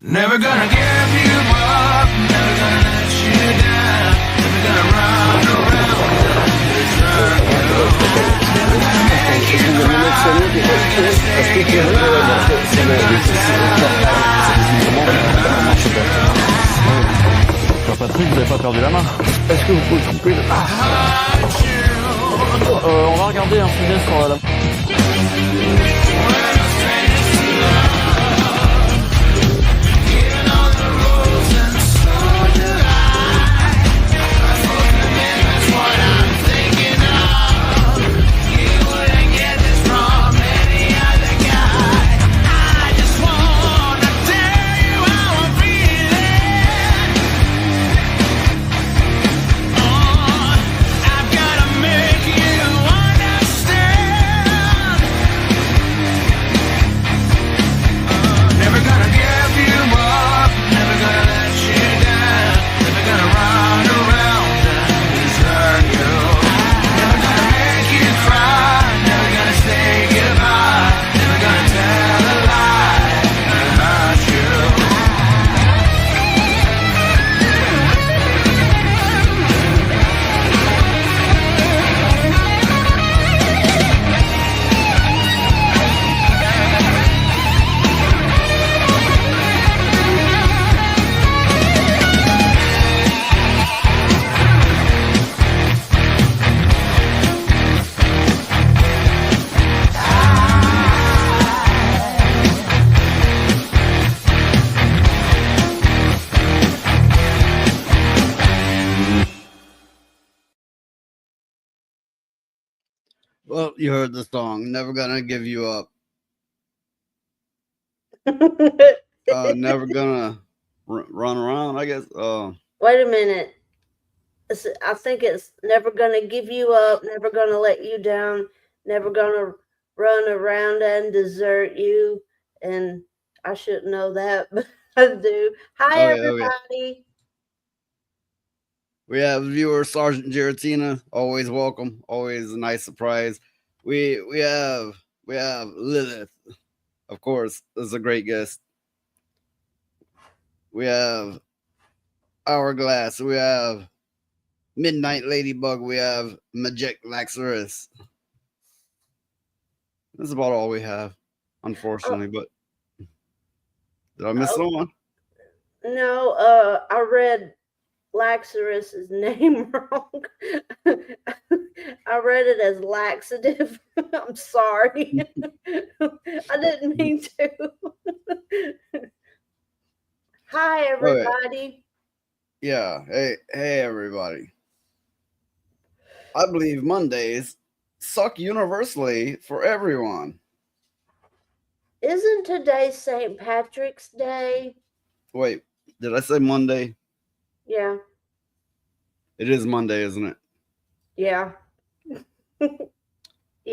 Never gonna give you up, never gonna let you down, never gonna run around and desert you. Never gonna make you cry, never gonna say goodbye, never gonna tell a lie, never gonna true. Patrick, vous avez pas perdu la main? Est-ce que vous pouvez couper le... On va regarder un sujet sur la... Well, you heard the song, Never Gonna Give You Up. Never Gonna Run Around, I guess. Wait a minute. I think it's never gonna give you up, never gonna let you down, never gonna run around and desert you. And I shouldn't know that, but I do. Hi, everybody. We have viewer Sergeant Giratina, always welcome, always a nice surprise. We have Lilith, of course, is a great guest. We have Hourglass, we have Midnight Ladybug, we have Majek Laxarus. That's about all we have, unfortunately. But did I miss someone? No, I read Laxarus's name wrong. I read it as laxative. I'm sorry. I didn't mean to. Hi, everybody. Okay. Yeah. Hey, everybody. I believe Mondays suck universally for everyone. Isn't today St. Patrick's Day? Wait, did I say Monday? Yeah. It is Monday, isn't it? Yeah. Yeah.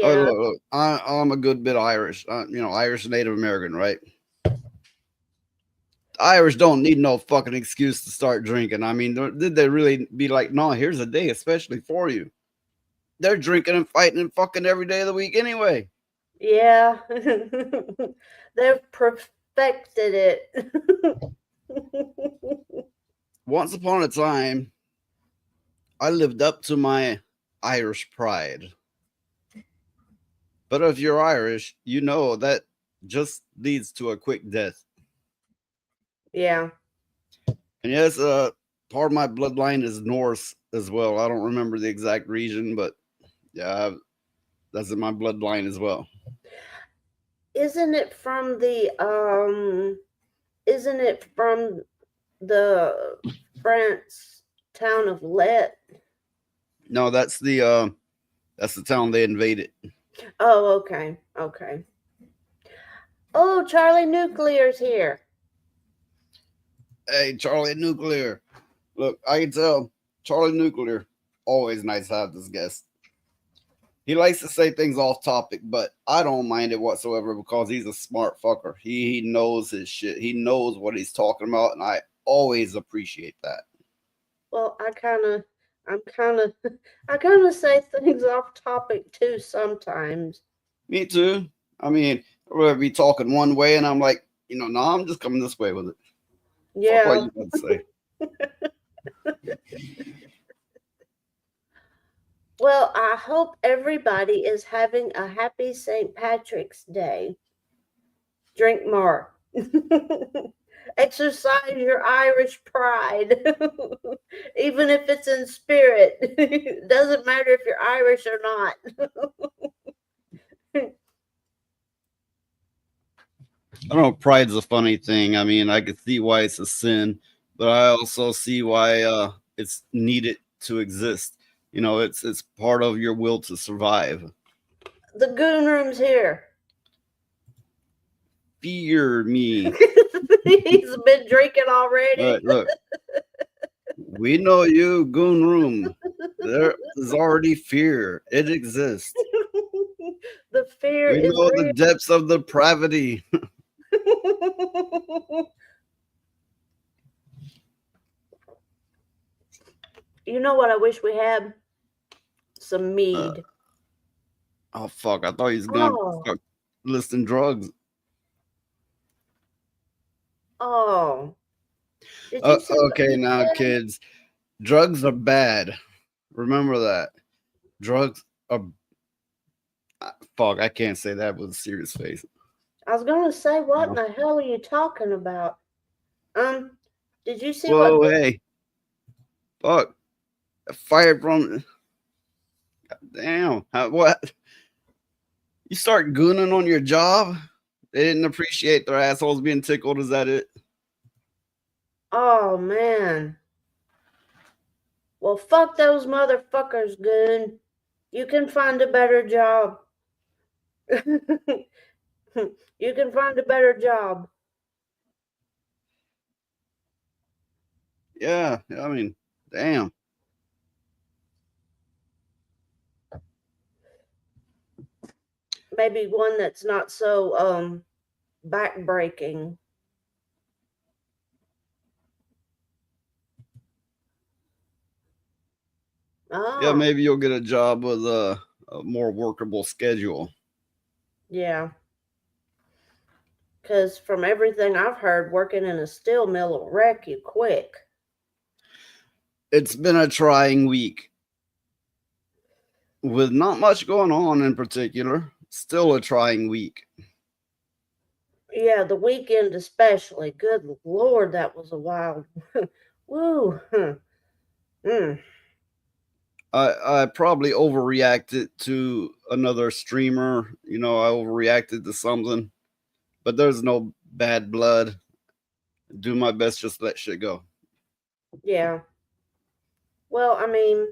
Oh, look. I'm a good bit Irish. Irish Native American, right? Irish don't need no fucking excuse to start drinking. I mean, did they really be like, no, here's a day especially for you? They're drinking and fighting and fucking every day of the week anyway. Yeah. They've perfected it. Once upon a time, I lived up to my Irish pride. But if you're Irish, you know that just leads to a quick death. Yeah. And yes, part of my bloodline is Norse as well. I don't remember the exact region, but yeah, that's in my bloodline as well. Isn't it from the France town of Let? No, that's the town they invaded. Oh, okay. Oh, Charlie Nuclear's here. Hey, Charlie Nuclear. Look, I can tell Charlie Nuclear, always nice to have this guest. He likes to say things off topic, but I don't mind it whatsoever because he's a smart fucker. He knows his shit. He knows what he's talking about, and I always appreciate that. Well, I kind of say things off topic too sometimes. Me too. I mean, we'll be talking one way, and I'm like, no, I'm just coming this way with it. Fuck what Yeah. you about to say. Well, I hope everybody is having a happy St. Patrick's Day. Drink more. Exercise your Irish pride. Even if it's in spirit. It doesn't matter if you're Irish or not. I don't know. Pride's a funny thing. I mean, I could see why it's a sin, but I also see why it's needed to exist. You know, it's part of your will to survive. The goon room's here. Fear me. He's been drinking already. Look, we know you, goon room. There is already fear. It exists. The fear We is know real. the depths of depravity. You know what I wish we had? Some mead. Oh fuck! I thought he was gonna Oh. start listing drugs. Oh. Did you see what Okay, he now said? kids, drugs are bad. Remember that. Drugs are. Fuck! I can't say that with a serious face. I was gonna say, what in No. the hell are you talking about? Did you see Whoa, what? hey, fuck! Fired from. Damn! What? You start gooning on your job? They didn't appreciate their assholes being tickled. Is that it? Oh man. Well, fuck those motherfuckers, goon. You can find a better job. You can find a better job. Yeah, I mean, damn. Maybe one that's not so backbreaking. Oh. Yeah, maybe you'll get a job with a more workable schedule. Yeah. Because from everything I've heard, working in a steel mill will wreck you quick. It's been a trying week with not much going on in particular. Still a trying week. Yeah, the weekend especially. Good Lord, that was a wild. Woo. I probably overreacted to another streamer. You know, I overreacted to something, but there's no bad blood. Do my best, just let shit go. Yeah. Well, I mean,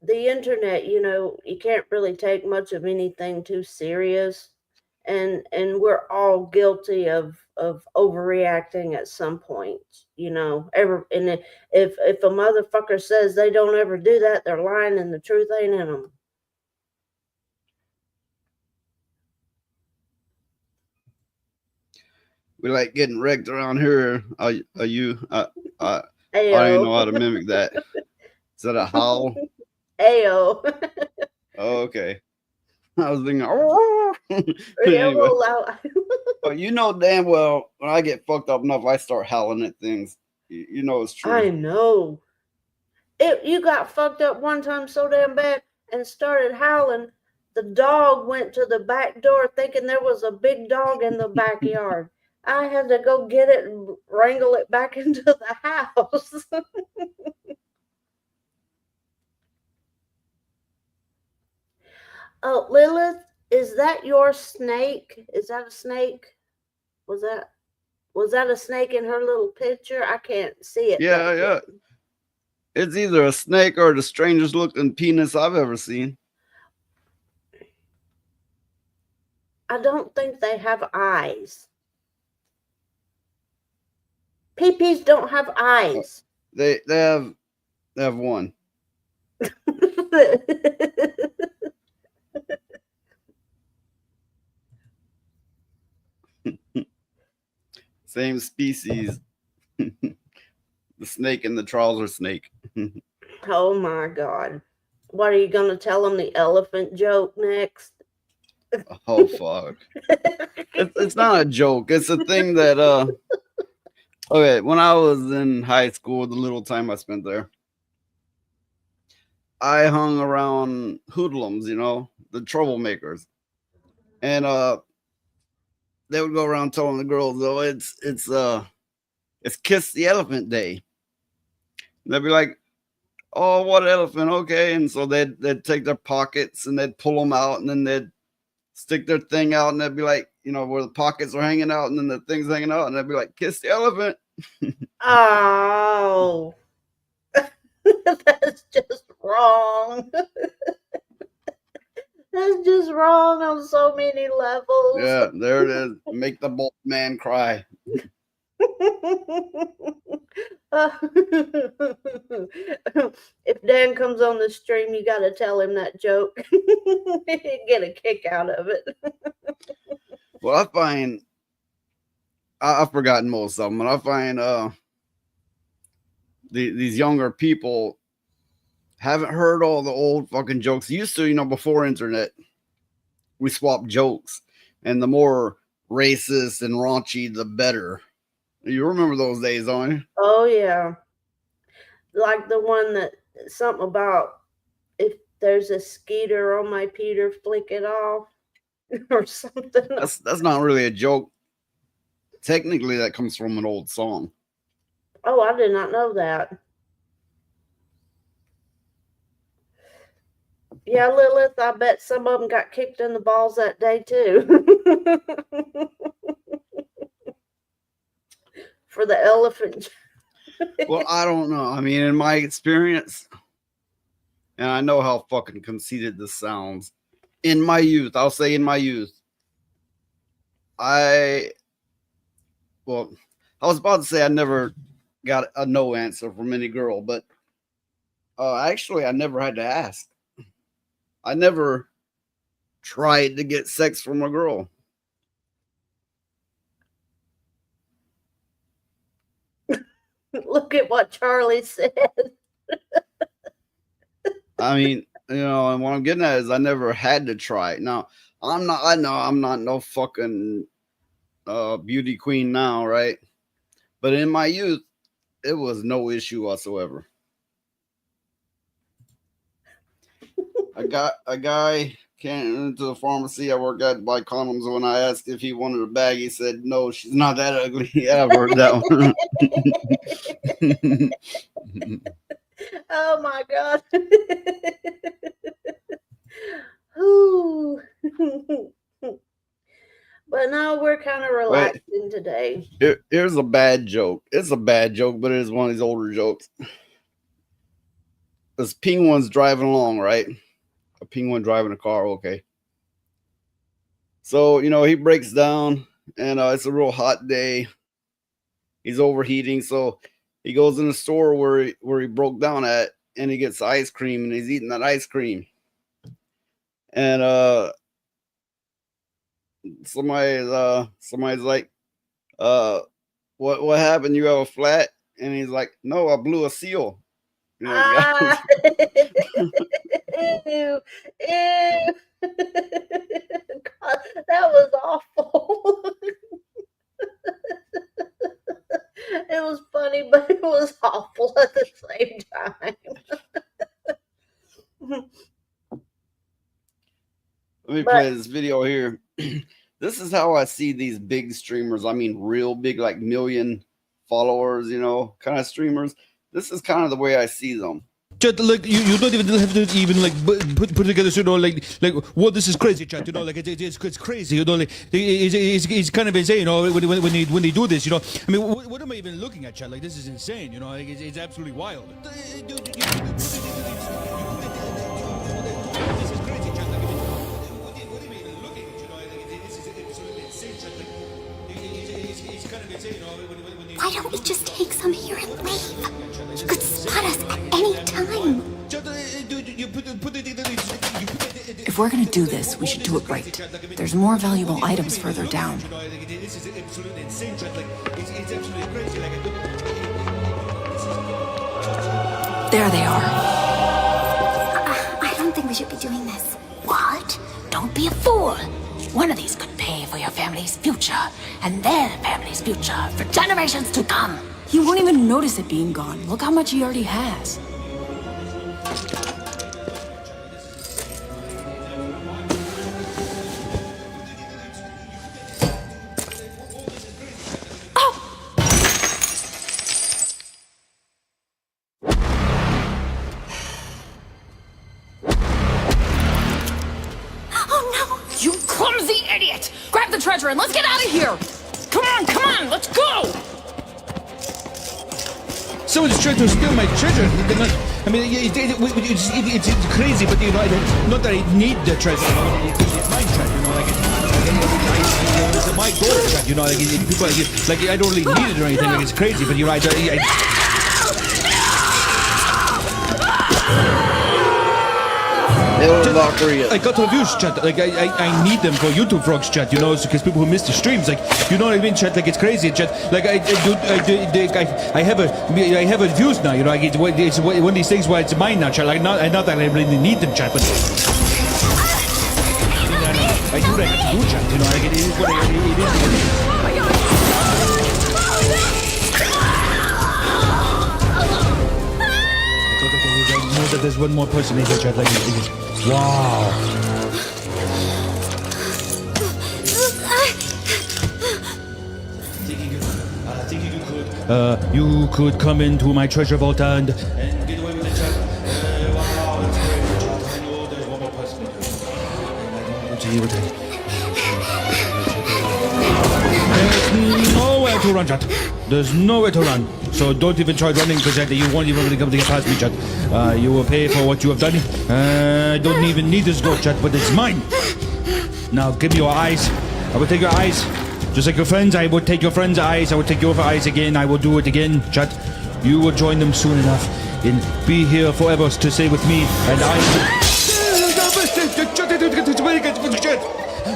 the internet, you can't really take much of anything too serious. And we're all guilty of overreacting at some point, and if a motherfucker says they don't ever do that, they're lying and the truth ain't in them. We like getting wrecked around here. Are you? I don't even know Ayo. how to mimic that. Is that a howl? Ayo. Oh, okay. I was thinking, oh. Yeah, Anyway. well, But you know damn well when I get fucked up enough, I start howling at things. You know it's true. I know. You got fucked up one time so damn bad and started howling. The dog went to the back door thinking there was a big dog in the backyard. I had to go get it and wrangle it back into the house. Oh, Lilith, is that your snake? Is that a snake? Was that a snake in her little picture? I can't see it. Yeah. It's either a snake or the strangest looking penis I've ever seen. I don't think they have eyes. Peepees don't have eyes. They have one. Same species. The snake and the trouser snake. Oh my God. What are you going to tell them, the elephant joke next? Oh fuck. It's not a joke. It's a thing that Okay, when I was in high school, the little time I spent there, I hung around hoodlums, the troublemakers, and they would go around telling the girls, "Oh, it's Kiss the Elephant Day." And they'd be like, "Oh, what elephant? Okay," and so they'd take their pockets and they'd pull them out, and then they'd stick their thing out, and they'd be like, where the pockets are hanging out, and then the thing's hanging out, and they'd be like, "Kiss the elephant." Oh, that's just wrong. That's just wrong on so many levels. Yeah, there it is. Make the bold man cry. If Dan comes on the stream, you got to tell him that joke. He'd get a kick out of it. Well, I find I've forgotten most of them, and I find these younger people haven't heard all the old fucking jokes. Used to, before internet, we swapped jokes, and the more racist and raunchy, the better. You remember those days, don't you? Oh yeah, like the one that something about if there's a skeeter on my Peter, flick it off, or something. That's not really a joke. Technically, that comes from an old song. Oh, I did not know that. Yeah, Lilith, I bet some of them got kicked in the balls that day too. For the elephant. Well, I don't know. I mean, in my experience, and I know how fucking conceited this sounds, in my youth, I'll say in my youth, I was about to say I never got a no answer from any girl, but actually, I never had to ask. I never tried to get sex from a girl. Look at what Charlie said. I mean, and what I'm getting at is I never had to try it. Now, I know I'm not no fucking beauty queen now, right? But in my youth, it was no issue whatsoever. A guy came into the pharmacy I worked at to buy condoms. When I asked if he wanted a bag, he said, "No, she's not that ugly." Yeah, I've heard that one. Oh my God. Ooh. But no, we're kind of relaxing today. Here's a bad joke. It's a bad joke, but it is one of these older jokes. This penguin's driving along, right? A penguin driving a car, okay. So, he breaks down, and it's a real hot day. He's overheating, so he goes in the store where he broke down at, and he gets ice cream, and he's eating that ice cream. And somebody's like, what happened? You have a flat? And he's like, "No, I blew a seal." Ew. Ew. God, that was awful. It was funny, but it was awful at the same time. Let me play this video here. This is how I see these big streamers. I mean, real big, like million followers, kind of streamers. This is kind of the way I see them. Chat, like you don't even have to even like put together, like what this is crazy, chat. Like it's crazy, like it's kind of insane, when they do this, I mean, what am I even looking at, chat? Like this is insane, like it's absolutely wild. This is crazy, chat. Like, what am I even looking at? This is absolutely insane, chat. Like it's kind of insane, Why don't we just take some here and leave? You could spot us at any time. If we're gonna do this, we should do it right. There's more valuable items further down. There they are. I don't think we should be doing this. What? Don't be a fool. One of these could pay for your your family's future and their family's future for generations to come. He won't even notice it being gone. Look how much he already has. You clumsy idiot! Grab the treasure and let's get out of here! Come on, let's go! Someone's trying to steal my treasure. I mean, it's crazy, but you know, not that I need the treasure. You know, it's my treasure. You know, it's my gold treasure. You know, people like I don't really need it or anything. Like it's crazy, but you're right. I got reviews, chat. Like I need them for YouTube vlogs, chat. You know, because people who miss the streams, like you know what I mean, chat. Like it's crazy, chat. Like I have a views now. You know, like it's one of these things where it's mine now, chat. Like not that I really need them, chat, but I do what I have to do, chat. You know, like it is what it is. I know that there's one more person in here, chat. Like wow. You could come into my treasure vault and get away with it, chat. Wow, that's great, chat. I know there's one more person in here. There's nowhere to run, chat. There's nowhere to run. So don't even try running, because you won't even be able to get past me, chat. You will pay for what you have done. I don't even need this gold, chat, but it's mine. Now give me your eyes. I will take your eyes. Just like your friends, I will take your friends' eyes. I will take your eyes again. I will do it again, chat. You will join them soon enough and be here forever to stay with me. And I...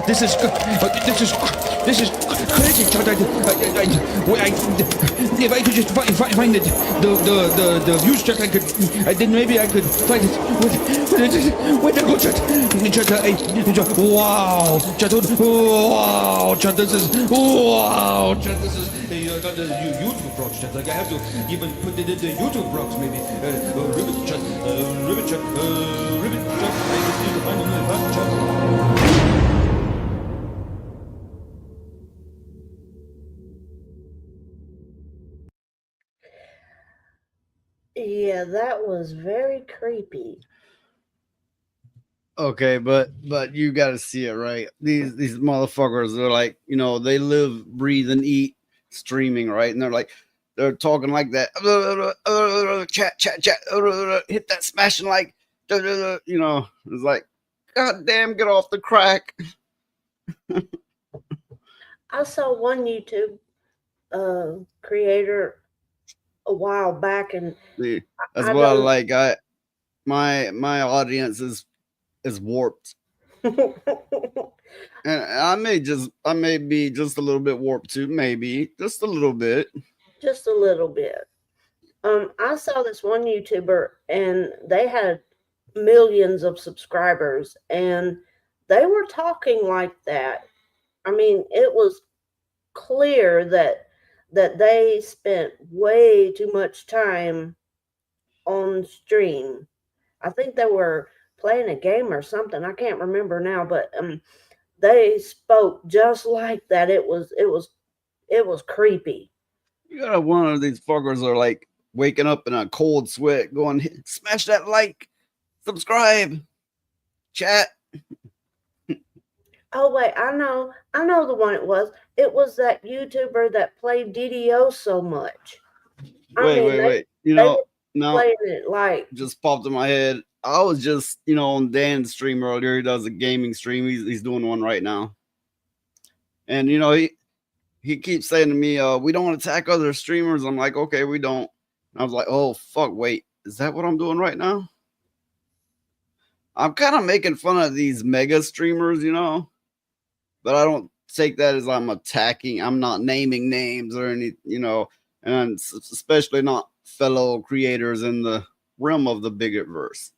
This is crazy, chat. If I could just find it, the views, chat, then maybe I could find it. Where to go, chat? Wow, chat. Wow, chat. This is wow, chat. This is. I got the YouTube vlogs, chat. Like I have to even put it in the YouTube vlogs, maybe. Ribbit chat, ribbit chat, ribbit chat. I just need to find a chat. Yeah, that was very creepy. Okay, but you got to see it, right? These motherfuckers are like, you know, they live, breathe, and eat streaming, right? And they're talking like that. Chat, hit that smashing like, you know. It's like, God damn, get off the crack. I saw one YouTube creator a while back, and See, that's what I like. My audience is warped. And I may be just a little bit warped too, maybe just a little bit. Just a little bit. I saw this one YouTuber, and they had millions of subscribers, and they were talking like that. I mean, it was clear that they spent way too much time on stream. I think they were playing a game or something. I can't remember now, but they spoke just like that. It was creepy. You got one of these fuckers are like waking up in a cold sweat, going, smash that like, subscribe, chat. Oh wait, I know the one it was. It was that YouTuber that played DDO so much. Wait. You know, no, playing it like just popped in my head. I was just, you know, on Dan's stream earlier. He does a gaming stream. He's doing one right now. And you know, he keeps saying to me, we don't attack other streamers. I'm like, okay, we don't. And I was like, oh fuck, wait, is that what I'm doing right now? I'm kind of making fun of these mega streamers, you know, but I don't take that as I'm attacking. I'm not naming names or any, you know, and especially not fellow creators in the realm of the Bigotverse.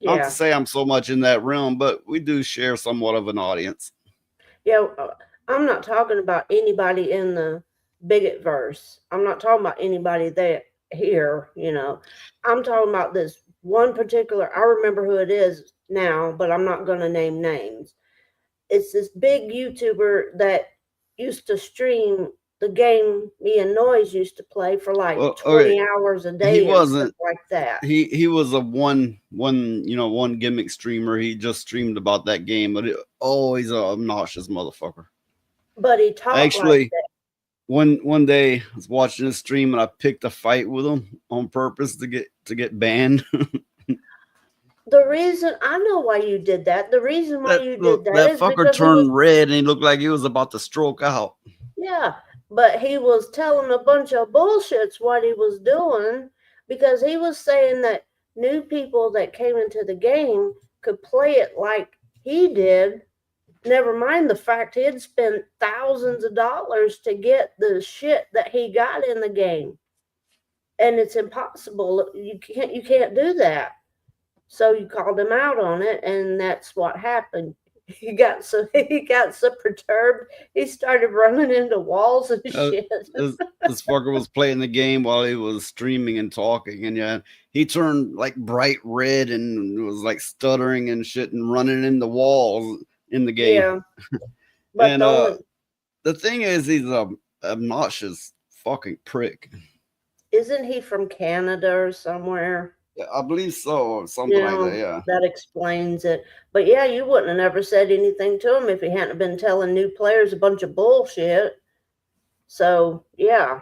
Yeah. Not to say I'm so much in that realm, but we do share somewhat of an audience. Yeah, I'm not talking about anybody in the bigot verse. I'm not talking about anybody there here, you know. I'm talking about this one particular, I remember who it is now, but I'm not going to name names. It's this big YouTuber that used to stream the game me and Noise used to play for like Well, 20 okay, hours a he day and stuff wasn't. like that. He was a one gimmick streamer. He just streamed about that game, but always a obnoxious motherfucker. But he talked like Actually, that. one day I was watching a stream and I picked a fight with him on purpose to get banned. The reason I know why you did that, the reason why you did that that is fucker because he was, turned red and he looked like he was about to stroke out. yeah, but he was telling a bunch of bullshits what he was doing because he was saying that new people that came into the game could play it like he did. Never mind the fact he had spent thousands of dollars to get the shit that he got in the game. And it's impossible. You can't do that. So you called him out on it, and that's what happened. He got so perturbed, he started running into walls and shit. This fucker was playing the game while he was streaming and talking, and yeah, he turned like bright red and was like stuttering and shit and running into walls in the game. Yeah, but and the thing is, he's a obnoxious fucking prick. Isn't he from Canada or somewhere? Yeah, I believe so, or something like that. Yeah, that explains it. But yeah, you wouldn't have never said anything to him if he hadn't been telling new players a bunch of bullshit. So yeah,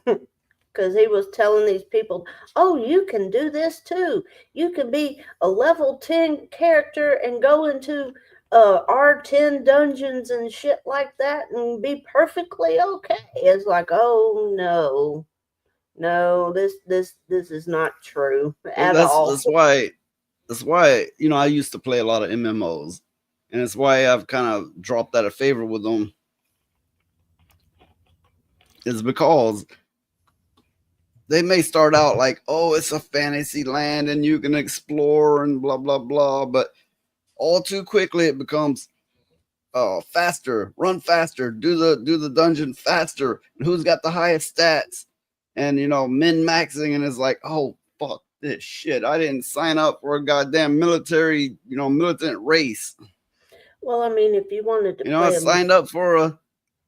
because he was telling these people, "Oh, you can do this too. You can be a level 10 character and go into R10 dungeons and shit like that and be perfectly okay." It's like, oh no. No, this is not true at all. That's why I used to play a lot of MMOs, and it's why I've kind of dropped out of favor with them. Is because they may start out like, oh, it's a fantasy land and you can explore and blah blah blah, but all too quickly it becomes faster, run faster, do the dungeon faster, and who's got the highest stats, and min maxing, and it's like, oh fuck this shit, I didn't sign up for a goddamn military militant race. Well, I mean, if you wanted to play I signed up for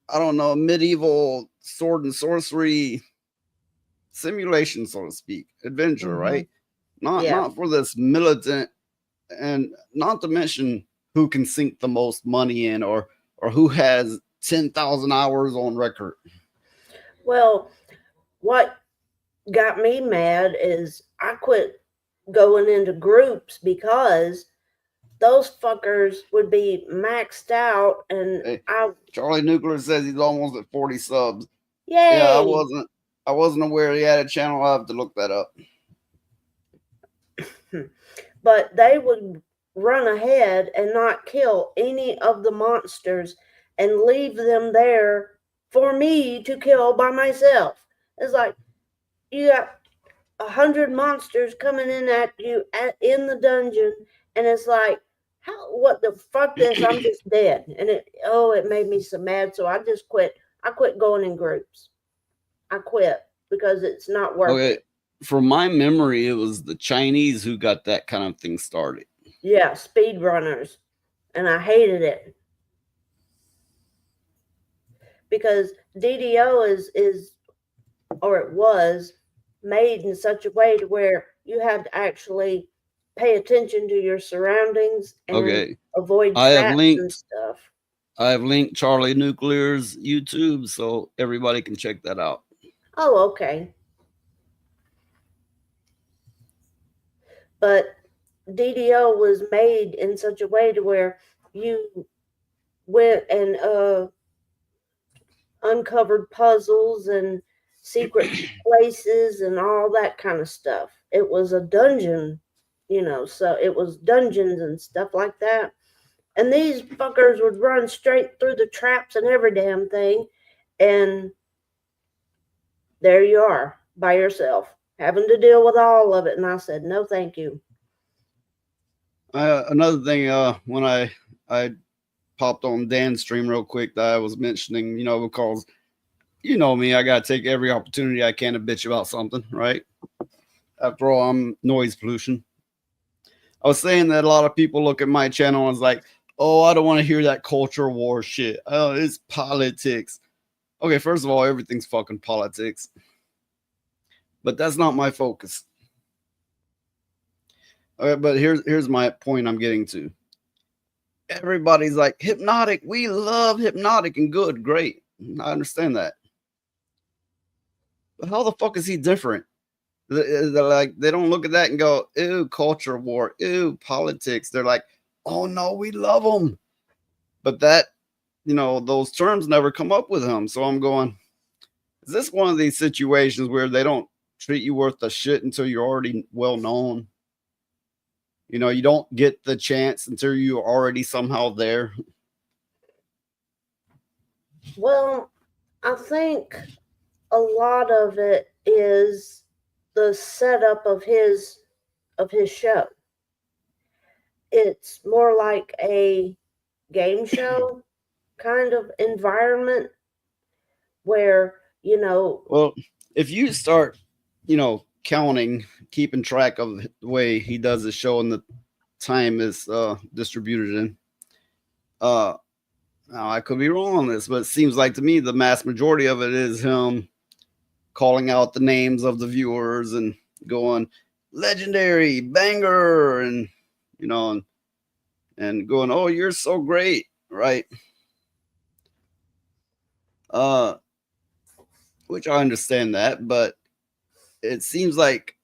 a medieval sword and sorcery simulation, so to speak, adventure, right? Not for this militant, and not to mention who can sink the most money in, or who has 10,000 hours on record. Well, what got me mad is I quit going into groups because those fuckers would be maxed out, and hey, Charlie Nuclear says he's almost at 40 subs. Yay! Yeah, I wasn't aware he had a channel. I have to look that up. But they would run ahead and not kill any of the monsters and leave them there for me to kill by myself. It's like you got 100 monsters coming in at you in the dungeon, and it's like, what the fuck this? I'm just dead. And it made me so mad. So I just quit. I quit going in groups. I quit because it's not worth it. From my memory, it was the Chinese who got that kind of thing started. Yeah, speedrunners. And I hated it. Because DDO is or it was made in such a way to where you have to actually pay attention to your surroundings and avoid traps and stuff. I have linked Charlie Nuclear's YouTube so everybody can check that out. Oh, okay. But DDO was made in such a way to where you went and uncovered puzzles and secret places and all that kind of stuff. It was a dungeon, so it was dungeons and stuff like that. And these fuckers would run straight through the traps and every damn thing. And there you are by yourself, having to deal with all of it. And I said, no, thank you. Another thing, when I popped on Dan's stream real quick that I was mentioning, you know, because you know me, I gotta take every opportunity I can to bitch about something, right? After all, I'm noise pollution. I was saying that a lot of people look at my channel and is like, oh, I don't want to hear that culture war shit. Oh, it's politics. Okay, first of all, everything's fucking politics. But that's not my focus. Okay, but here's my point I'm getting to. Everybody's like, Hypnotic, we love Hypnotic, and good, great. I understand that. But how the fuck is he different? They're like, they don't look at that and go, ew, culture war, ew, politics. They're like, oh no, we love him. But that, you know, those terms never come up with him. So I'm going, is this one of these situations where they don't treat you worth the shit until you're already well known? You know, you don't get the chance until you're already somehow there. Well, I think a lot of it is the setup of his show. It's more like a game show kind of environment where, you know. Well, if you start, you know, counting, keeping track of the way he does the show and the time is distributed in, now I could be wrong on this, but it seems like to me the mass majority of it is him calling out the names of the viewers and going legendary banger, and you know, and going, oh, you're so great, right? Which I understand that, but it seems like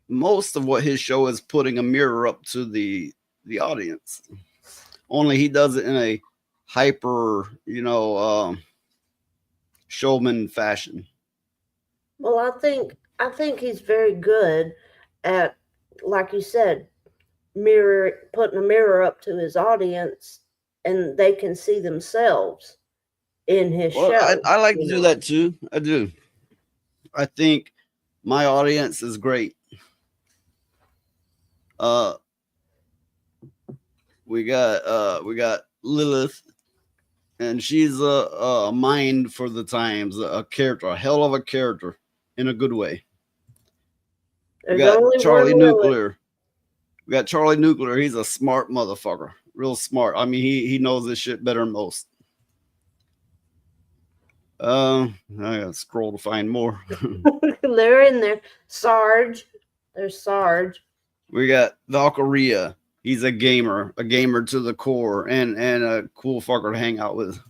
most of what his show is putting a mirror up to the audience. Only he does it in a hyper, you know, showman fashion. Well, I think he's very good at, like you said, putting a mirror up to his audience, and they can see themselves in his show. I like to do that too. I do. I think my audience is great. We got Lilith, and she's a mind for the times, a character, a hell of a character in a good way. We got Charlie Nuclear. We got Charlie Nuclear. He's a smart motherfucker, real smart. I mean, he knows this shit better than most. I gotta scroll to find more. They're in there. Sarge. There's Sarge. We got Valkyria. He's a gamer to the core, and a cool fucker to hang out with.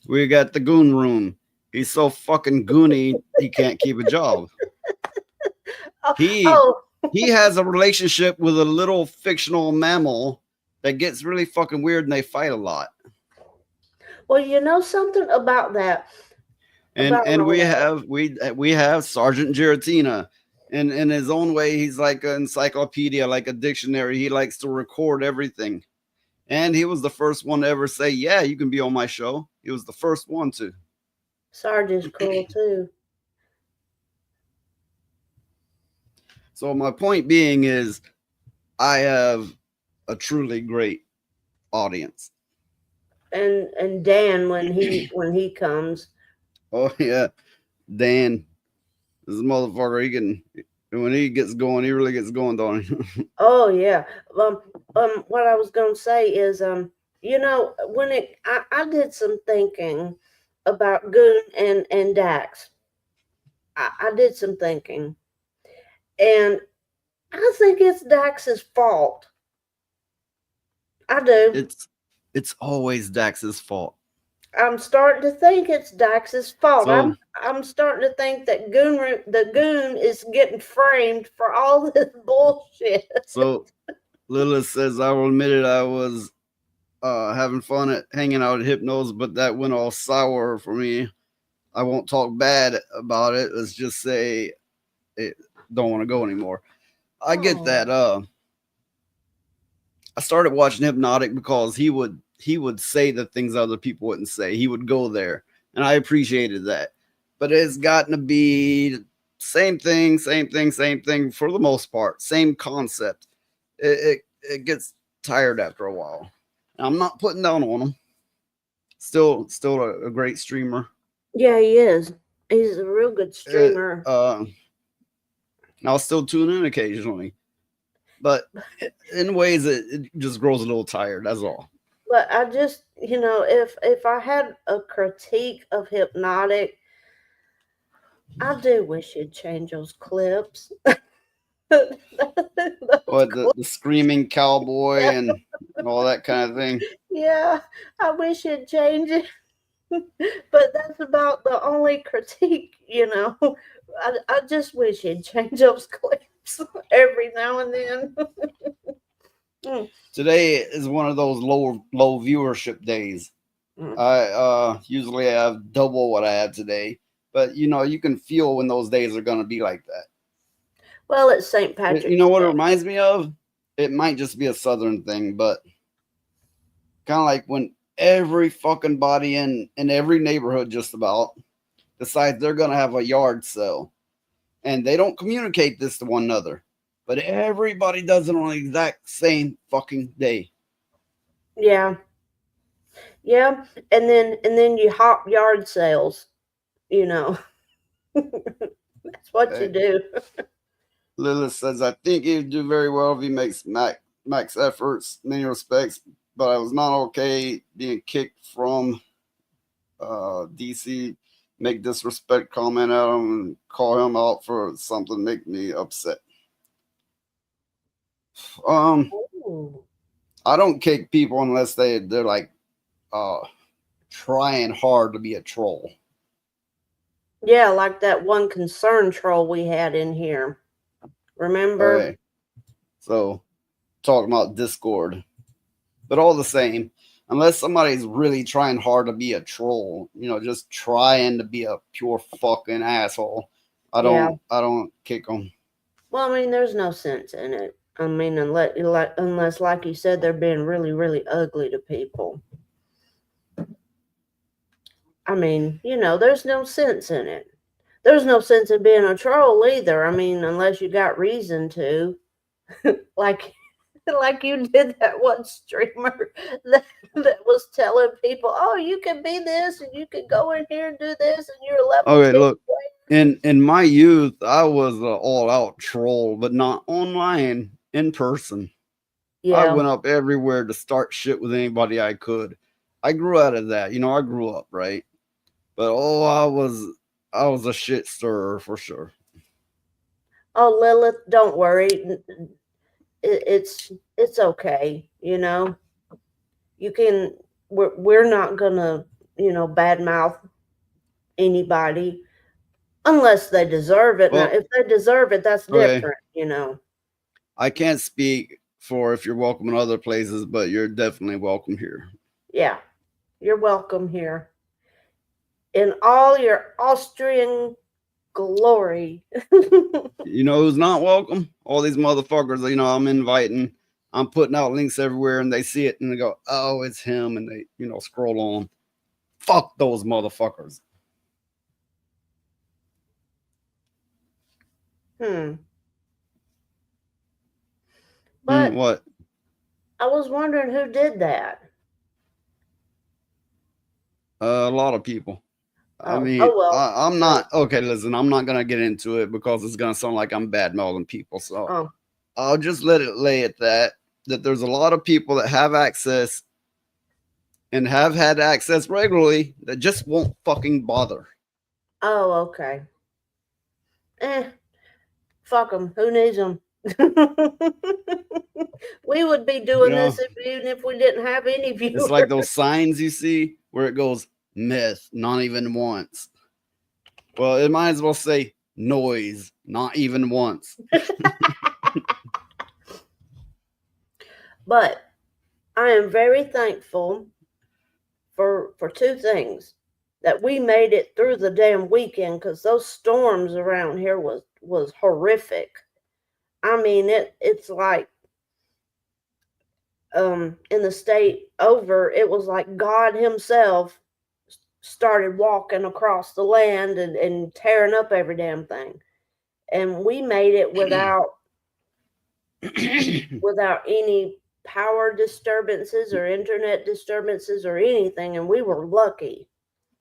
We got the Goon Room. He's so fucking goony, he can't keep a job. He has a relationship with a little fictional mammal that gets really fucking weird, and they fight a lot. Well, you know something about that. And we have Sergeant Giratina. And in his own way, he's like an encyclopedia, like a dictionary. He likes to record everything. And he was the first one to ever say, yeah, you can be on my show. He was the first one to. Sarge is cool too. So my point being is I have a truly great audience. And Dan, when he comes. Oh yeah. Dan. This motherfucker, when he gets going, he really gets going, don't he? Oh yeah. What I was gonna say is, you know, when I did some thinking about Goon and Dax. I did some thinking, and I think it's Dax's fault. I do. It's always Dax's fault. I'm starting to think it's Dax's fault. So, I'm starting to think that the Goon is getting framed for all this bullshit. So Lilith says, I will admit it, I was having fun at hanging out at Hypnos, but that went all sour for me. I won't talk bad about it. Let's just say it don't want to go anymore. I get that. I started watching Hypnotic because he would say the things other people wouldn't say. He would go there, and I appreciated that. But it's gotten to be same thing for the most part. Same concept. it gets tired after a while. I'm not putting down on him. Still a great streamer. Yeah, he is. He's a real good streamer. I'll still tune in occasionally, but in ways it just grows a little tired. That's all. But I just, if I had a critique of Hypnotic, I do wish you'd change those clips. What the screaming cowboy and all that kind of thing. Yeah, I wish you'd change it. But that's about the only critique, I just wish you'd change those clips every now and then. Today is one of those low viewership days. I usually have double what I have today, but you can feel when those days are going to be like that. Well, it's St. Patrick's You know what Day. it reminds me of? It might just be a Southern thing, but kind of like when every fucking body in every neighborhood just about decides they're going to have a yard sale, and they don't communicate this to one another, but everybody does it on the exact same fucking day. Yeah. And then you hop yard sales, That's what you do. Lilith says, I think he'd do very well if he makes max efforts, many respects, but I was not okay being kicked from DC, make disrespect comment at him and call him out for something make me upset. Ooh. I don't kick people unless they're like trying hard to be a troll. Yeah, like that one concern troll we had in here. Remember? Okay. So, talking about Discord. But all the same, unless somebody's really trying hard to be a troll, just trying to be a pure fucking asshole, I don't kick them. Well, I mean, there's no sense in it. I mean, unless, like you said, they're being really, really ugly to people. I mean, there's no sense in it. There's no sense in being a troll either. I mean, unless you got reason to, like you did that one streamer that was telling people, oh, you can be this and you can go in here and do this and you're a level. Okay, look, in my youth, I was an all-out troll, but not online, in person. Yeah. I went up everywhere to start shit with anybody I could. I grew out of that. I grew up, right? But I was a shit stirrer for sure. Oh, Lilith, don't worry. It's okay. You can. We're not gonna badmouth anybody unless they deserve it. Well, now, if they deserve it, that's different. I can't speak for if you're welcome in other places, but you're definitely welcome here. Yeah, you're welcome here in all your Austrian glory. You know who's not welcome? All these motherfuckers, I'm inviting. I'm putting out links everywhere and they see it and they go, oh, it's him. And they, scroll on. Fuck those motherfuckers. But what? I was wondering who did that. A lot of people. I mean, well. I'm not okay. Listen, I'm not gonna get into it because it's gonna sound like I'm bad mouthing people. So I'll just let it lay at that there's a lot of people that have access and have had access regularly that just won't fucking bother. Oh, okay. Fuck them. Who needs them? We would be doing this even if we didn't have any viewers. It's like those signs you see where it goes myth, not even once. Well, it might as well say noise, not even once. But I am very thankful for two things. That we made it through the damn weekend, because those storms around here was horrific. I mean, it's like in the state over, it was like God himself started walking across the land and tearing up every damn thing. And we made it without without any power disturbances or internet disturbances or anything, and we were lucky.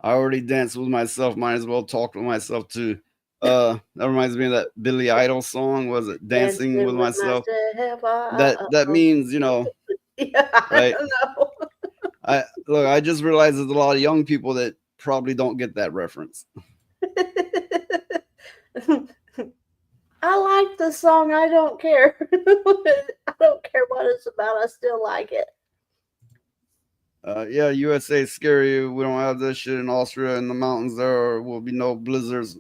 I already danced with myself. Might as well talk with myself too. That reminds me of that Billy Idol song. Was it Dancing with Myself? That means, Yeah, right? I know. I just realized there's a lot of young people that probably don't get that reference. I like the song. I don't care. I don't care what it's about. I still like it. Yeah, USA is scary. We don't have this shit in Austria. In the mountains there will be no blizzards.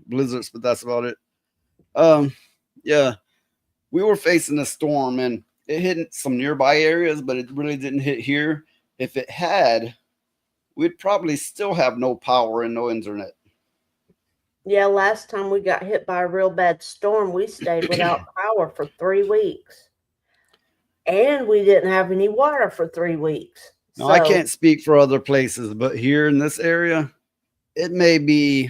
Blizzards, but that's about it. Yeah, we were facing a storm and it hit some nearby areas, but it really didn't hit here. If it had, we'd probably still have no power and no internet. Yeah, last time we got hit by a real bad storm, we stayed without power for 3 weeks. And we didn't have any water for 3 weeks. Now, I can't speak for other places, but here in this area, it may be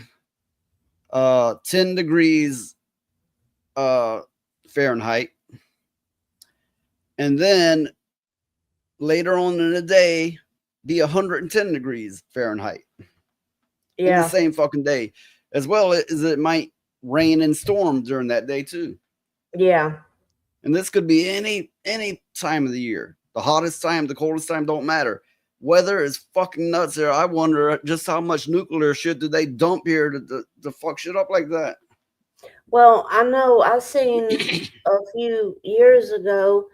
10 degrees Fahrenheit. And then later on in the day, be 110 degrees Fahrenheit. In the same fucking day. As well as it might rain and storm during that day too. Yeah. And this could be any time of the year. The hottest time, the coldest time, don't matter. Weather is fucking nuts here. I wonder just how much nuclear shit did they dump here to fuck shit up like that. Well, I know I seen a few years ago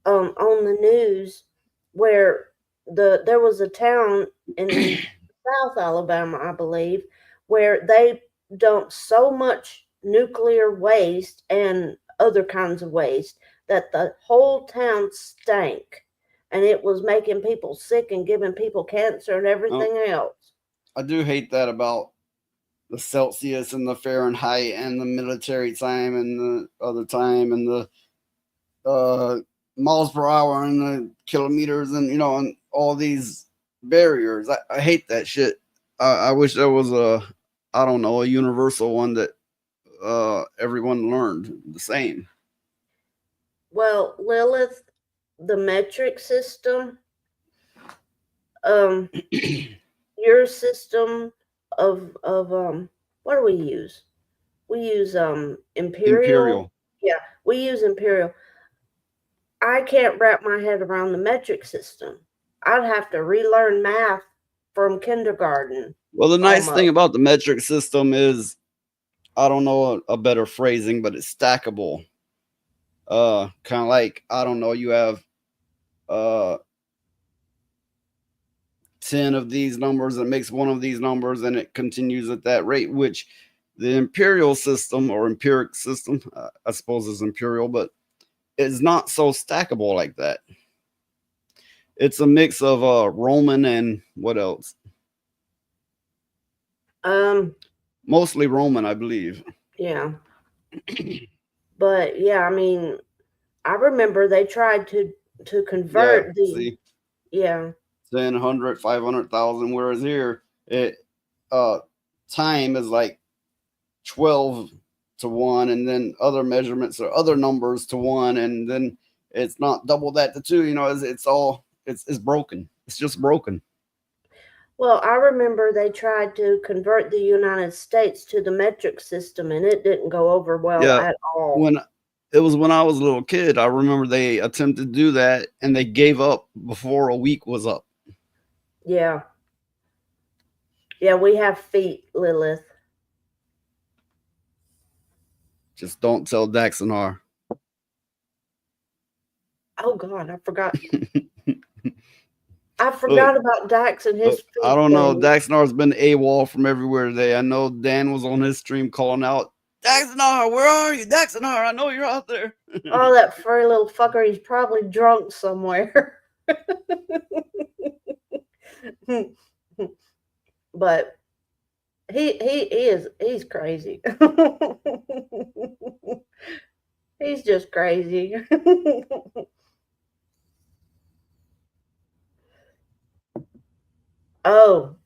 on the news where there was a town in South Alabama, I believe, where they dumped so much nuclear waste and other kinds of waste that the whole town stank, and it was making people sick and giving people cancer and everything else. I do hate that about the Celsius and the Fahrenheit and the military time and the other time and the miles per hour and the kilometers and and all these barriers. I hate that shit. I wish there was a universal one that everyone learned the same. Well, Lilith, the metric system, your system of what do we use? We use imperial. Yeah, we use imperial. I can't wrap my head around the metric system. I'd have to relearn math from kindergarten. Well, the nice thing about the metric system is, I don't know a better phrasing, but it's stackable. Kind of like, I don't know, you have 10 of these numbers that makes one of these numbers, and it continues at that rate, which the imperial system or empiric system, I suppose is imperial, but is not so stackable like that. It's a mix of Roman and what else? Mostly Roman, I believe. Yeah. But yeah, I mean, I remember they tried to convert 10, 100, 500,000, whereas here it time is like 12 to 1, and then other measurements or other numbers to 1, and then it's not double that to 2. It's broken. It's just broken. Well, I remember they tried to convert the United States to the metric system, and it didn't go over well at all. When I was a little kid, I remember they attempted to do that, and they gave up before a week was up. Yeah. Yeah, we have feet, Lilith. Just don't tell Dax and R. Oh God, I forgot. I forgot about Dax and his feet. I don't know. Dax and R's been AWOL from everywhere today. I know Dan was on his stream calling out, Dax and R, where are you? Dax and R, I know you're out there. Oh, that furry little fucker. He's probably drunk somewhere. But he's crazy. He's just crazy. Oh,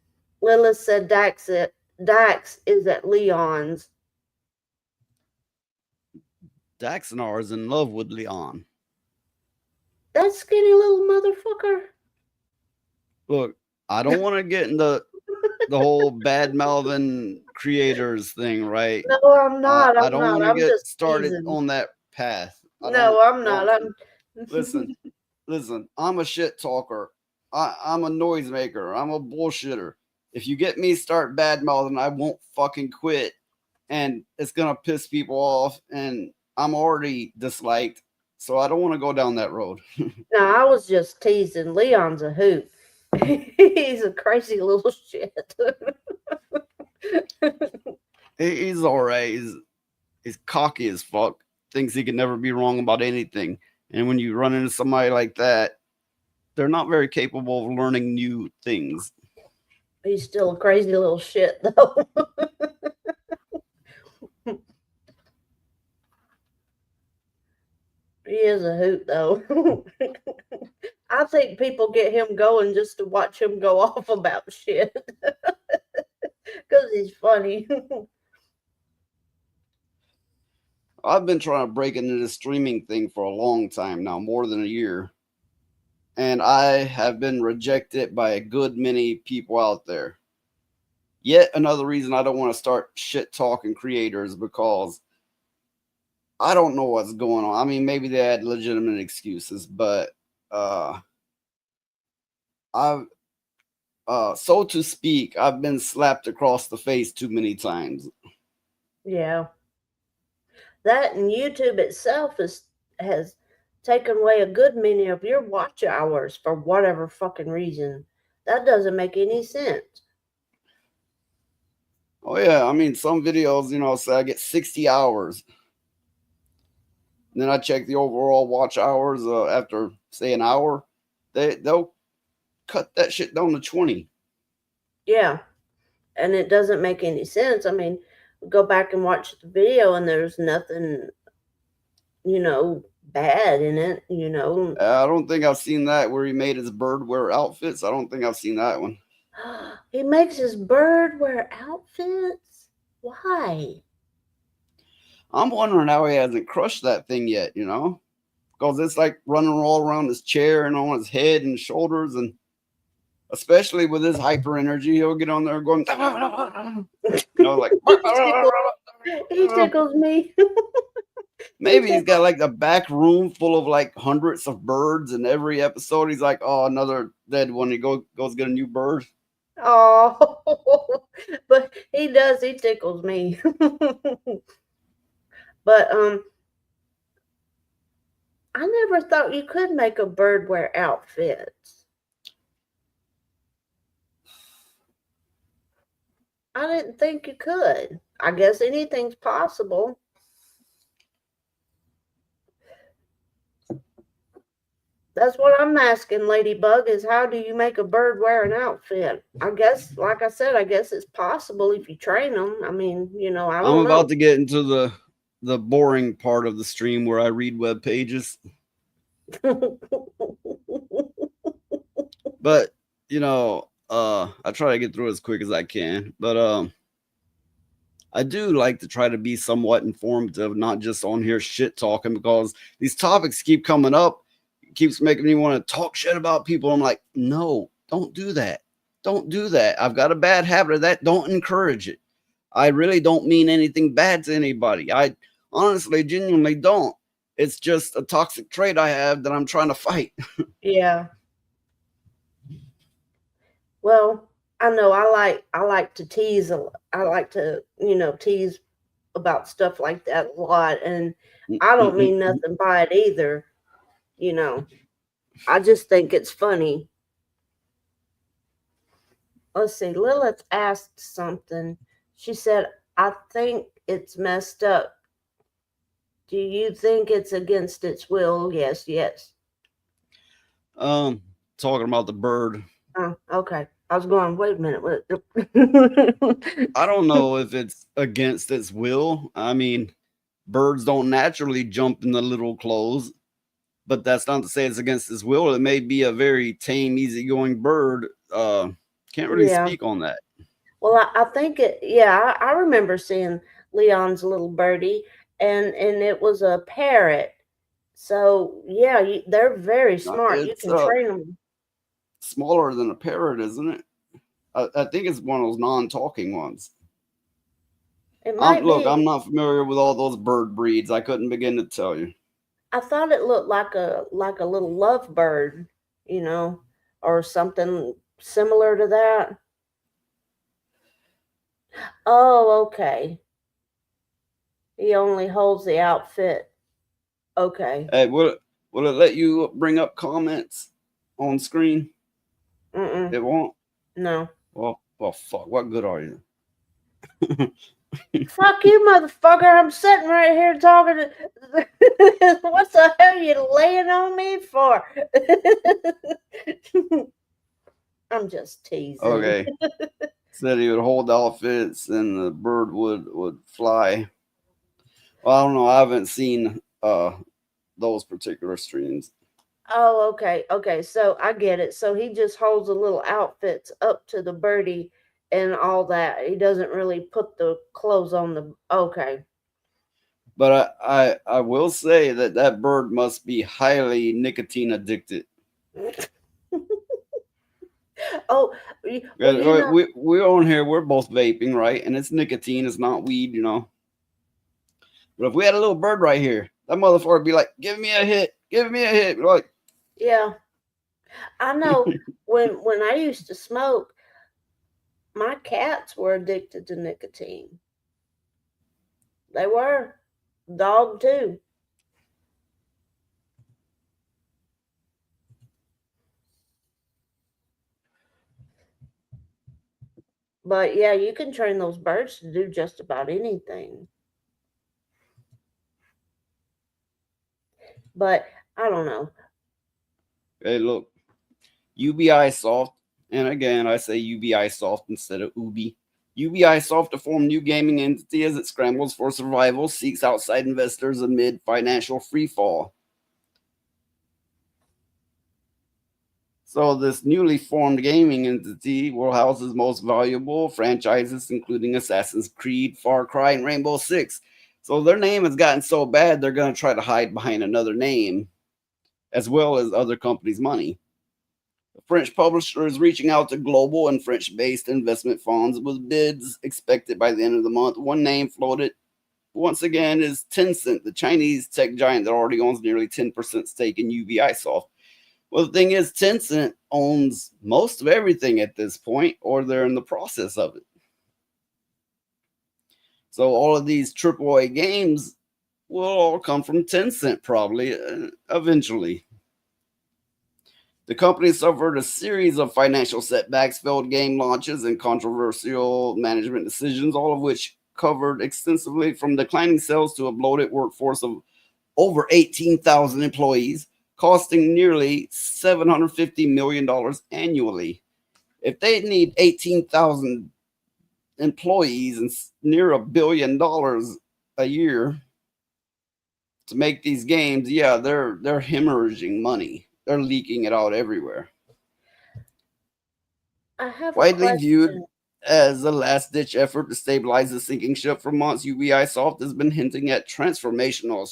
Lilith said Dax is at Leon's. Daxnar is in love with Leon. That skinny little motherfucker. Look, I don't want to get into the whole bad mouthing creators thing, right? No, I'm not. I I'm don't not. want to I'm get just started teasing. on that path. I No, I'm not. want I'm listen, listen. I'm a shit talker. I'm a noisemaker. I'm a bullshitter. If you get me start bad mouthing, I won't fucking quit, and it's gonna piss people off. And I'm already disliked, so I don't want to go down that road. No, I was just teasing. Leon's a hoot. He's a crazy little shit. He's all right. He's cocky as fuck. Thinks he can never be wrong about anything. And when you run into somebody like that, they're not very capable of learning new things. He's still a crazy little shit, though. He is a hoot, though. I think people get him going just to watch him go off about shit. Because he's funny. I've been trying to break into this streaming thing for a long time now, more than a year. And I have been rejected by a good many people out there. Yet another reason I don't want to start shit talking creators, because I don't know what's going on. I mean, maybe they had legitimate excuses, but I've so to speak, I've been slapped across the face too many times. Yeah. That and YouTube itself has taken away a good many of your watch hours for whatever fucking reason. That doesn't make any sense. Oh yeah, I mean, some videos, say I get 60 hours. And then I check the overall watch hours after, say, an hour. They'll cut that shit down to 20. Yeah. And it doesn't make any sense. I mean, go back and watch the video and there's nothing, bad in it, I don't think I've seen that where he made his bird wear outfits. I don't think I've seen that one. He makes his bird wear outfits? Why? I'm wondering how he hasn't crushed that thing yet, because it's like running all around his chair and on his head and shoulders, and especially with his hyper energy, he'll get on there going, like He tickles me. maybe he's got like a back room full of like hundreds of birds, and every episode he's like, oh, another dead one. He goes get a new bird. Oh, but he tickles me. But I never thought you could make a bird wear outfits. I didn't think you could. I guess anything's possible. That's what I'm asking, Ladybug, is how do you make a bird wear an outfit? I guess, like I said, it's possible if you train them. I mean, I don't know. I'm about to get into the boring part of the stream where I read web pages. But, I try to get through as quick as I can. But I do like to try to be somewhat informative, not just on here shit talking, because these topics keep coming up. It keeps making me want to talk shit about people. I'm like, no, don't do that. Don't do that. I've got a bad habit of that. Don't encourage it. I really don't mean anything bad to anybody. I honestly, genuinely don't. It's just a toxic trait I have that I'm trying to fight. Yeah. Well, I know I like to tease. I like to, tease about stuff like that a lot. And I don't mean nothing by it either. I just think it's funny. Let's see. Lilith asked something. She said, I think it's messed up. Do you think it's against its will? Yes. Talking about the bird. Oh, okay. I was going, wait a minute. I don't know if it's against its will. I mean, birds don't naturally jump in the little clothes, but that's not to say it's against its will. It may be a very tame, easygoing bird. Can't really speak on that. Well, I think I remember seeing Leon's little birdie, and it was a parrot. So yeah, they're very smart. You It's can train them. smaller than a parrot, isn't it? I think it's one of those non-talking ones. It might Look, be. I'm not familiar with all those bird breeds. I couldn't begin to tell you. I thought it looked like a little lovebird, you know, or something similar to that. Oh, okay. He only holds the outfit. Okay. Hey, will it let you bring up comments on screen? Mm-mm. It won't. No. Well, fuck. What good are you? Fuck you, motherfucker. I'm sitting right here talking to. What the hell are you laying on me for? I'm just teasing. Okay. Said he would hold outfits and the bird would fly. Well, I don't know. I haven't seen those particular streams. Oh, okay. Okay. So I get it. So he just holds the little outfits up to the birdie and all that. He doesn't really put the clothes on the. Okay. But I will say that bird must be highly nicotine addicted. Oh, well, We're on here. We're both vaping, right? And it's nicotine. It's not weed, you know. But if we had a little bird right here, that motherfucker would be like, "Give me a hit, give me a hit." We're like, yeah. I know when I used to smoke, my cats were addicted to nicotine. They were. Dog too. But yeah, you can train those birds to do just about anything. But I don't know. "Hey, look, UBI Soft," and again, I say UBI Soft instead of Ubi. UBI Soft, to form new gaming entity as it scrambles for survival, seeks outside investors amid financial freefall. So this newly formed gaming entity will house its most valuable franchises, including Assassin's Creed, Far Cry, and Rainbow Six. So their name has gotten so bad, they're going to try to hide behind another name, as well as other companies' money. The French publisher is reaching out to global and French-based investment funds with bids expected by the end of the month. One name floated once again is Tencent, the Chinese tech giant that already owns nearly 10% stake in UBI Soft. Well, the thing is, Tencent owns most of everything at this point, or they're in the process of it. So all of these AAA games will all come from Tencent probably eventually. The company suffered a series of financial setbacks, failed game launches, and controversial management decisions, all of which covered extensively from declining sales to a bloated workforce of over 18,000 employees, costing nearly $750 million annually. If they need 18,000 employees and near $1 billion a year to make these games, yeah, they're hemorrhaging money. They're leaking it out everywhere. I have Widely viewed as a last-ditch effort to stabilize the sinking ship for months, UBI Soft has been hinting at transformational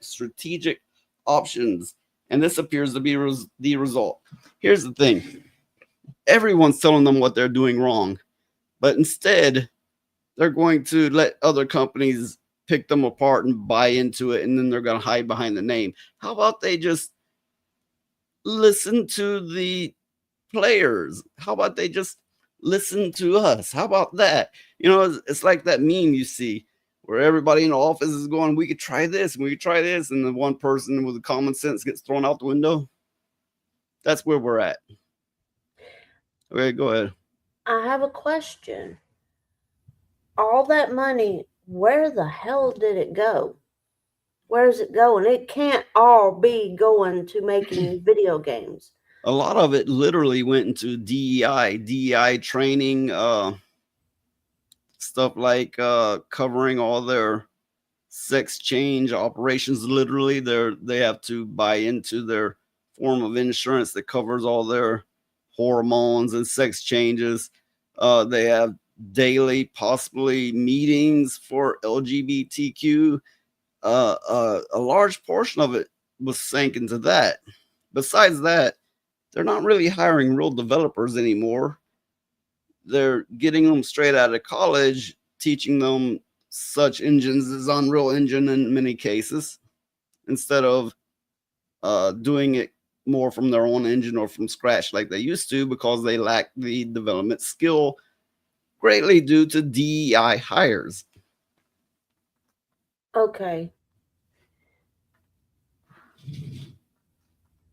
strategic options, and this appears to be the result. Here's the thing. Everyone's telling them what they're doing wrong, but instead, they're going to let other companies pick them apart and buy into it, and then they're going to hide behind the name. How about they just listen to the players? How about they just listen to us? How about that? You know, it's like that meme you see where everybody in the office is going, "We could try this, and we could try this," and the one person with the common sense gets thrown out the window. That's where we're at. Okay, go ahead. I have a question. All that money, where the hell did it go? Where is it going? It can't all be going to making video games. A lot of it literally went into DEI training, stuff like covering all their sex change operations. Literally, they have to buy into their form of insurance that covers all their hormones and sex changes. They have daily, possibly meetings for LGBTQ. A large portion of it was sank into that. Besides that, they're not really hiring real developers anymore. They're getting them straight out of college, teaching them such engines as Unreal Engine in many cases, instead of doing it more from their own engine or from scratch like they used to, because they lack the development skill, greatly due to DEI hires. Okay.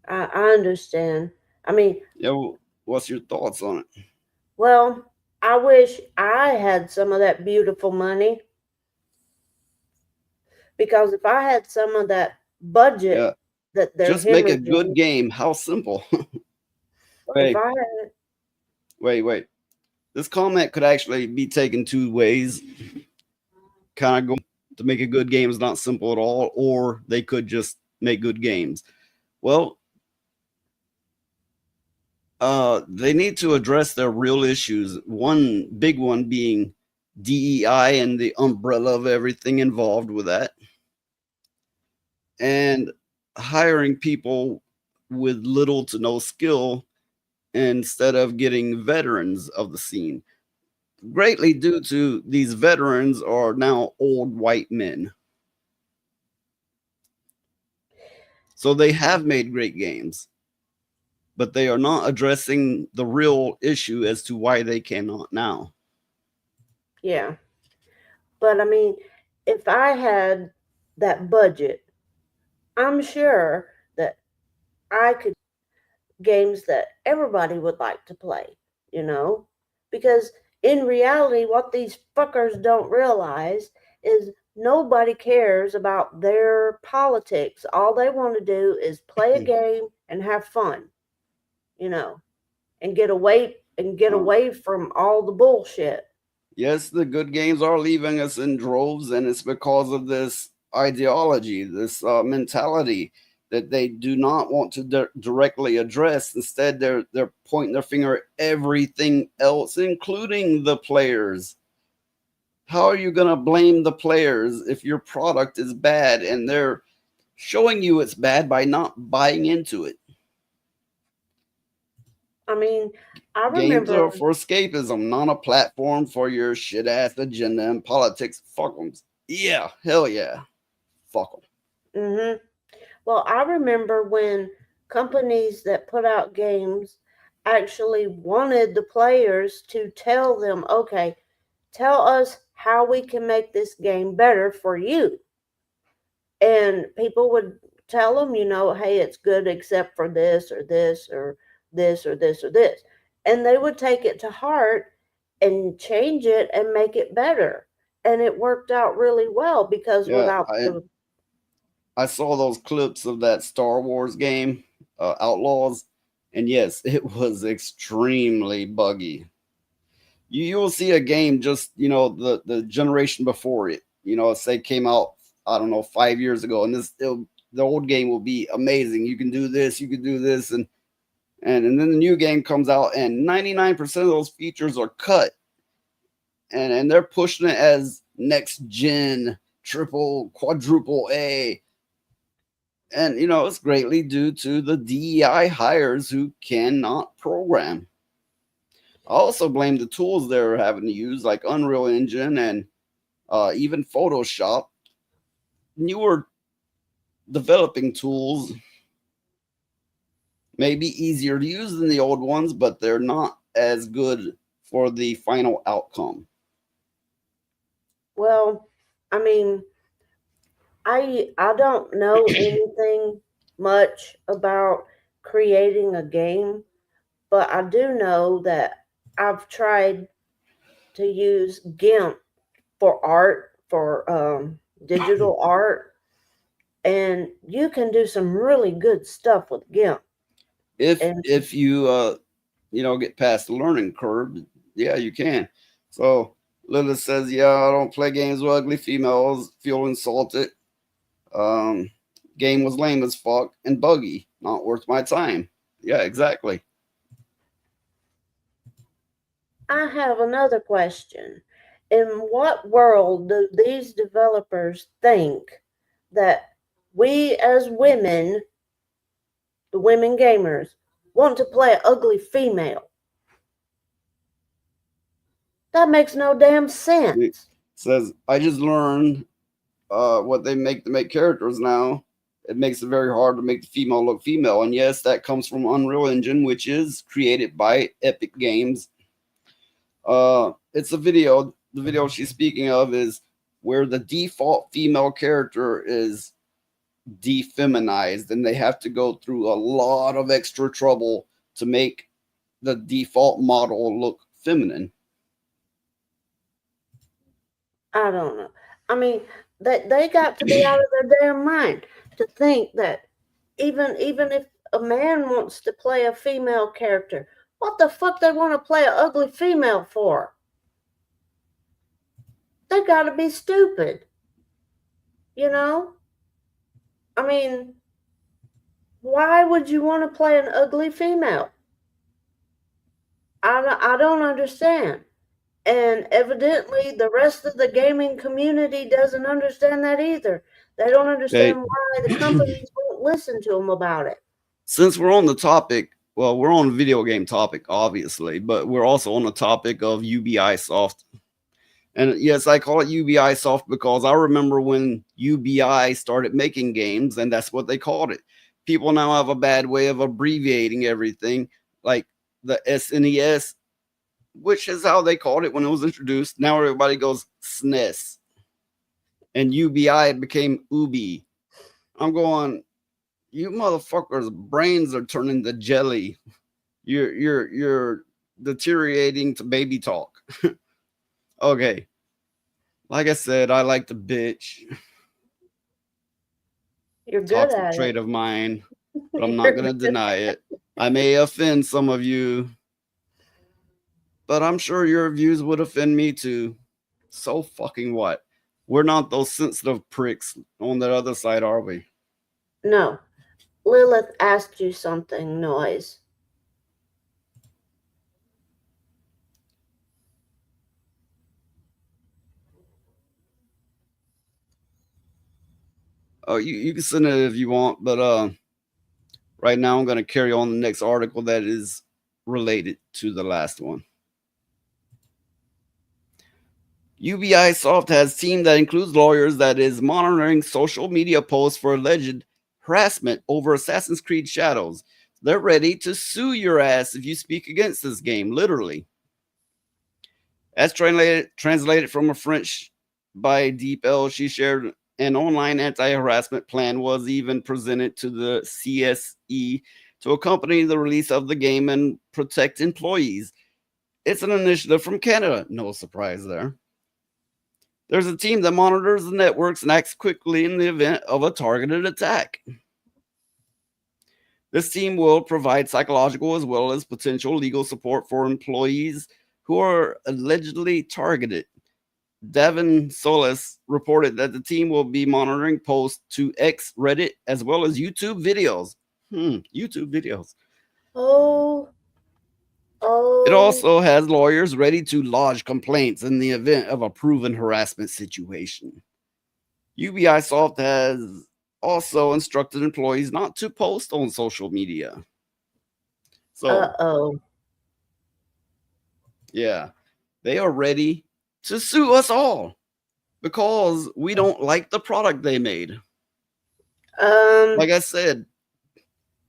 I understand. I mean, Yeah, what's your thoughts on it? well, I wish I had some of that beautiful money, because if I had some of that budget Yeah, that they're just make a good hemorrhaging, game. How simple. if Wait, I had, wait. This comment could actually be taken two ways. Kind of go to make a good game is not simple at all, or they could just make good games. Well, they need to address their real issues. One big one being DEI and the umbrella of everything involved with that, and hiring people with little to no skill instead of getting veterans of the scene. Greatly due to these veterans are now old white men. So they have made great games, but they are not addressing the real issue as to why they cannot now. yeah. But I mean, if I had that budget, I'm sure that I could games that everybody would like to play, you know? Because in reality, what these fuckers don't realize is nobody cares about their politics. All they want to do is play a game and have fun, you know, and get away from all the bullshit. Yes, the good games are leaving us in droves, and it's because of this ideology, this mentality that they do not want to directly address. Instead, they're pointing their finger at everything else, including the players. How are you going to blame the players if your product is bad and they're showing you it's bad by not buying into it? I mean, I Games remember, are for escapism, not a platform for your shit ass agenda and politics. Fuck them. Yeah, hell yeah. Fuck them. mhm. Well, I remember when companies that put out games actually wanted the players to tell them, okay, tell us how we can make this game better for you. And people would tell them, you know, hey, it's good except for this or this or this or this or this. And they would take it to heart and change it and make it better. And it worked out really well, because Yeah, without the, I saw those clips of that Star Wars game, Outlaws, and yes, it was extremely buggy. You'll see a game just, the generation before it, say came out, I don't know, 5 years ago, and the old game will be amazing. You can do this, and then the new game comes out, and 99% of those features are cut, and they're pushing it as next gen, triple, quadruple A. And it's greatly due to the DEI hires who cannot program. I also blame the tools they're having to use, like Unreal Engine and even Photoshop. Newer developing tools may be easier to use than the old ones, but they're not as good for the final outcome. well, I mean, I don't know anything much about creating a game, but I do know that I've tried to use GIMP for art, for digital art, and you can do some really good stuff with GIMP. And If you get past the learning curve, yeah, you can. So Lilith says, yeah, I don't play games with ugly females, feel insulted. Game was lame as fuck and buggy, not worth my time. Yeah, exactly. I have another question. In what world do these developers think that we as women, the women gamers, want to play an ugly female? That makes no damn It sense. says, I just learned what they make to make characters now. It makes it very hard to make the female look female. And yes, that comes from Unreal Engine, which is created by Epic Games. It's a video. The video she's speaking of is where the default female character is defeminized, and they have to go through a lot of extra trouble to make the default model look feminine. I don't know. I mean, they got to be out of their damn mind to think that even if a man wants to play a female character, what the fuck they want to play an ugly female for? They got to be stupid. You know? I mean, why would you want to play an ugly female? I don't understand. And evidently, the rest of the gaming community doesn't understand that either. They don't understand why the companies won't listen to them about it. Since we're on the topic, well, we're on video game topic, obviously, but we're also on the topic of UBI Soft. And yes, I call it UBI Soft because I remember when UBI started making games, and that's what they called it. People now have a bad way of abbreviating everything, like the SNES, which is how they called it when it was introduced. Now everybody goes SNES. And UBI became UBI. I'm going, you motherfuckers' brains are turning to jelly. You're deteriorating to baby talk. Okay. Like I said, I like to bitch. You're good Toxic at trait it. of mine, but I'm not going to deny it. I may offend some of you, but I'm sure your views would offend me too. So fucking what? We're not those sensitive pricks on the other side, are we? No. Lilith asked you something, Noise. Oh, you can send it if you want, but right now I'm going to carry on the next article that is related to the last one. UBI Soft has a team that includes lawyers that is monitoring social media posts for alleged harassment over Assassin's Creed Shadows. They're ready to sue your ass if you speak against this game, literally. As translated from a French by Deep L, she shared an online anti-harassment plan was even presented to the CSE to accompany the release of the game and protect employees. It's an initiative from Canada. No surprise there. There's a team that monitors the networks and acts quickly in the event of a targeted attack. This team will provide psychological as well as potential legal support for employees who are allegedly targeted. Davin Solis reported that the team will be monitoring posts to X, Reddit, as well as YouTube videos. YouTube videos. Oh. It also has lawyers ready to lodge complaints in the event of a proven harassment situation. UBI Soft has also instructed employees not to post on social media. So, yeah, they are ready to sue us all because we don't like the product they made. Like I said,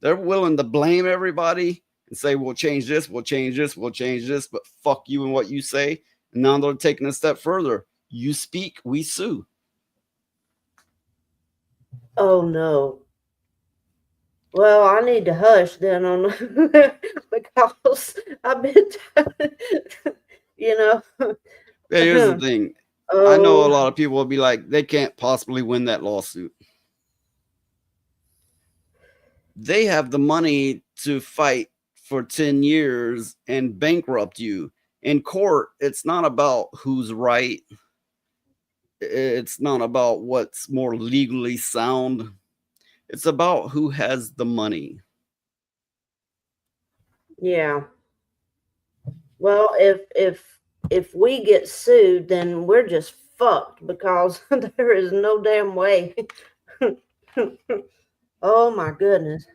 they're willing to blame everybody and say, we'll change this, we'll change this, we'll change this, but fuck you and what you say. And now they're taking a step further. You speak, we sue. Oh no. Well, I need to hush then on because I've been, you know. Here's the thing. I know a lot of people will be like, they can't possibly win that lawsuit. They have the money to fight for 10 years and bankrupt you. In court, it's not about who's right. It's not about what's more legally sound. It's about who has the money. Yeah. Well, if we get sued, then we're just fucked because there is no damn way. Oh my goodness.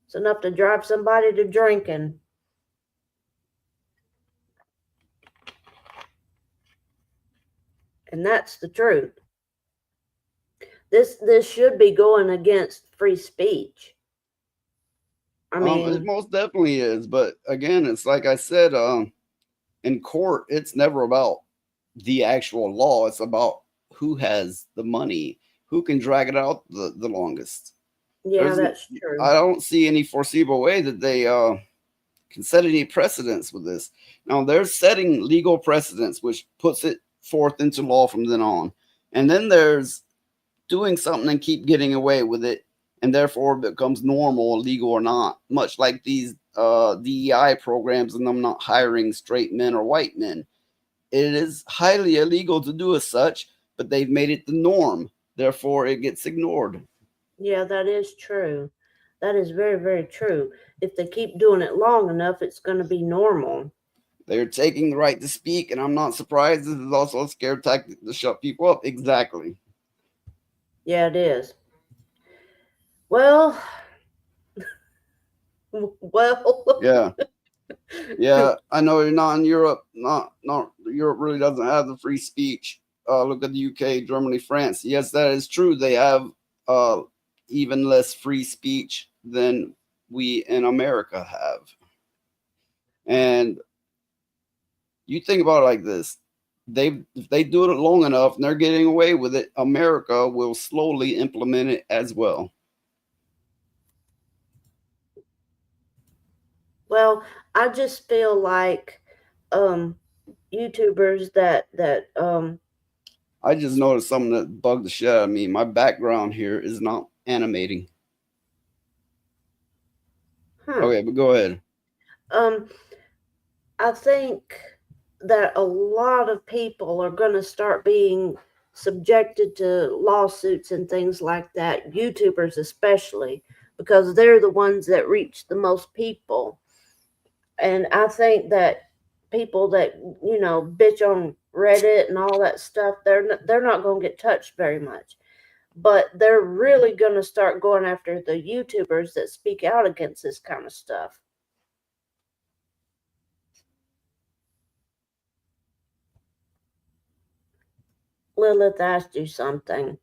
It's enough to drive somebody to drinking. And that's the truth. This should be going against free speech. I It mean, most definitely is, but again, it's like I said, in court, it's never about the actual law. It's about who has the money, who can drag it out the longest. yeah, There's, that's true. I don't see any foreseeable way that they can set any precedents with this. Now they're setting legal precedents, which puts it forth into law from then on. And then there's doing something and keep getting away with it, and therefore it becomes normal, legal or not. Much like these DEI programs and them not hiring straight men or white men. It is highly illegal to do as such, but they've made it the norm. Therefore, it gets ignored. Yeah, that is true. That is very, very true. If they keep doing it long enough, it's going to be normal. They're taking the right to speak, and I'm not surprised. This is also a scare tactic to shut people up. Exactly. Yeah, it is. Well, well. Yeah. Yeah, I know you're not in Europe. Not Europe really doesn't have the free speech. Look at the UK, Germany, France. Yes, that is true. They have even less free speech than we in America have. And you think about it like this: if they do it long enough and they're getting away with it, America will slowly implement it as well. Well, I just feel like YouTubers that I just noticed something that bugged the shit out of me. My background here is not animating. Okay, but go ahead. I think that a lot of people are going to start being subjected to lawsuits and things like that, YouTubers especially, because they're the ones that reach the most people. And I think that people that, bitch on Reddit and all that stuff, they're not going to get touched very much. But they're really going to start going after the YouTubers that speak out against this kind of stuff. Lilith asked you something.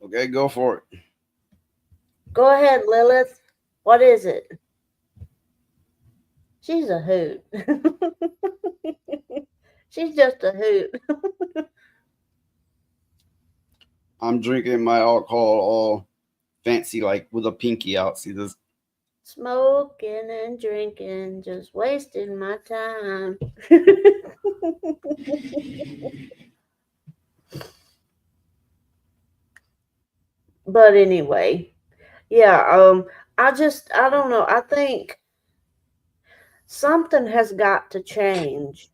Okay, go for it. Go ahead, Lilith. What is it? She's a hoot. She's just a hoot. I'm drinking my alcohol all fancy, like with a pinky out. See this? Smoking and drinking, just wasting my time. But anyway, yeah, I don't know. I think something has got to change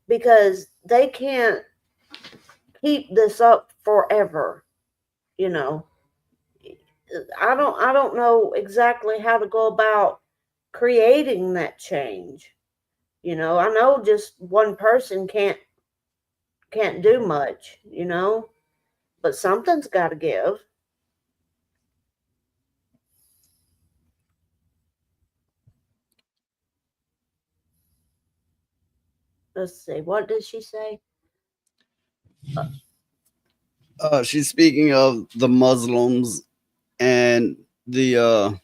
because they can't keep this up forever, you know. I don't know exactly how to go about creating that change. I know just one person can't do much, but something's got to give. Let's see. What did she say? She's speaking of the Muslims and the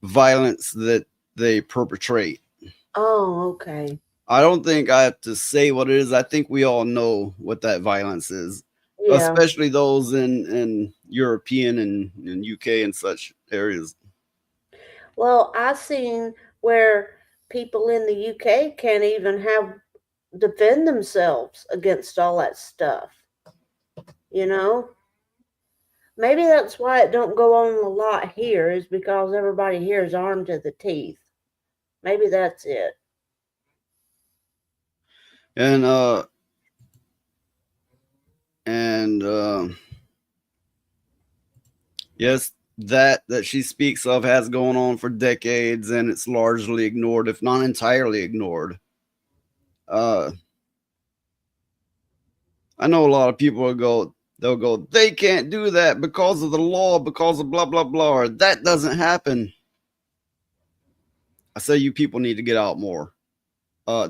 violence that they perpetrate. Oh, okay. I don't think I have to say what it is. I think we all know what that violence is, Yeah. especially those in European and UK and such areas. Well, I've seen where people in the UK can't even defend themselves against all that stuff. Maybe that's why it don't go on a lot here, is because everybody here is armed to the teeth. Maybe that's it. And yes, that she speaks of has gone on for decades, and it's largely ignored, if not entirely ignored. I know a lot of people they'll go, they can't do that because of the law, because of blah blah blah, or that doesn't happen. I say you people need to get out more.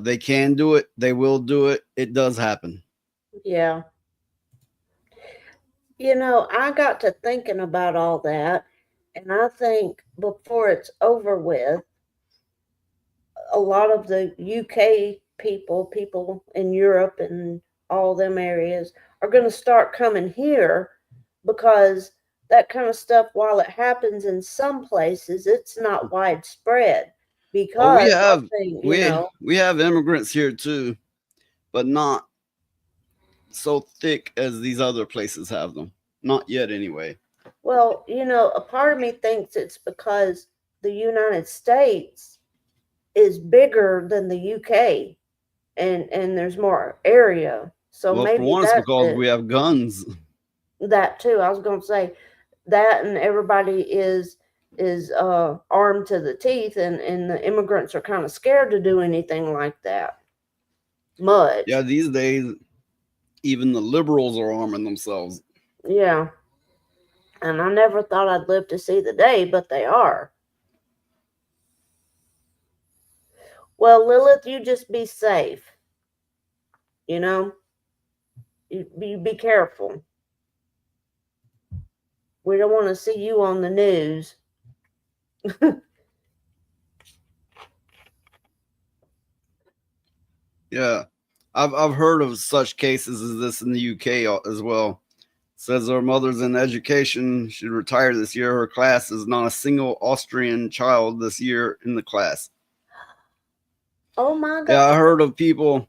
They can do it, they will do it. It does happen. Yeah. You know, I got to thinking about all that, and I think before it's over with, a lot of the UK people in Europe and all them areas are going to start coming here because that kind of stuff, while it happens in some places, it's not widespread Oh, because I think, we have immigrants here too, but not so thick as these other places have them. Not yet, anyway. well, a part of me thinks it's because the United States is bigger than the UK, and there's more area. So Well, for maybe one, it's that's because it. we have guns. That too. I was going to say that, and everybody is armed to the teeth, and the immigrants are kind of scared to do anything like that. Much. Yeah, these days, even the liberals are arming themselves. Yeah. And I never thought I'd live to see the day, but they are. Well, Lilith, you just be safe. You be careful. We don't want to see you on the news. Yeah, I've heard of such cases as this in the UK as well. Says her mother's in education. She'd retire this year. Her class is not a single Austrian child this year in the class. Oh my God. Yeah, I heard of people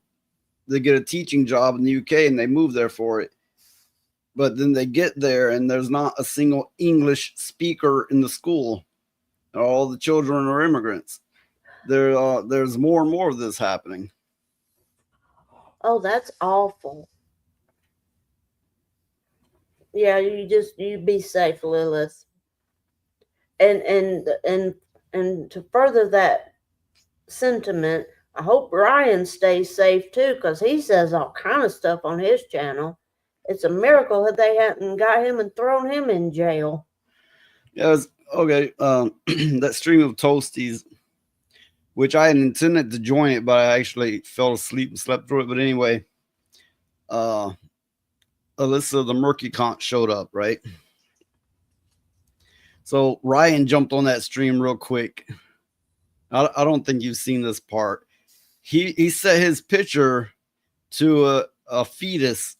that get a teaching job in the UK and they move there for it. But then they get there and there's not a single English speaker in the school. All the children are immigrants. There's more and more of this happening. Oh, that's awful. Yeah, you be safe, Lilith. And to further that sentiment, I hope Ryan stays safe too, because he says all kind of stuff on his channel. It's a miracle that they hadn't got him and thrown him in jail. Yeah, okay. That stream of Toasties, which I had intended to join it, but I actually fell asleep and slept through it. But anyway, Alyssa the Murky Conch showed up, right? So Ryan jumped on that stream real quick. I don't think you've seen this part. He set his picture to a fetus,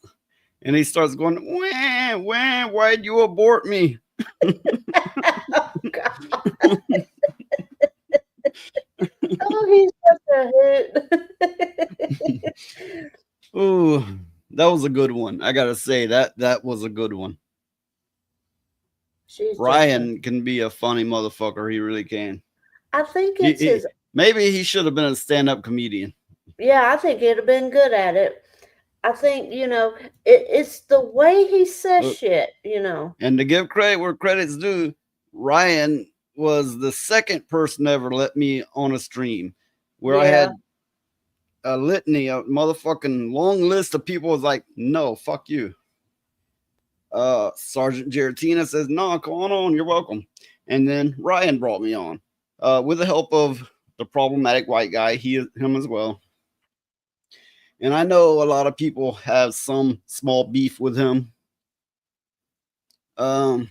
and he starts going, wah, wah, why'd you abort me? Oh, God. Oh, he's such a hoot. Ooh, that was a good one. I gotta say that was a good one. Ryan can be a funny motherfucker. He really can. I think it's his. Maybe he should have been a stand-up comedian. Yeah, I think he'd have been good at it. I think, it's the way he says shit, And to give credit where credit's due, Ryan was the second person to ever let me on a stream where I had a litany, a motherfucking long list of people was like, no, fuck you. Sergeant Giratina says, no, come on, you're welcome. And then Ryan brought me on with the help of the problematic white guy, him as well. And I know a lot of people have some small beef with him. Some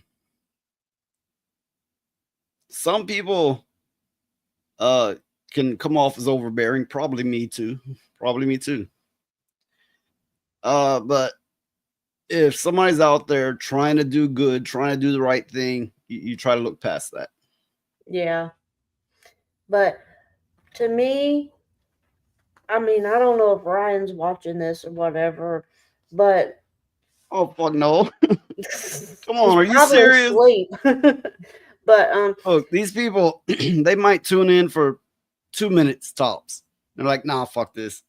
people can come off as overbearing. Probably me too. But if somebody's out there trying to do good, trying to do the right thing, you try to look past that. Yeah. But to me, I mean, I don't know if Ryan's watching this or whatever, but oh fuck no. Come on, are you serious? But look, these people they might tune in for 2 minutes tops. They're like, nah, fuck this.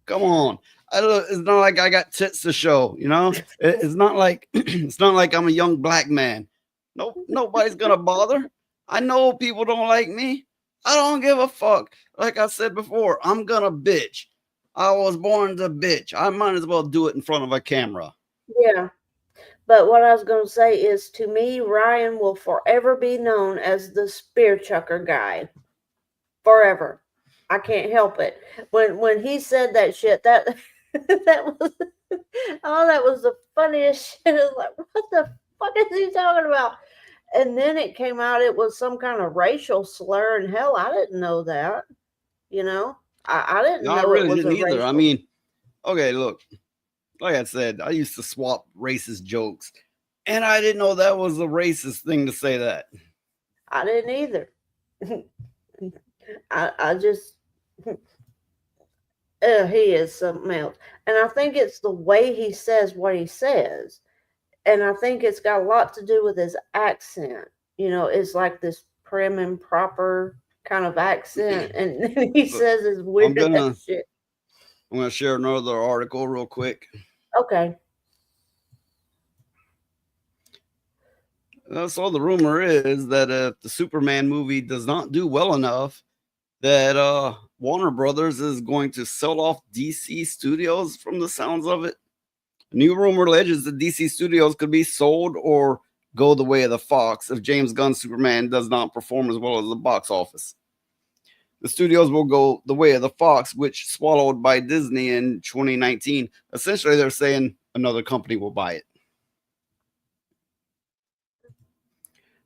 Come on. It's not like I got tits to show, It's not like I'm a young black man. Nobody's gonna bother. I know people don't like me. I don't give a fuck. Like I said before, I'm gonna bitch. I was born to bitch. I might as well do it in front of a camera. Yeah. But what I was going to say is, to me, Ryan will forever be known as the spear chucker guy. Forever. I can't help it. When he said that shit, that that was that was the funniest shit. It was like, what the fuck is he talking about? And then it came out it was some kind of racial slur, and hell, I didn't know that. You know, I didn't No, I know really it was didn't a either. racial. I mean, okay, look, like I said, I used to swap racist jokes, and I didn't know that was a racist thing to say that. I didn't either. I just he is something else, and I think it's the way he says what he says, and I think it's got a lot to do with his accent. You know, it's like this prim and proper kind of accent, and then he Look, says his weird ass shit. I'm gonna share another article real quick. Okay. So the rumor is that if the Superman movie does not do well enough, that Warner Brothers is going to sell off DC Studios. From the sounds of it, a new rumor alleges that DC Studios could be sold or go the way of the Fox if James Gunn's Superman does not perform as well as the box office. The studios will go the way of the Fox, which swallowed by Disney in 2019. Essentially, they're saying another company will buy it.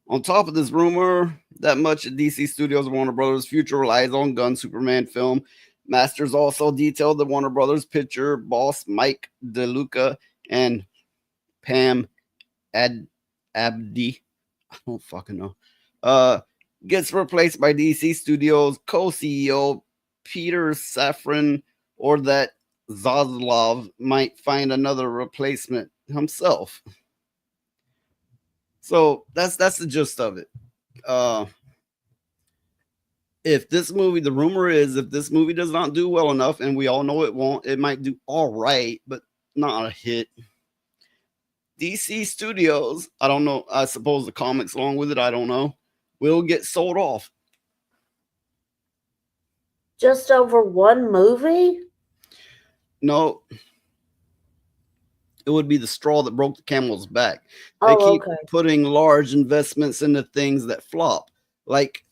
On top of this rumor, that much of DC Studios and Warner Brothers' future relies on Gunn's Superman film. Masters also detailed that Warner Brothers picture boss Mike DeLuca and Pam Abdi, I don't fucking know, gets replaced by DC Studios co-CEO Peter Safran, or that Zaslav might find another replacement himself. So that's the gist of it. If this movie, the rumor is, if this movie does not do well enough, and we all know it won't, it might do all right, but not a hit. DC Studios, I don't know, I suppose the comics along with it, I don't know, will get sold off. Just over one movie? No, it would be the straw that broke the camel's back. They Oh, keep okay. putting large investments into things that flop, like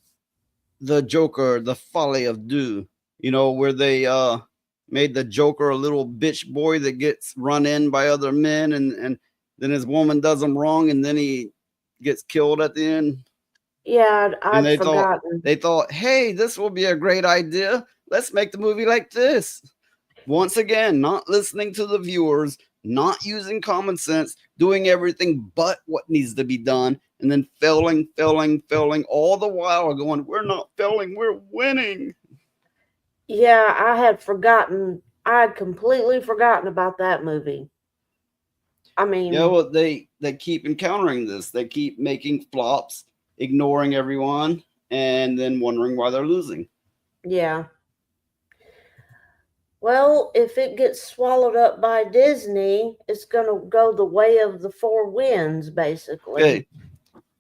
the Joker, the Folly of Do, you know, where they made the Joker a little bitch boy that gets run in by other men, and then his woman does him wrong, and then he gets killed at the end. Yeah, And I'd forgotten. they thought, hey, this will be a great idea. Let's make the movie like this. Once again, not listening to the viewers, not using common sense, doing everything but what needs to be done, and then failing, all the while going, we're not failing, we're winning. Yeah, I had forgotten. I had completely forgotten about that movie. I mean, Yeah, well, they keep encountering this. They keep making flops, ignoring everyone, and then wondering why they're losing. yeah. Well, if it gets swallowed up by Disney, it's going to go the way of the four winds, basically. Okay.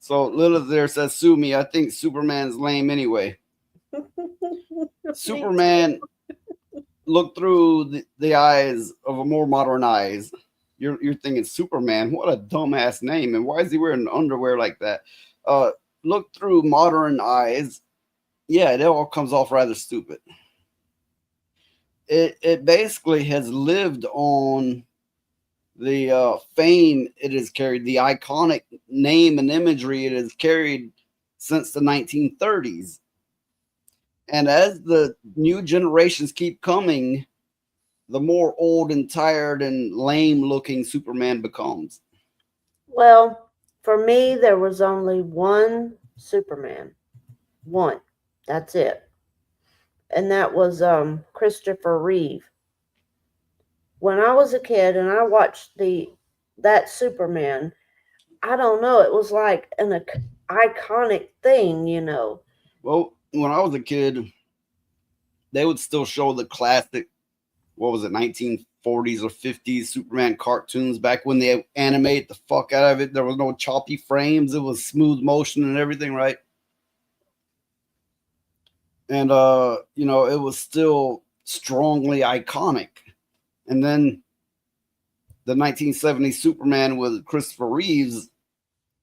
So Lilith there says, sue me. I think Superman's lame anyway. Superman look through the eyes of a more modern eyes. You're thinking Superman, what a dumbass name, and why is he wearing underwear like that? Look through modern eyes. Yeah, it all comes off rather stupid. It basically has lived on the fame it has carried, the iconic name and imagery it has carried since the 1930s. And as the new generations keep coming, the more old and tired and lame looking Superman becomes. Well, for me, there was only one Superman. One. That's it. And that was Christopher Reeve. When I was a kid and I watched that Superman, I don't know, it was like an iconic thing, you know. Well, when I was a kid, they would still show the classic, what was it, 40s or 50s Superman cartoons back when they animate the fuck out of it. There was no choppy frames. It was smooth motion and everything, right? And you know, it was still strongly iconic. And then the 1970 Superman with Christopher Reeves,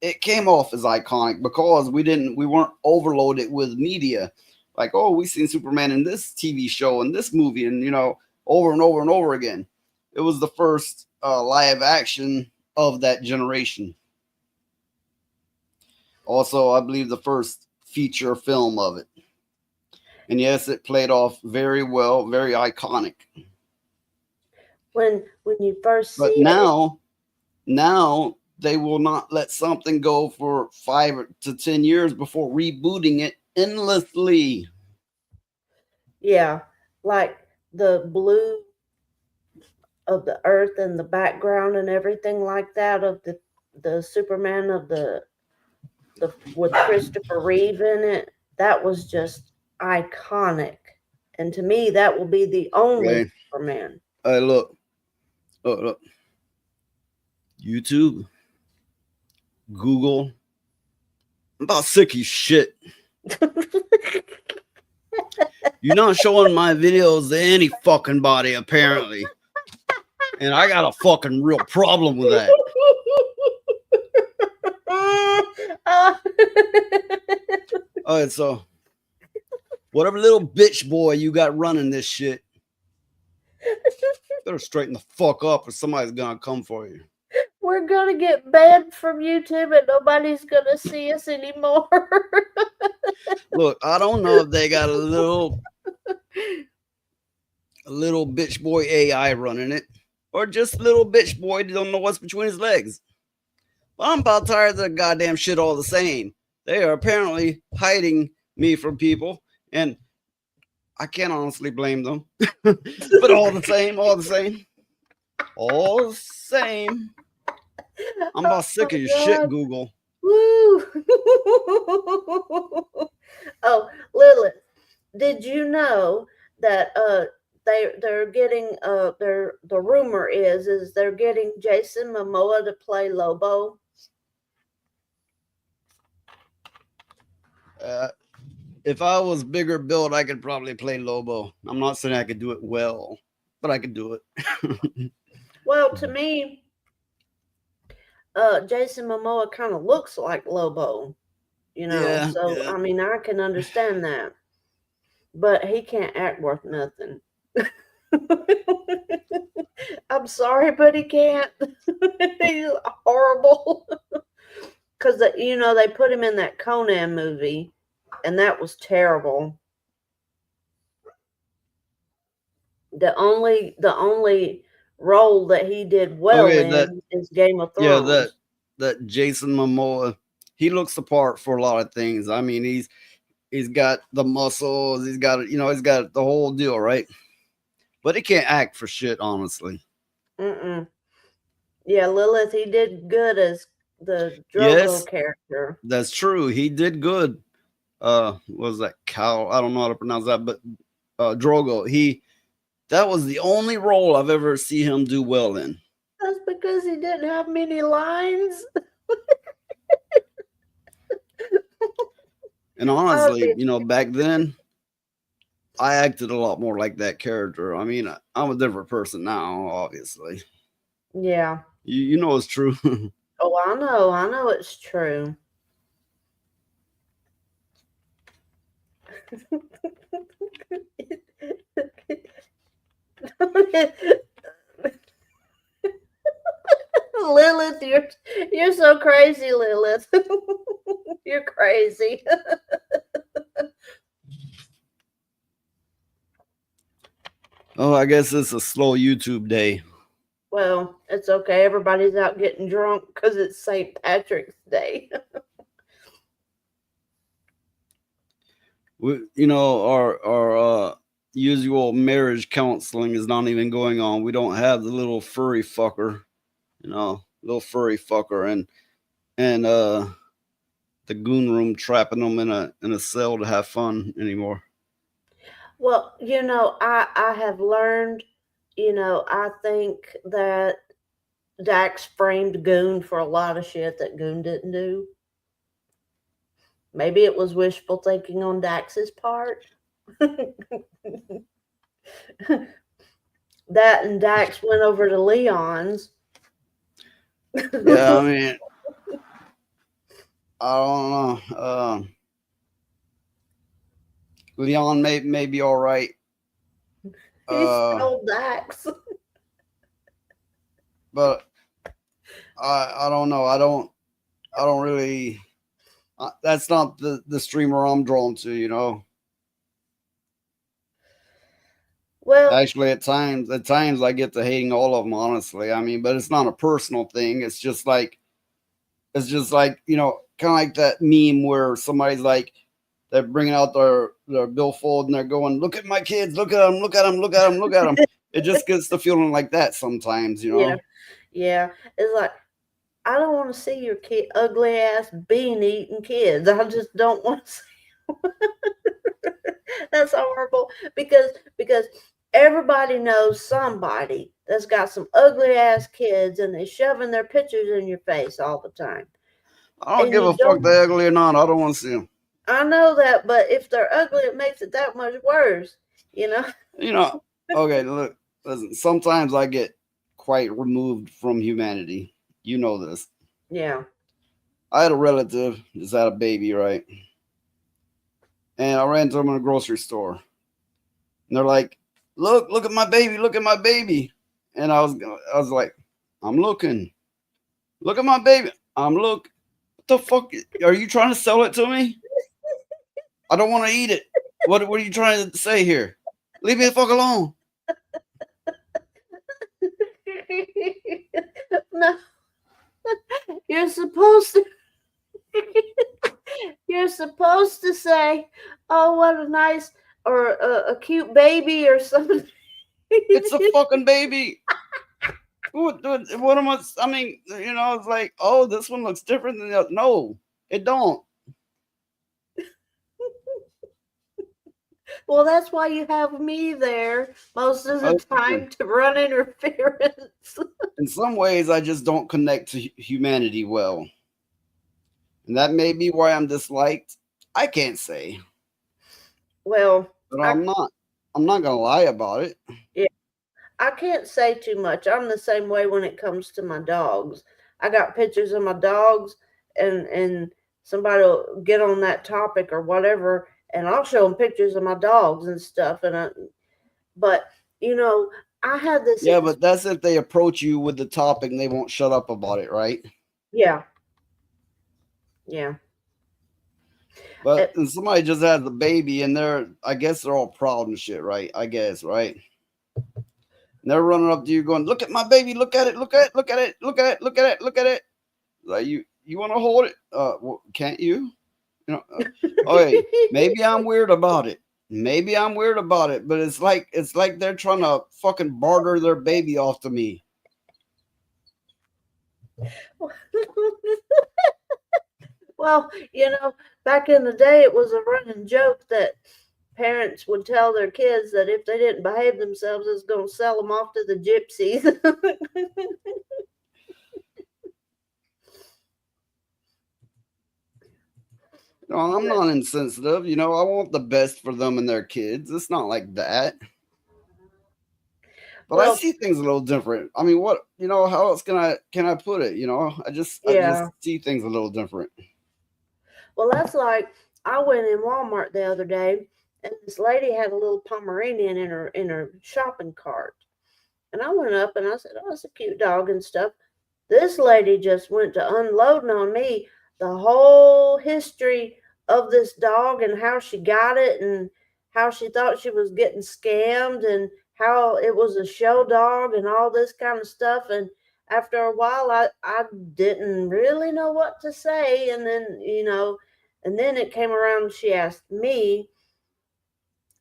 it came off as iconic because we weren't overloaded with media. Like, oh, we seen Superman in this TV show and this movie, and you know, over and over and over again. It was the first live action of that generation. Also, I believe the first feature film of it. And yes, it played off very well, very iconic. When you first see But it, now they will not let something go for 5 to 10 years before rebooting it endlessly. yeah, like the blue of the earth and the background and everything like that of the Superman of the with Christopher Reeve in it, that was just iconic. And to me, that will be the only Okay. Superman. Hey, look. YouTube, Google. I'm about sick of your shit. You're not showing my videos to any fucking body, apparently. And I got a fucking real problem with that. All right, so whatever little bitch boy you got running this shit, better straighten the fuck up or somebody's gonna come for you. We're gonna get banned from YouTube and nobody's gonna see us anymore. Look, I don't know if they got a little bitch boy AI running it, or just little bitch boy don't know what's between his legs. But I'm about tired of the goddamn shit all the same. They are apparently hiding me from people, and I can't honestly blame them. But all the same. I'm about sick of your shit, Google. Woo! Oh, Lilith, did you know that they're getting the rumor is they're getting Jason Momoa to play Lobo? If I was bigger built, I could probably play Lobo. I'm not saying I could do it well, but I could do it. Well, to me, Jason Momoa kind of looks like Lobo, you know. Yeah, so yeah. I mean, I can understand that, but he can't act worth nothing. I'm sorry, but he can't. He's horrible. Because you know, they put him in that Conan movie, and that was terrible. The only role that he did well in is Game of Thrones. Yeah, that Jason Momoa, he looks the part for a lot of things. I mean, he's got the muscles, he's got the whole deal, right? But he can't act for shit, honestly. Yeah, Lilith, he did good as the Drogo character. That's true. He did good. What was that Cal? I don't know how to pronounce that, but Drogo. That was the only role I've ever seen him do well in. That's because he didn't have many lines. And honestly, back then, I acted a lot more like that character. I mean, I'm a different person now, obviously. Yeah. You know it's true. Oh, I know it's true. Lilith, you're so crazy, Lilith. You're crazy. Oh, I guess it's a slow YouTube day. Well, it's okay. Everybody's out getting drunk because it's St. Patrick's Day. Our usual marriage counseling is not even going on. We don't have the little furry fucker, and the goon room trapping them in a cell to have fun anymore. Well, I have learned, I think that Dax framed Goon for a lot of shit that Goon didn't do. Maybe it was wishful thinking on Dax's part. That and Dax went over to Leon's. Yeah, I mean, I don't know. Leon may be all right. He stole Dax. But I don't know. I don't really. That's not the streamer I'm drawn to. Well, Actually, at times I get to hating all of them. Honestly, I mean, but it's not a personal thing. It's just like kind of like that meme where somebody's like, they're bringing out their billfold and they're going, "Look at my kids! Look at them! Look at them! Look at them! Look at them!" It just gets the feeling like that sometimes. yeah. It's like, I don't want to see your ugly ass bean eating kids. I just don't want to see. That's horrible because everybody knows somebody that's got some ugly ass kids and they're shoving their pictures in your face all the time. I don't And give you a fuck don't- they're ugly or not. I don't want to see them. I know that, but if they're ugly, it makes it that much worse. Okay, look, listen, sometimes I get quite removed from humanity. You know this. Yeah. I had a relative just had a baby, right? And I ran into them in a grocery store. And they're like, look at my baby, look at my baby. And I was like, I'm looking. Look at my baby. I'm look. What the fuck? Are you trying to sell it to me? I don't want to eat it. What are you trying to say here? Leave me the fuck alone. No. You're supposed to say, "Oh, what a nice or a cute baby" or something. It's a fucking baby. What am I? I mean, it's like, oh, this one looks different than the other. No, it don't. Well, that's why you have me there most of the time to run interference. In some ways, I just don't connect to humanity well. And that may be why I'm disliked. I can't say. Well, but I'm not gonna lie about it. Yeah, I can't say too much. I'm the same way when it comes to my dogs. I got pictures of my dogs, and somebody will get on that topic or whatever, and I'll show them pictures of my dogs and stuff. But I had this. Yeah, but that's if they approach you with the topic and they won't shut up about it, right? Yeah. But and somebody just has a baby and I guess they're all proud and shit, right? I guess, right? And they're running up to you going, "Look at my baby, look at it, look at it, look at it, look at it, look at it, look at it." Like you want to hold it? Well, can't you? Okay, maybe I'm weird about it. But it's like they're trying to fucking barter their baby off to me. Well, back in the day, it was a running joke that parents would tell their kids that if they didn't behave themselves, it's going to sell them off to the gypsies. No, I'm not insensitive. I want the best for them and their kids. It's not like that. But I see things a little different. I mean, how else can I put it? I just see things a little different. Well, that's like I went in Walmart the other day, and this lady had a little Pomeranian in her shopping cart, and I went up and I said, "Oh, it's a cute dog and stuff." This lady just went to unloading on me the whole history of this dog and how she got it and how she thought she was getting scammed and how it was a show dog and all this kind of stuff. And after a while, I didn't really know what to say. And then, and then it came around and she asked me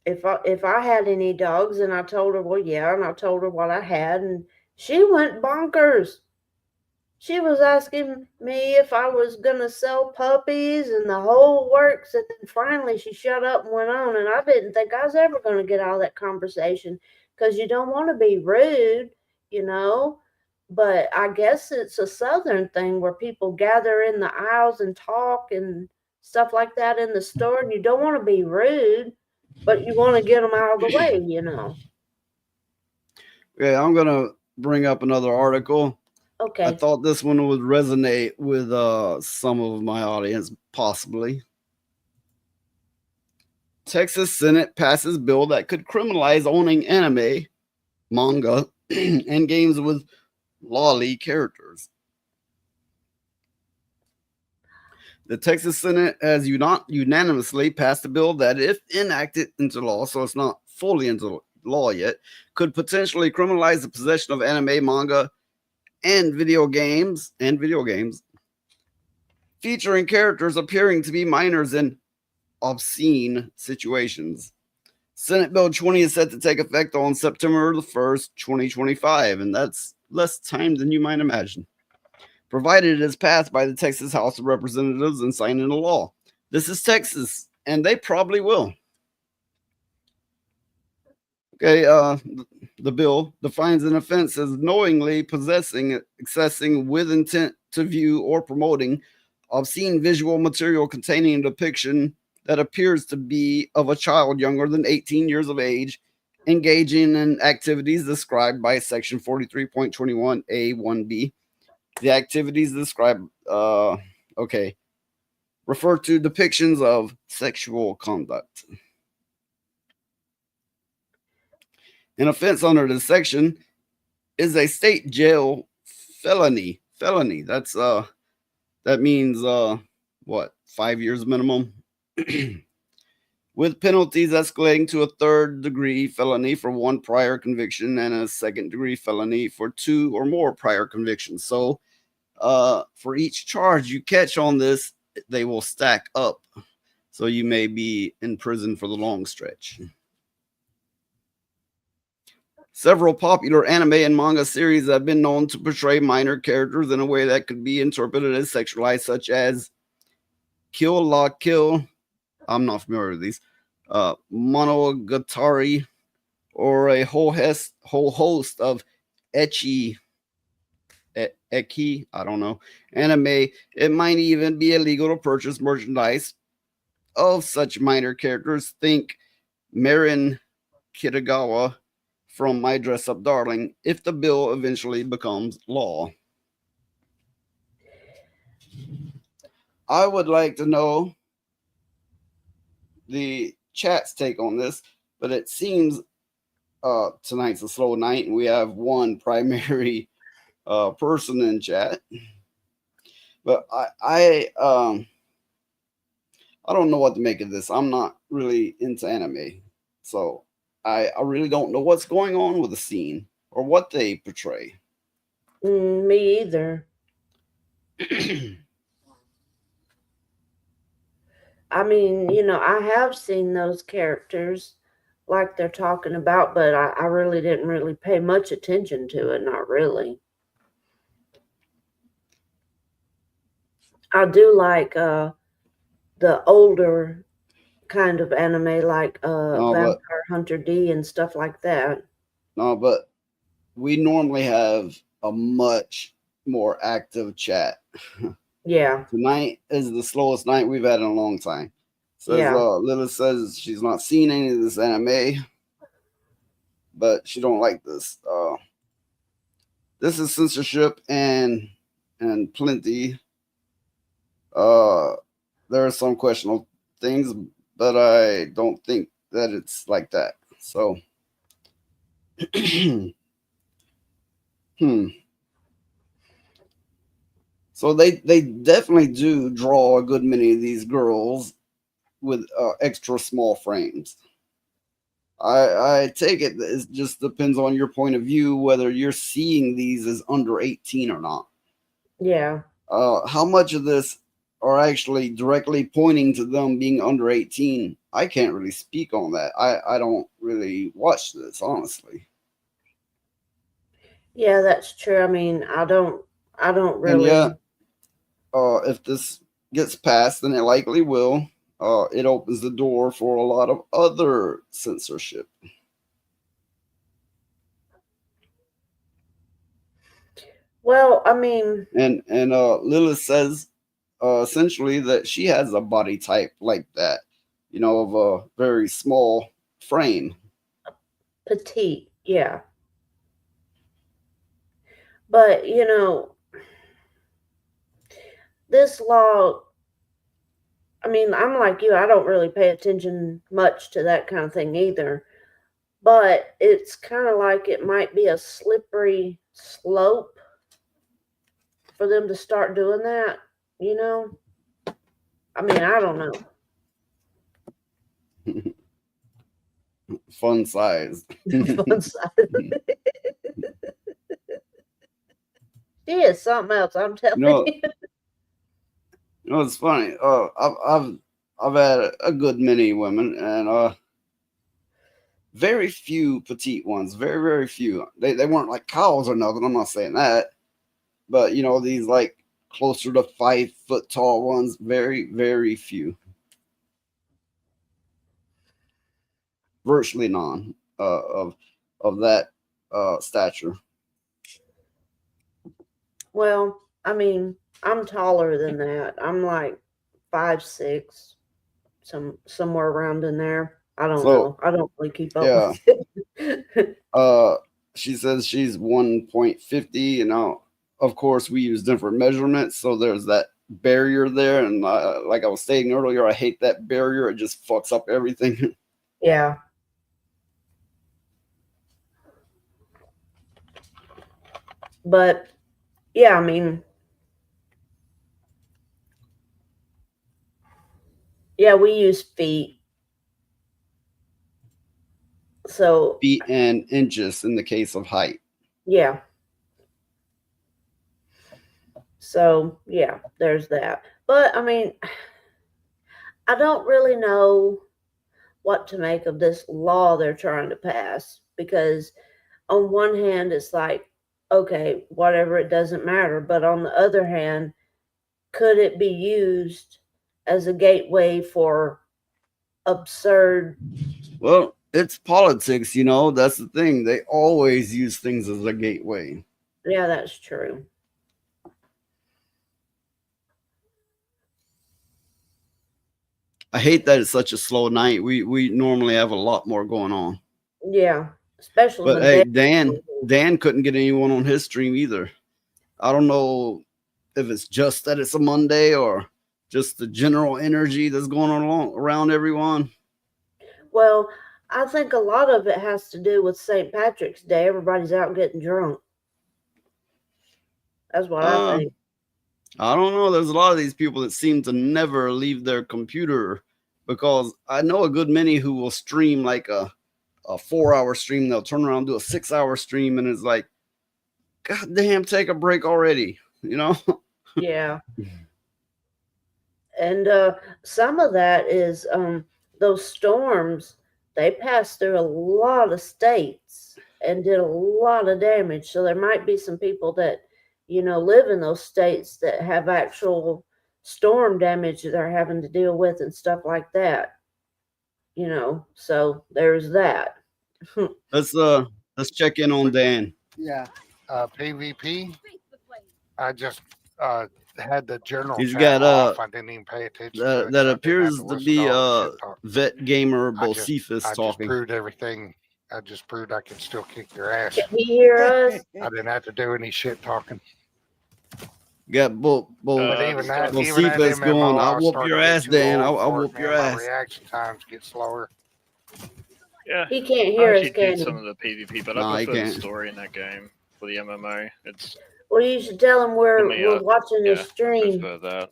if I had any dogs, and I told her, well, yeah, and I told her what I had, and she went bonkers. She was asking me if I was going to sell puppies and the whole works. And then finally she shut up and went on. And I didn't think I was ever going to get out of that conversation because you don't want to be rude, you know. But I guess it's a Southern thing where people gather in the aisles and talk and stuff like that in the store, and you don't want to be rude, but you want to get them out of the way, you know. Yeah, I'm gonna bring up another article. I Okay. thought this one would resonate with some of my audience, possibly. Texas Senate passes bill that could criminalize owning anime, manga, and games with lolly characters. The Texas Senate has unanimously passed a bill that, if enacted into law, so it's not fully into law yet, could potentially criminalize the possession of anime, manga, and video games featuring characters appearing to be minors in obscene situations. Senate Bill 20 is set to take effect on September the 1st, 2025, and that's less time than you might imagine, provided it is passed by the Texas House of Representatives and signed into law. This is Texas, and they probably will. Okay, the bill defines an offense as knowingly possessing, accessing with intent to view or promoting obscene visual material containing a depiction that appears to be of a child younger than 18 years of age, engaging in activities described by Section 43.21A1B. The activities described, refer to depictions of sexual conduct. An offense under this section is a state jail felony. That's that means what, 5 years minimum, with penalties escalating to a third-degree felony for one prior conviction and a second-degree felony for 2 or more prior convictions. So, for each charge you catch on this, they will stack up. So you may be in prison for the long stretch. Several popular anime and manga series have been known to portray minor characters in a way that could be interpreted as sexualized, such as Kill la Kill. I'm not familiar with these. Monogatari, or a whole host of ecchi, I don't know, anime. It might even be illegal to purchase merchandise of such minor characters. Think Marin Kitagawa from My Dress Up Darling, if the bill eventually becomes law. I would like to know the chat's take on this, but it seems tonight's a slow night and we have one primary person in chat. But I don't know what to make of this. I'm not really into anime, so I really don't know what's going on with the scene or what they portray. Me either. I mean, you know, I have seen those characters like they're talking about, but I really didn't really pay much attention to it. Not really. I do like the older kind of anime, like Vampire Hunter D and stuff like that. No, but we normally have a much more active chat. Yeah. Tonight is the slowest night we've had in a long time. Says Lilith says she's not seen any of this anime, but she don't like this. This is censorship and plenty. There are some questionable things, but I don't think that it's like that. So, So they definitely do draw a good many of these girls with extra small frames. I take it that it just depends on your point of view whether you're seeing these as under 18 or not. Yeah. How much of this are actually directly pointing to them being under 18? I can't really speak on that. I don't really watch this, honestly. Yeah, that's true. I mean, I don't really. And if this gets passed, then it likely will. It opens the door for a lot of other censorship. Well, I mean, And Lilith says essentially that she has a body type like that, you know, of a very small frame. petite, yeah. But, you know, this law, I mean, I'm like you, I don't really pay attention much to that kind of thing either. But it's kind of like it might be a slippery slope for them to start doing that, you know? I mean, I don't know. Fun size. Fun side. She is something else, I'm telling No. you. You know, it's funny. I've had a good many women, and very few petite ones. Very, very few. They weren't like cows or nothing. I'm not saying that, but you know, these like closer to 5 foot tall ones. Very, very few. Virtually none of that stature. Well, I mean, I'm taller than that. I'm like 5'6", somewhere around in there. I don't know. I don't really keep up Yeah. with it. She says she's 1.50. You know, of course, we use different measurements, so there's that barrier there. And like I was saying earlier, I hate that barrier. It just fucks up everything. Yeah. But yeah, I mean, yeah, we use feet. So Feet and inches in the case of height. yeah. So yeah, there's that. But I mean, I don't really know what to make of this law they're trying to pass, because on one hand it's like, okay, whatever, it doesn't matter, but on the other hand, could it be used as a gateway for absurd? Well, it's politics, you know. That's the thing. They always use things as a gateway. Yeah, that's true. I hate that it's such a slow night. We normally have a lot more going on. Yeah, especially But when hey, they- Dan couldn't get anyone on his stream either. I don't know if it's just that it's a Monday or just the general energy that's going on around everyone. Well, I think a lot of it has to do with St. Patrick's Day. Everybody's out getting drunk. That's what I think. I don't know. There's a lot of these people that seem to never leave their computer, because I know a good many who will stream like a 4-hour stream. They'll turn around and do a 6-hour stream, and it's like, God damn, take a break already, you know? Yeah. And some of that is those storms, they passed through a lot of states and did a lot of damage. So there might be some people that, you know, live in those states that have actual storm damage that they're having to deal with and stuff like that. You know, so there's that. Let's check in on Dan. Yeah. PvP. I just had the general He's chat got off. I didn't even pay attention to it, that so I appears didn't to have be listen to all the shit talk. Vet Gamer I just Bocephus talking. proved everything. I just proved I could still kick your ass. Can he hear us? I didn't have to do any shit talking. Got But even that Bocephus going, MMO, I'll whoop started your to get ass, too Dan. old I'll for it, whoop your man. ass. My reaction times get slower. Yeah. He can't hear us, I can do he? some of the PvP, but No, I he prefer the can't. story in that game for the MMO. It's Well, you should tell him we're watching his I stream. prefer that.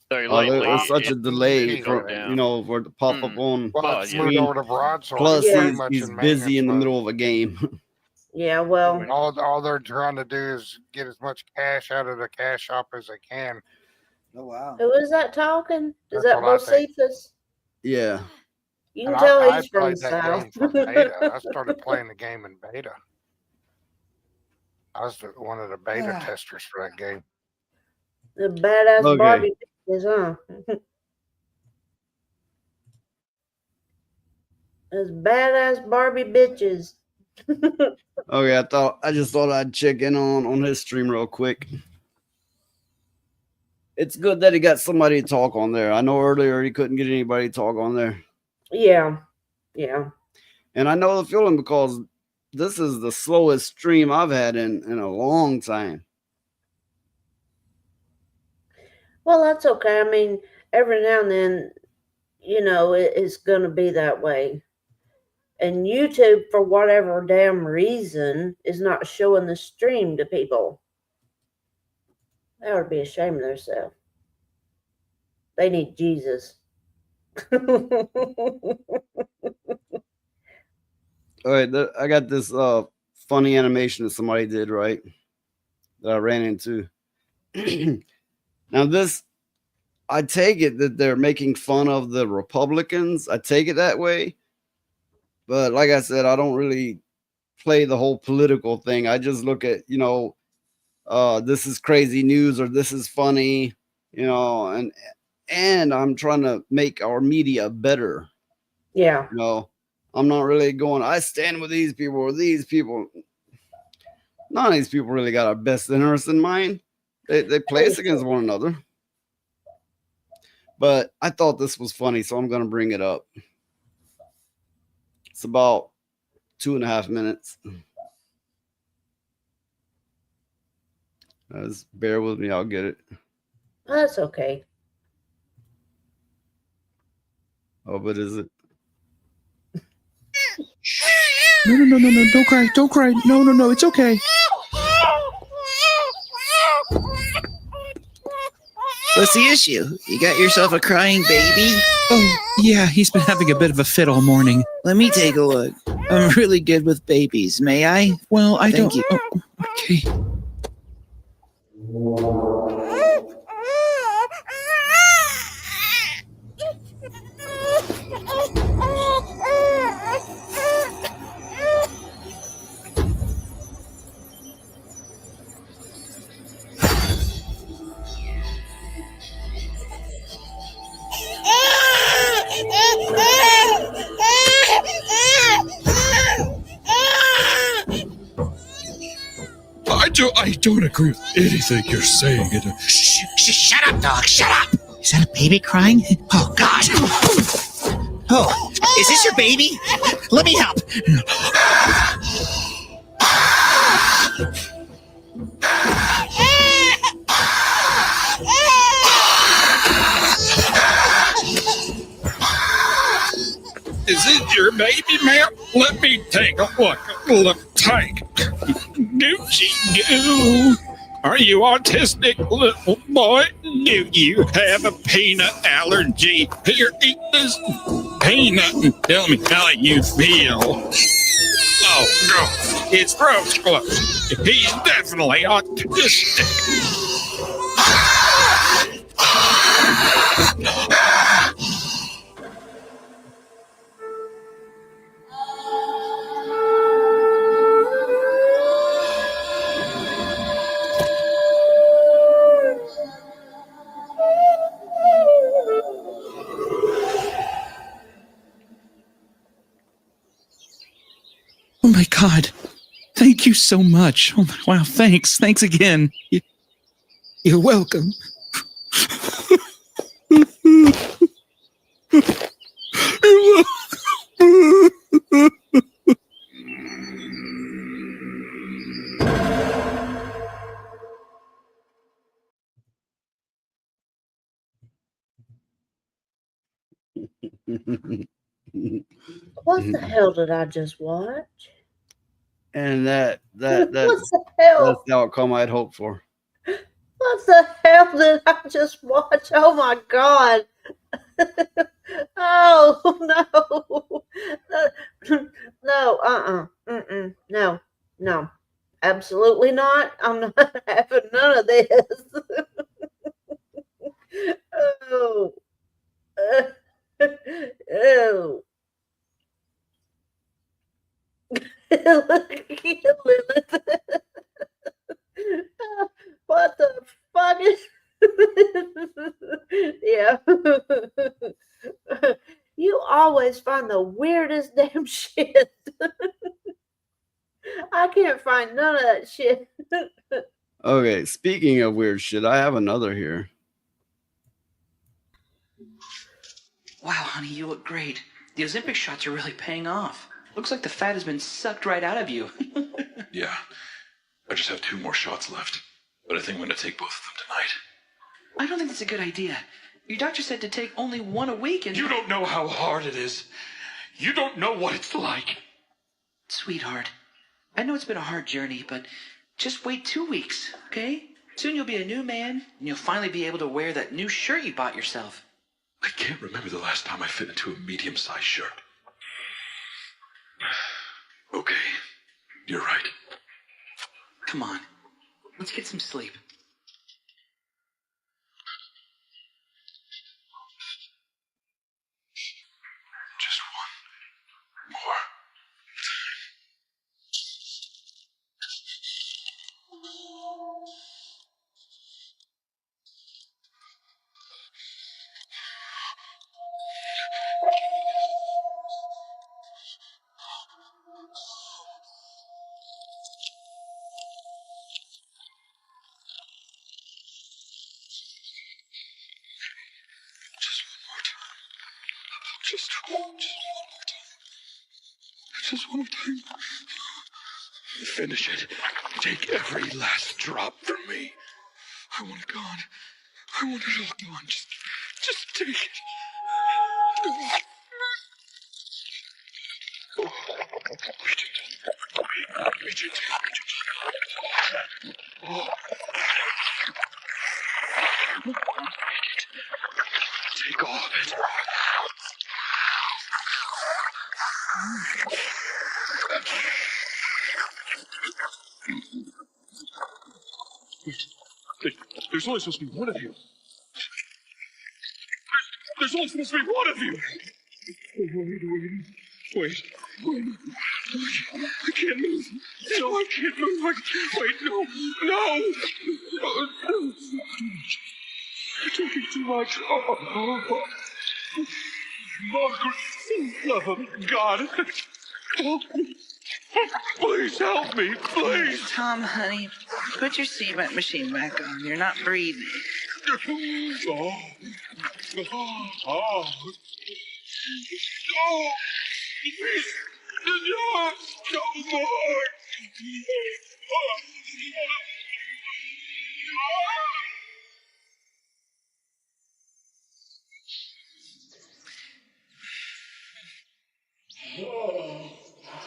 So There's such a delay He's for, you know, for it to pop up on Well, I moved screen. over to broadsword. Plus, It's pretty much he's in busy in the maintenance middle of a game. Yeah, well, all they're trying to do is get as much cash out of the cash shop as they can. Oh wow. who is that talking? Is That's that what I think. Bocephus? Yeah. You can And tell I he's from played the that South. game from beta. I started playing the game in beta. I was one of the beta testers for that game. The badass Okay. Barbie bitches, huh? Those badass Barbie bitches. Okay, I just thought I'd check in on his stream real quick. It's good that he got somebody to talk on there. I know earlier he couldn't get anybody to talk on there. Yeah. Yeah. And I know the feeling because this is the slowest stream I've had in a long time. Well, that's okay. I mean, every now and then, it's going to be that way. And YouTube, for whatever damn reason, is not showing the stream to people. That would be a shame of themselves. They need Jesus. All right, I got this funny animation that somebody did, right? That I ran into. Now this, I take it that they're making fun of the Republicans. I take it that way. But like I said, I don't really play the whole political thing. I just look at, this is crazy news or this is funny, and I'm trying to make our media better. Yeah. I'm not really going, I stand with these people or these people. None of these people really got our best interest in mind. They play us against one another. But I thought this was funny, so I'm going to bring it up. It's about 2.5 minutes. Just bear with me, I'll get it. That's okay. Oh, but is it? No, don't cry. No, it's okay. What's the issue? You got yourself a crying baby? Oh, yeah, he's been having a bit of a fit all morning. Let me take a look. I'm really good with babies. May I? Well, I Thank don't. you. Oh, okay. I don't agree with anything you're saying. Shut up, dog. Shut up. Is that a baby crying? Oh, God. Oh, is this your baby? Let me help. Is it your baby, ma'am? Let me take a look. Look tight. Gucci goo. Are you autistic, little boy? Do you have a peanut allergy? Here, eat this peanut and tell me how you feel. Oh, no. It's throat's closed. He's definitely autistic. Oh my God. Thank you so much. Oh my, wow, thanks. Thanks again. You're welcome. What the hell did I just watch? And What that's the hell? the outcome I'd hoped for. What the hell did I just watch? Oh my God. Oh no. No, no. Absolutely not. I'm not having none of this. Oh. Oh. Lilith. What the fuck is yeah. You always find the weirdest damn shit. I can't find none of that shit. Okay, speaking of weird shit, I have another here. Wow, honey, you look great. The Ozempic shots are really paying off. Looks like the fat has been sucked right out of you. Yeah, I just have 2 more shots left, but I think I'm going to take both of them tonight. I don't think that's a good idea. Your doctor said to take only 1 a week and... You don't know how hard it is. You don't know what it's like. Sweetheart, I know it's been a hard journey, but just wait 2 weeks, okay? Soon you'll be a new man, and you'll finally be able to wear that new shirt you bought yourself. I can't remember the last time I fit into a medium-sized shirt. Okay, you're right. Come on, let's get some sleep. Just 1 more. Just one more time. Finish it. Take every last drop from me. I want it gone. I want it all gone. Just take it. Reach it. Oh. Take all of it. There's only supposed to be one of you. There's only supposed to be one of you. Wait. I can't move. No, I can't move. Wait, no. You're talking too much. Margaret, love of God. Please help me, please. Tom, honey, put your seatbelt machine back on. You're not breathing.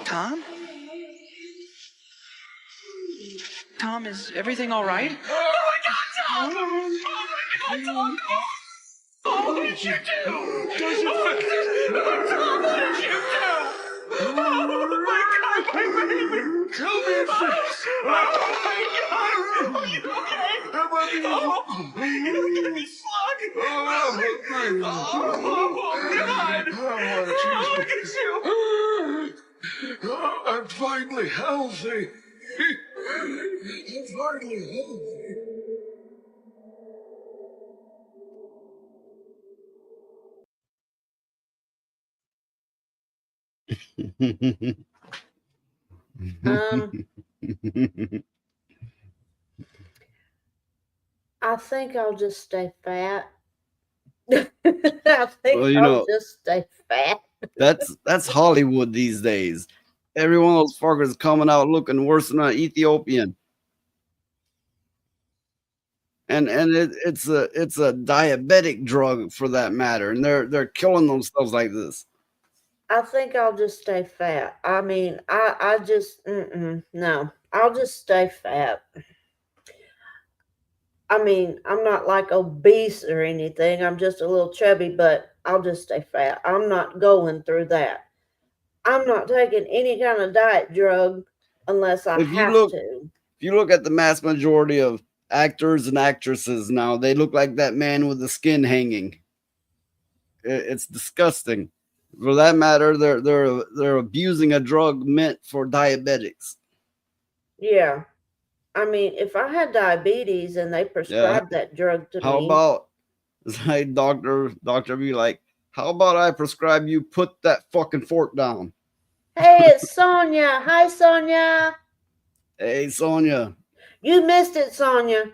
Tom? Tom, is everything all right? Oh my God, Tom! Oh, what did you do? What did you do? Tom, what did you do? Oh my God, my baby! Tell me it's fixed. Oh my God! Are you okay? You're gonna be slugged. Oh God! Oh, look at you! I'm finally healthy. I'm finally healthy. I think I'll just stay fat. I think Well, you I'll know, just stay fat. that's Hollywood these days. Every one of those fuckers coming out looking worse than an Ethiopian. And it's a diabetic drug for that matter, and they're killing themselves like this. I think I'll just stay fat. I mean, I just no. I'll just stay fat. I mean, I'm not like obese or anything. I'm just a little chubby, but I'll just stay fat. I'm not going through that. I'm not taking any kind of diet drug unless I have to. If you look at the mass majority of actors and actresses now, they look like that man with the skin hanging. It's disgusting. For that matter, they're abusing a drug meant for diabetics. Yeah. I mean, if I had diabetes and they prescribed that drug to How me. about like doctor be like, how about I prescribe you put that fucking fork down? Hey, it's Sonia. Hi, Sonia. Hey, Sonia. You missed it, Sonia.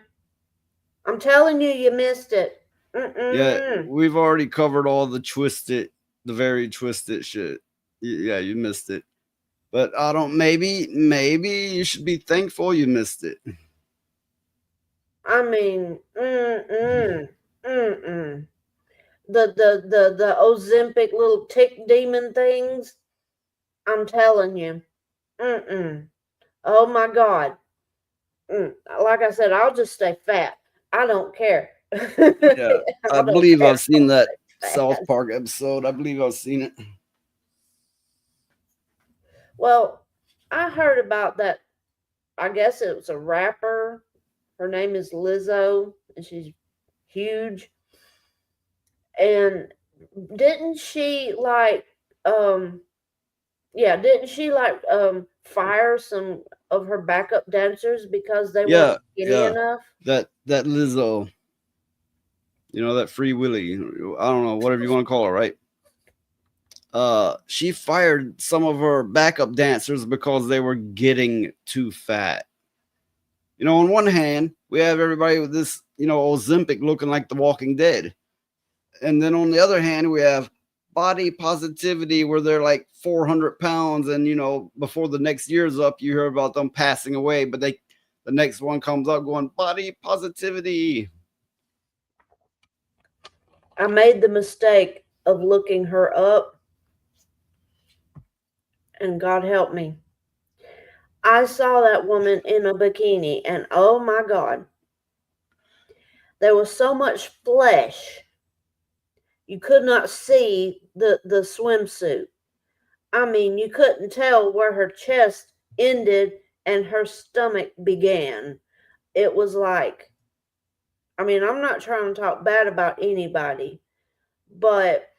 I'm telling you, you missed it. Yeah, we've already covered all the very twisted shit. Yeah, you missed it. But I don't. Maybe you should be thankful you missed it. I mean, The Ozempic little tick demon things. I'm telling you. Oh my God. Like I said, I'll just stay fat. I don't care. Yeah, I don't believe care. I've seen that Fat. South Park episode. I believe I've seen it. Well, I heard about that. I guess it was a rapper. Her name is Lizzo, and she's huge. And didn't she fire some of her backup dancers because they weren't skinny enough? That Lizzo, that Free Willy, I don't know, whatever you want to call her, right? She fired some of her backup dancers because they were getting too fat. On one hand, we have everybody with this, Ozempic looking like the Walking Dead. And then on the other hand, we have body positivity where they're like 400 pounds. And, before the next year's up, you hear about them passing away. But the next one comes up going, body positivity. I made the mistake of looking her up. And God help me. I saw that woman in a bikini. And oh my God. There was so much flesh. You could not see the swimsuit. I mean, you couldn't tell where her chest ended and her stomach began. It was like, I'm not trying to talk bad about anybody, but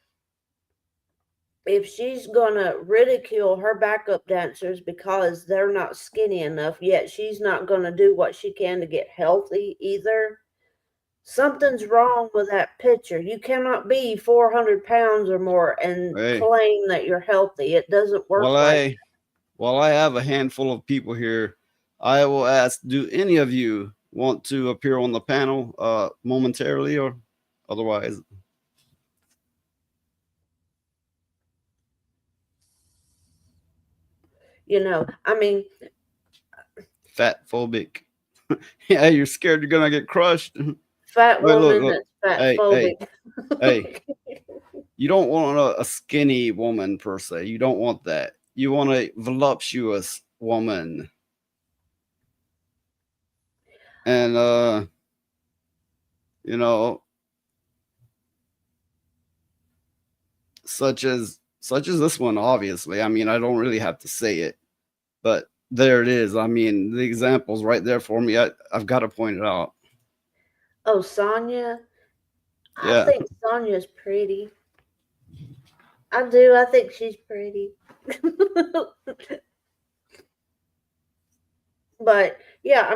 if she's going to ridicule her backup dancers because they're not skinny enough, yet she's not going to do what she can to get healthy either, something's wrong with that picture. You cannot be 400 pounds or more and claim that you're healthy. It doesn't work like that. While I have a handful of people here, I will ask, do any of you want to appear on the panel momentarily or otherwise? Fat phobic. Yeah, you're scared you're going to get crushed. Fat woman that's fat phobic. Hey, you don't want a skinny woman per se. You don't want that. You want a voluptuous woman. And such as this one, obviously. I don't really have to say it, but there it is. The example's right there for me. I've got to point it out. Oh, Sonia? Yeah. I think Sonia's pretty. I do. I think she's pretty. But, yeah,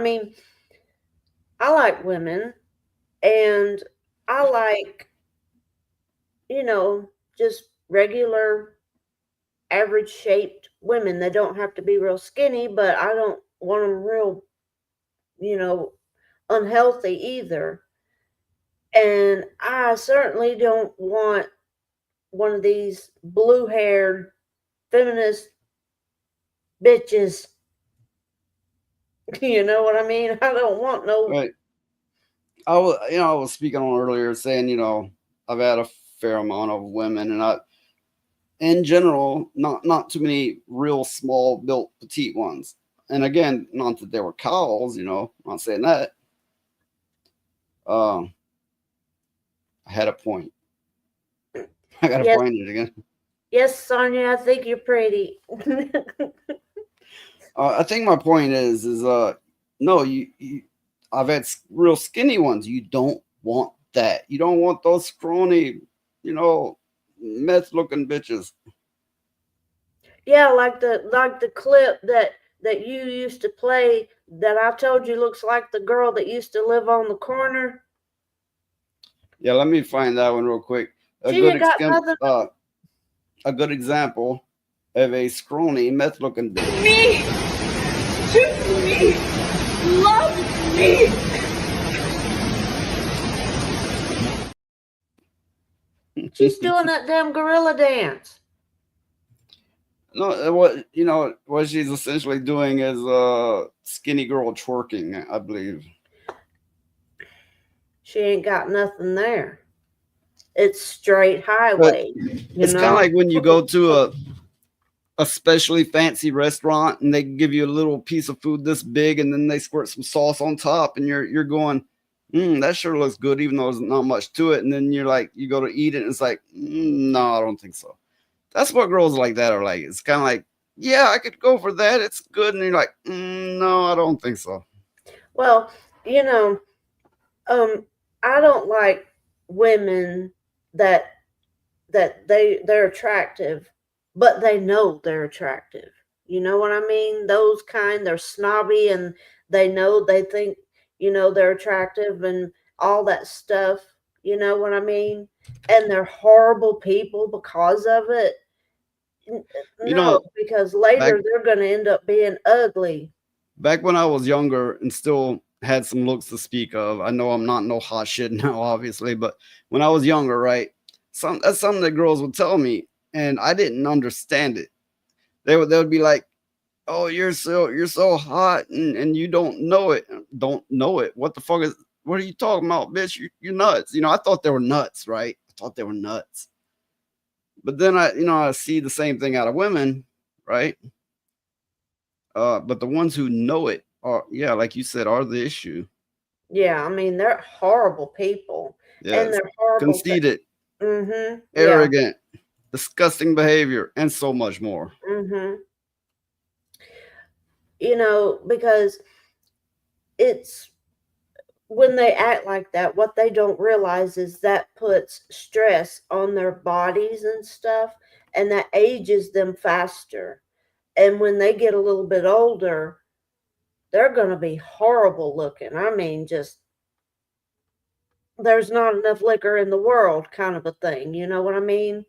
I like women. And I like, just regular, average-shaped women. They don't have to be real skinny, but I don't want them real, unhealthy either. And I certainly don't want one of these blue-haired feminist bitches. You know what I mean? I don't want no. Right. I was speaking on earlier saying, I've had a fair amount of women, and in general, not too many real small built petite ones. And again, not that they were cows, not saying that. I had a point. I gotta find it again. Yes, Sonia, I think you're pretty. I think my point is no, I've had real skinny ones. You don't want that. You don't want those scrawny, meth looking bitches. Yeah, like the clip that you used to play that I told you looks like the girl that used to live on the corner. Yeah, let me find that one real quick. A good example of a scrawny meth looking bitch. Choose me. Love me. She's doing that damn gorilla dance. No, what she's essentially doing is skinny girl twerking, I believe. She ain't got nothing there. It's straight But highway. it's kind of like when you go to a especially fancy restaurant and they give you a little piece of food this big and then they squirt some sauce on top and you're going, that sure looks good, even though there's not much to it. And then you're like, you go to eat it and it's like, no, I don't think so. That's what girls like that are like. It's kind of like, yeah, I could go for that. It's good. And you're like, no, I don't think so. Well, I don't like women that they're attractive, but they know they're attractive. You know what I mean? Those kind, they're snobby and they think, they're attractive and all that stuff. You know what I mean? And they're horrible people because of it. Because later they're going to end up being ugly. Back when I was younger and still had some looks to speak of, I know I'm not no hot shit now, obviously, but when I was younger, right? That's something that girls would tell me, and I didn't understand it. They would be like, "Oh, you're so hot, and you don't know it. Don't know it. What the fuck is? What are you talking about, bitch? You're nuts." I thought they were nuts, right? I thought they were nuts. But then I see the same thing out of women, right? But the ones who know it are, yeah, like you said, are the issue. Yeah, I mean, they're horrible people. Yeah, and they're horrible. Conceited, Mm-hmm. arrogant, disgusting behavior, and so much more. Mm-hmm. Because it's when they act like that, what they don't realize is that puts stress on their bodies and stuff, and that ages them faster. And when they get a little bit older, they're going to be horrible looking. I mean, just there's not enough liquor in the world kind of a thing. You know what I mean?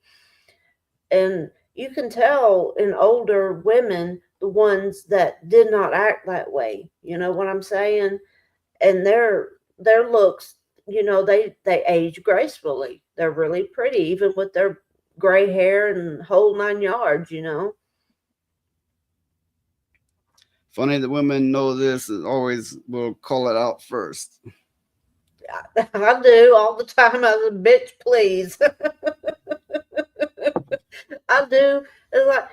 And you can tell in older women, the ones that did not act that way. You know what I'm saying? And their looks, they age gracefully. They're really pretty, even with their gray hair and whole 9 yards, Funny that women know this and always will call it out first. I do all the time. I was a bitch, please. I do. It's like,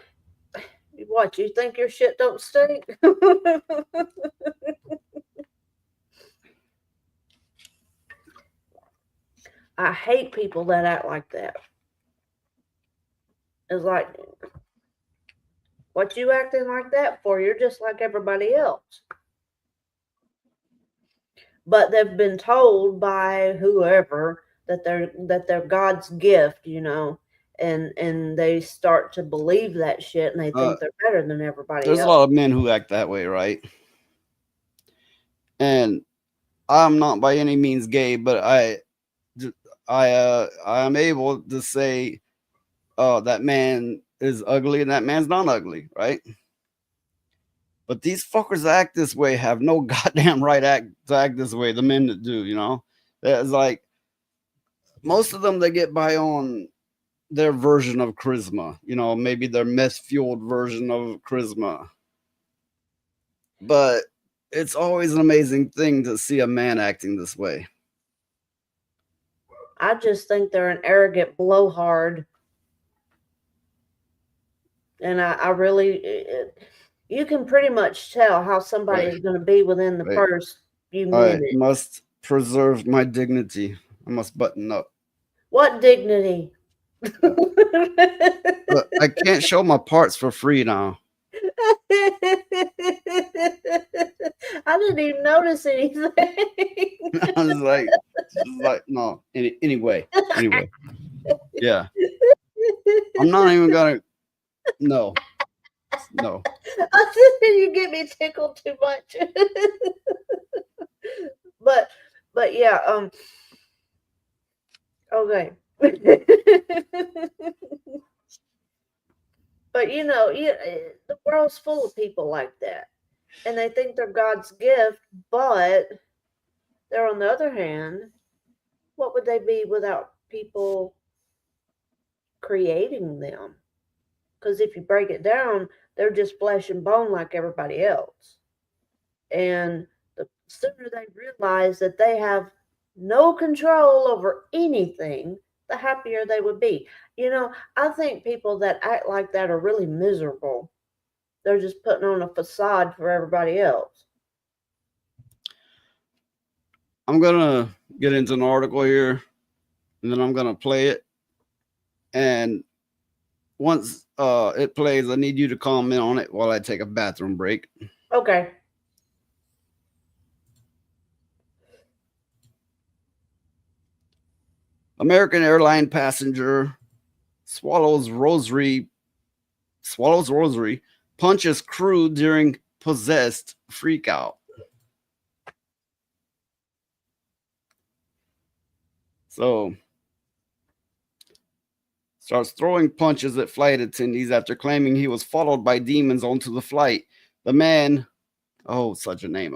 what, you think your shit don't stink? I hate people that act like that. It's like, what you acting like that for? You're just like everybody else. But they've been told by whoever that they're God's gift, and they start to believe that shit, and they think they're better than everybody There's else. a lot of men who act that way, right? And I'm not by any means gay, but I am able to say, that man is ugly and that man's not ugly, right? But these fuckers that act this way have no goddamn right to act this way. The men that do, It's like most of them, they get by on their version of charisma, maybe their meth-fueled version of charisma. But it's always an amazing thing to see a man acting this way. I just think they're an arrogant blowhard. And I really, you can pretty much tell how somebody is going to be within the first few minutes. I must preserve my dignity. I must button up. What dignity? Look, I can't show my parts for free now. I didn't even notice anything. I was like, no. Anyway, yeah. I'm not even gonna. No. You get me tickled too much. but yeah. Okay. But the world's full of people like that. and they think they're God's gift, but they're on the other hand, what would they be without people creating them? Because if you break it down, they're just flesh and bone like everybody else. And the sooner they realize that they have no control over anything, the happier they would be. You know, I think people that act like that are really miserable. They're just putting on a facade for everybody else. I'm gonna get into an article here, and then I'm gonna play it. And once it plays, I need you to comment on it while I take a bathroom break. Okay. American airline passenger swallows rosary, punches crew during possessed freakout. So starts throwing punches at flight attendees after claiming he was followed by demons onto the flight. The man, oh, such a name.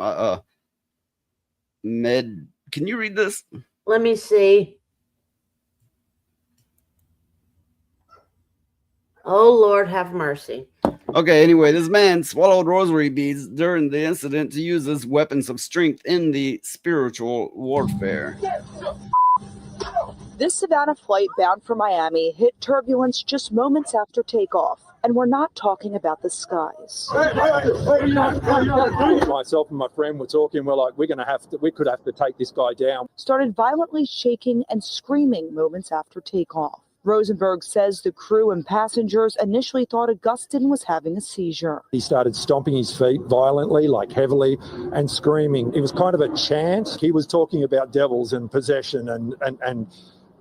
Can you read this? Let me see. Oh, Lord, have mercy. Okay, anyway, this man swallowed rosary beads during the incident to use as weapons of strength in the spiritual warfare. This Savannah flight bound for Miami hit turbulence just moments after takeoff, and we're not talking about the skies. Myself and my friend were talking. We're like, we could have to take this guy down. Started violently shaking and screaming moments after takeoff. Rosenberg says the crew and passengers initially thought Augustin was having a seizure. He started stomping his feet violently, like heavily, and screaming. It was kind of a chant. He was talking about devils and possession, and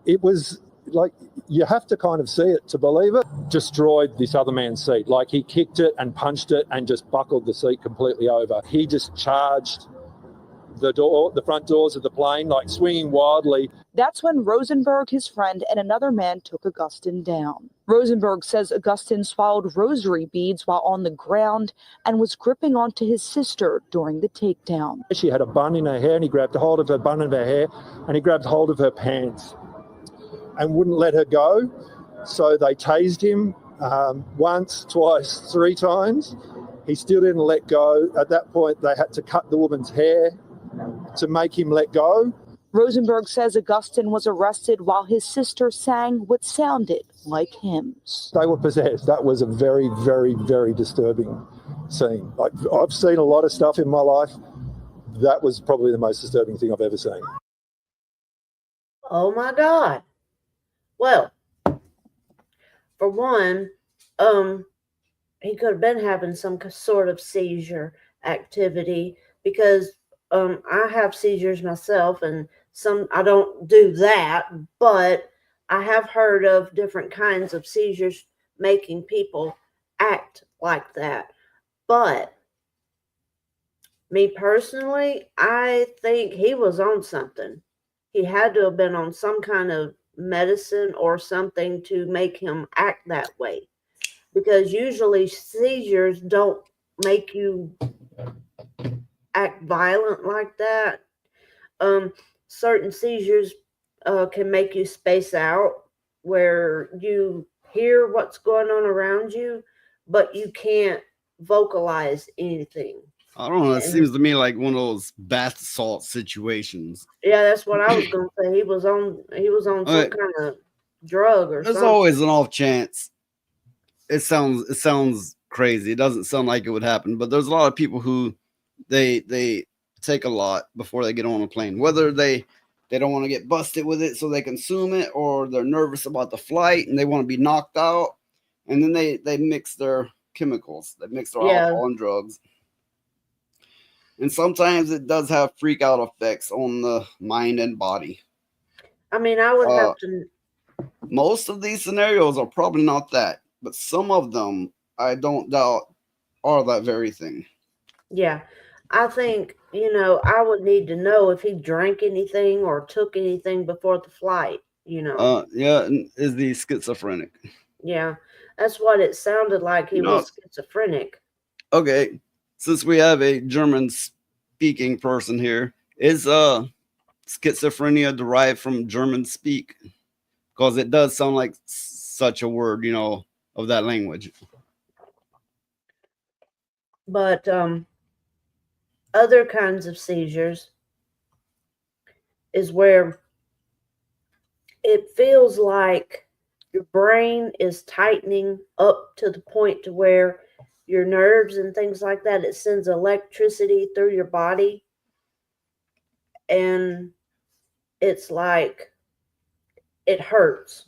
it was like, you have to kind of see it to believe it. Destroyed this other man's seat. Like, he kicked it and punched it and just buckled the seat completely over. He just charged the front doors of the plane, like swinging wildly. That's when Rosenberg, his friend, and another man took Augustin down. Rosenberg says Augustin swallowed rosary beads while on the ground and was gripping onto his sister during the takedown. She had a bun in her hair, and he grabbed hold of her bun in her hair, and he grabbed hold of her pants and wouldn't let her go. So they tased him once, twice, 3 times. He still didn't let go. At that point, they had to cut the woman's hair to make him let go. Rosenberg says Augustin was arrested while his sister sang what sounded like hymns. They were possessed. That was a very, very, very disturbing scene. Like, I've seen a lot of stuff in my life. That was probably the most disturbing thing I've ever seen. Oh my God. Well, for one, he could have been having some sort of seizure activity, because I have seizures myself, and I don't do that, but I have heard of different kinds of seizures making people act like that. But me personally, I think he was on something. He had to have been on some kind of medicine or something to make him act that way, because usually seizures don't make you act violent like that. Certain seizures can make you space out, where you hear what's going on around you, but you can't vocalize anything. I don't know. It seems to me like one of those bath salt situations. Yeah, that's what I was going to say. He was on some kind of drug or There's something. always an off chance. It sounds crazy. It doesn't sound like it would happen, but there's a lot of people who they take a lot before they get on a plane. Whether they don't want to get busted with it so they consume it, or they're nervous about the flight and they want to be knocked out, and then they mix their chemicals. They mix their alcohol and drugs. And sometimes it does have freak out effects on the mind and body. I mean, I would have to. Most of these scenarios are probably not that, but some of them, I don't doubt, are that very thing. Yeah, I think, I would need to know if he drank anything or took anything before the flight, Yeah, is he schizophrenic? Yeah, that's what it sounded like. He was schizophrenic. Okay, since we have a German speaking person here, is schizophrenia derived from German speak? Because it does sound like such a word, you know, of that language. But other kinds of seizures is where it feels like your brain is tightening up to the point to where your nerves and things like that, it sends electricity through your body, and it's like it hurts,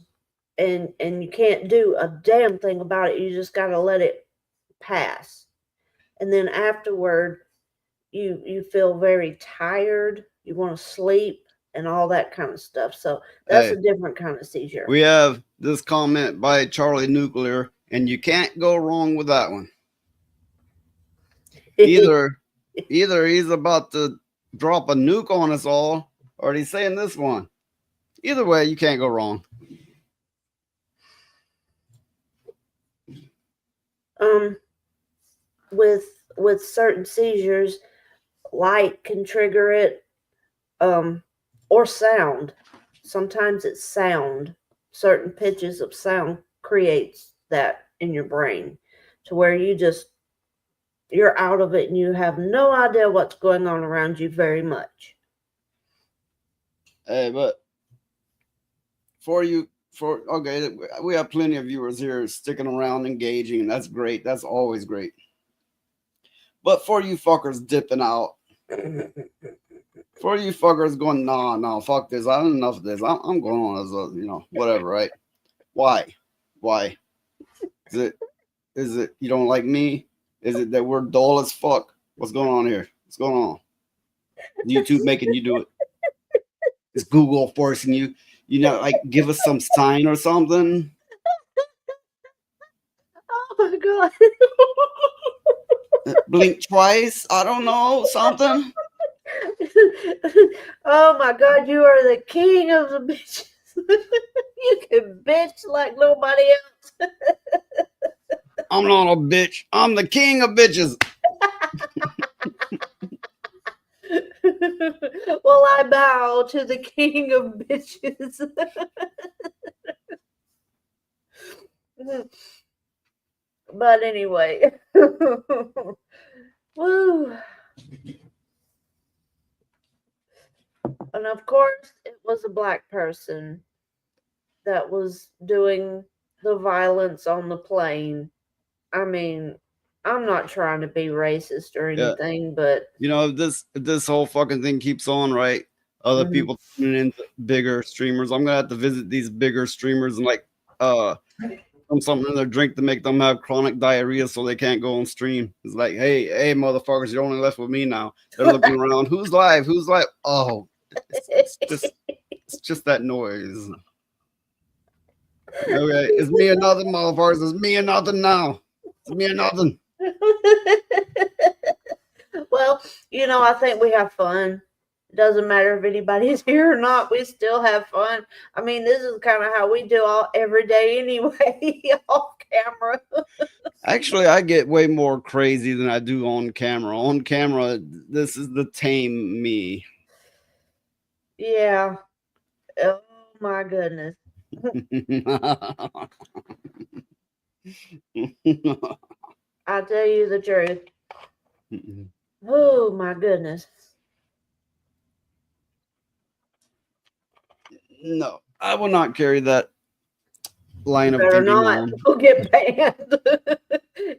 and you can't do a damn thing about it. You just got to let it pass. And then afterward, you feel very tired, you want to sleep and all that kind of stuff. So that's Hey, a different kind of seizure. we have this comment by Charlie Nuclear, and you can't go wrong with that one. Either he's about to drop a nuke on us all, or he's saying this one. Either way, you can't go wrong. With certain seizures, light can trigger it, or sound. Sometimes it's sound. Certain pitches of sound creates that in your brain to where you're out of it and you have no idea what's going on around you very much. Hey, but okay, we have plenty of viewers here sticking around, engaging, and that's great. That's always great. But for you fuckers dipping out, for you fuckers going, nah, fuck this, I don't enough of this. I'm going on as a, you know, whatever, right? Why? Is it you don't like me? Is it that we're dull as fuck? What's going on here? What's going on? YouTube making you do it? Is Google forcing you? You know, like give us some sign or something? Oh my god. Blink twice? I don't know, something. Oh my god, you are the king of the bitches. You can bitch like nobody else. I'm not a bitch. I'm the king of bitches. Well, I bow to the king of bitches. But anyway. Woo. And of course, it was a black person that was doing the violence on the plane. I mean, I'm not trying to be racist or anything, but you know, if this whole fucking thing keeps on, right? Other people tuning in bigger streamers. I'm gonna have to visit these bigger streamers and like something in their drink to make them have chronic diarrhea so they can't go on stream. It's like, hey, motherfuckers, you're only left with me now. They're looking around. Who's live? Oh, it's just that noise. Okay, it's me or nothing, motherfuckers. It's me or nothing now. It's me or nothing. well, you know, I think we have fun. It doesn't matter if anybody's here or not. We still have fun. I mean, this is kind of how we do every day anyway, off camera. Actually, I get way more crazy than I do on camera. On camera, this is the tame me. Yeah. Oh my goodness. I tell you the truth. Oh my goodness. No, I will not carry that line of Better TV not. on. We'll get banned.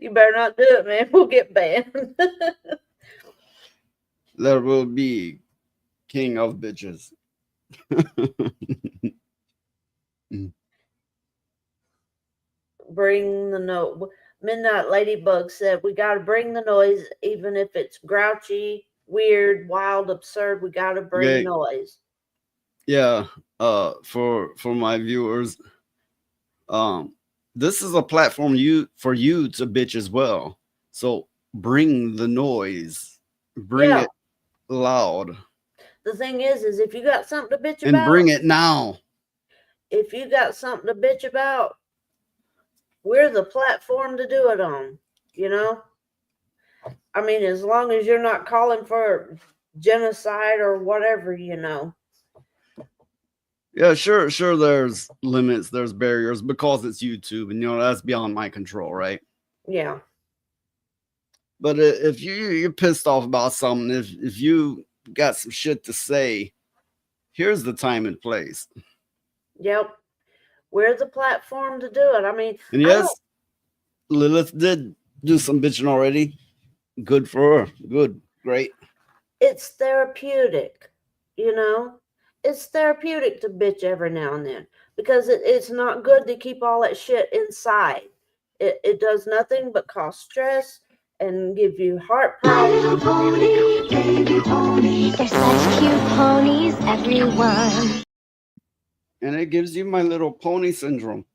You better not do it, man. We'll get banned. There will be king of bitches. Bring the noise. Midnight Ladybug said, we got to bring the noise, even if it's grouchy, weird, wild, absurd. We got to bring noise. Yeah. For my viewers, this is a platform for you to bitch as well. So bring the noise. Bring it loud. The thing is if you got something to bitch and about, bring it now. If you got something to bitch about, we're the platform to do it on, you know? I mean, as long as you're not calling for genocide or whatever, you know. Yeah, sure. There's limits, there's barriers because it's YouTube, and that's beyond my control, right? Yeah. But if you're pissed off about something, if you got some shit to say, here's the time and place. Yep. We're the platform to do it. I mean, And yes, Lilith did do some bitching already. Good for her. Good. Great. It's therapeutic, you know? It's therapeutic to bitch every now and then because it's not good to keep all that shit inside. It does nothing but cause stress and give you heart problems. Baby ponies, they're such cute ponies, everyone. And it gives you My Little Pony syndrome.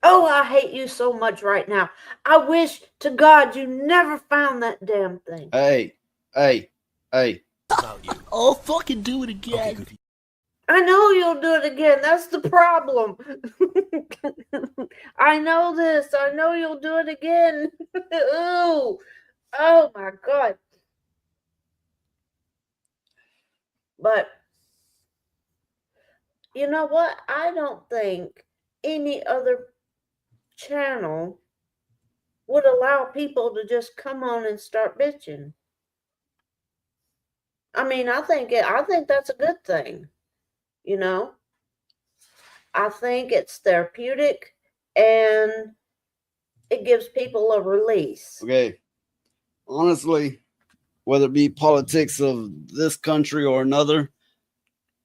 Oh, I hate you so much right now. I wish to God you never found that damn thing. Hey. Oh, fucking do it again. Okay, I know you'll do it again. That's the problem. I know this. I know you'll do it again. Ooh. Oh my God. But you know what? I don't think any other channel would allow people to just come on and start bitching. I mean, I think that's a good thing. You know? I think it's therapeutic and it gives people a release. Okay. Honestly, whether it be politics of this country or another,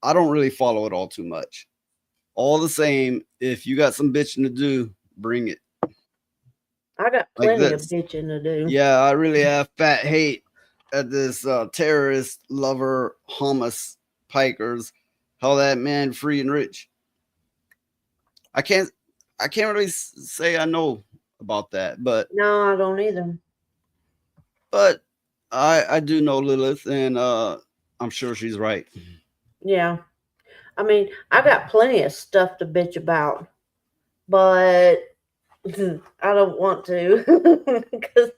I don't really follow it all too much. All the same, if you got some bitching to do, bring it. I got Like plenty of this. bitching to do. Yeah, I really have fat hate at this terrorist lover Hamas pikers. How that man free and rich. I can't really say I know about that, but No, I don't either. but I do know Lilith, and I'm sure she's right. Yeah. I mean, I got plenty of stuff to bitch about, but I don't want to because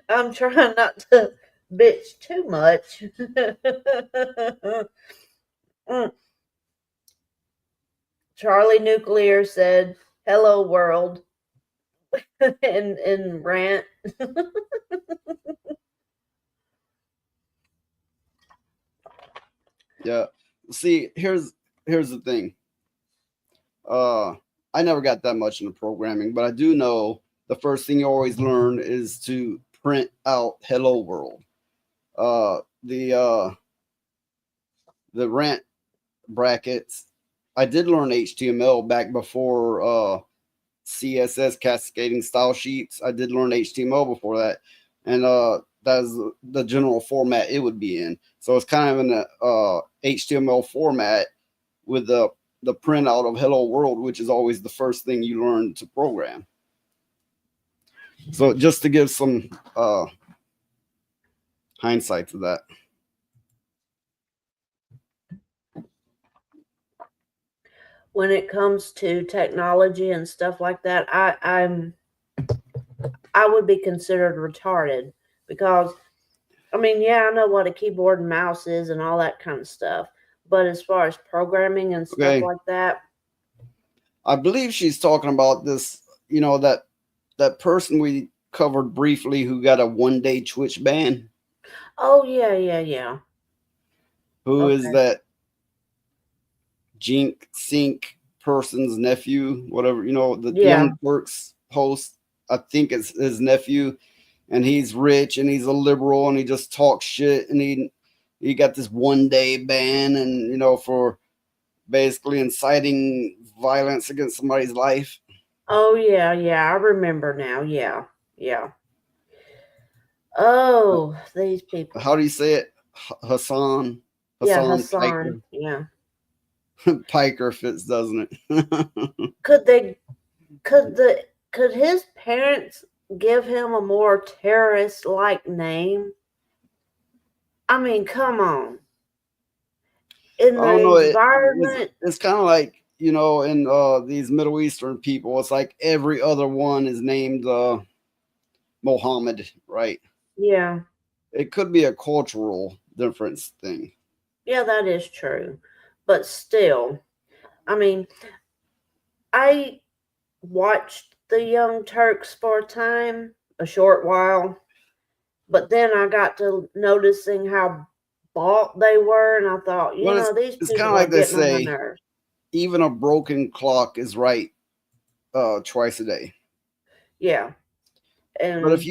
I'm trying not to bitch too much. Charlie Nuclear said, "Hello world," in rant. Yeah. See, here's the thing. I never got that much into programming, but I do know the first thing you always learn is to print out "Hello World." The rant brackets. I did learn HTML back before CSS cascading style sheets. I did learn HTML before that, and that's the general format it would be in. So it's kind of in the HTML format with the printout of "Hello World," which is always the first thing you learn to program. So just to give some hindsight to that. When it comes to technology and stuff like that, I would be considered retarded because, I mean, yeah, I know what a keyboard and mouse is and all that kind of stuff, but as far as programming and stuff like that, I believe she's talking about this, that person we covered briefly who got a 1-day Twitch ban. Oh yeah. Who is that? Jink Sink person's nephew, whatever, the Young Turks host. I think it's his nephew, and he's rich and he's a liberal and he just talks shit, and he got this 1-day ban, and for basically inciting violence against somebody's life. Oh yeah, I remember now. Yeah. Oh, these people. How do you say it? Hassan Hassan. Piker. Yeah. Piker fits, doesn't it? Could his parents give him a more terrorist-like name? I mean, come on. In the environment, it's kind of like, in these Middle Eastern people, it's like every other one is named Mohammed, right? Yeah. It could be a cultural difference thing. Yeah, that is true. But still, I mean, I watched the Young Turks for a time, a short while, but then I got to noticing how bought they were, and I thought, Well, these it's kind people of are like they getting on my say, nerves. even a broken clock is right twice a day. Yeah. But if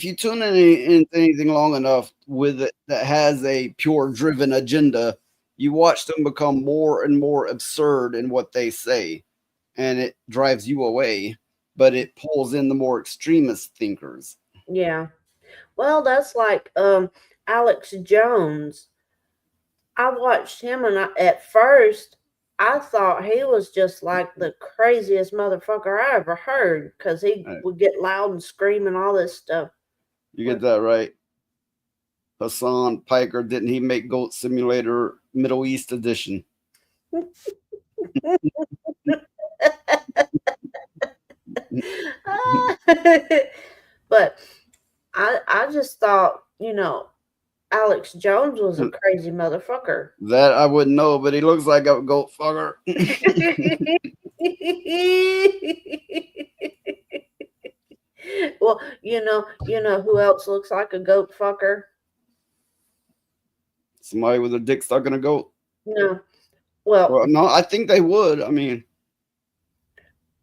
you tune into anything long enough with it that has a pure driven agenda, you watch them become more and more absurd in what they say, and it drives you away. But it pulls in the more extremist thinkers. Yeah. Well, that's like Alex Jones. I watched him, and at first I thought he was just like the craziest motherfucker I ever heard, because he would get loud and scream and all this stuff. You get that right. Hassan Piker, didn't he make Goat Simulator Middle East Edition? But I just thought, Alex Jones was a crazy motherfucker. That I wouldn't know, but he looks like a goat fucker. Well, you know who else looks like a goat fucker? Somebody with a dick stuck in a goat. No. Well, no, I think they would. I mean,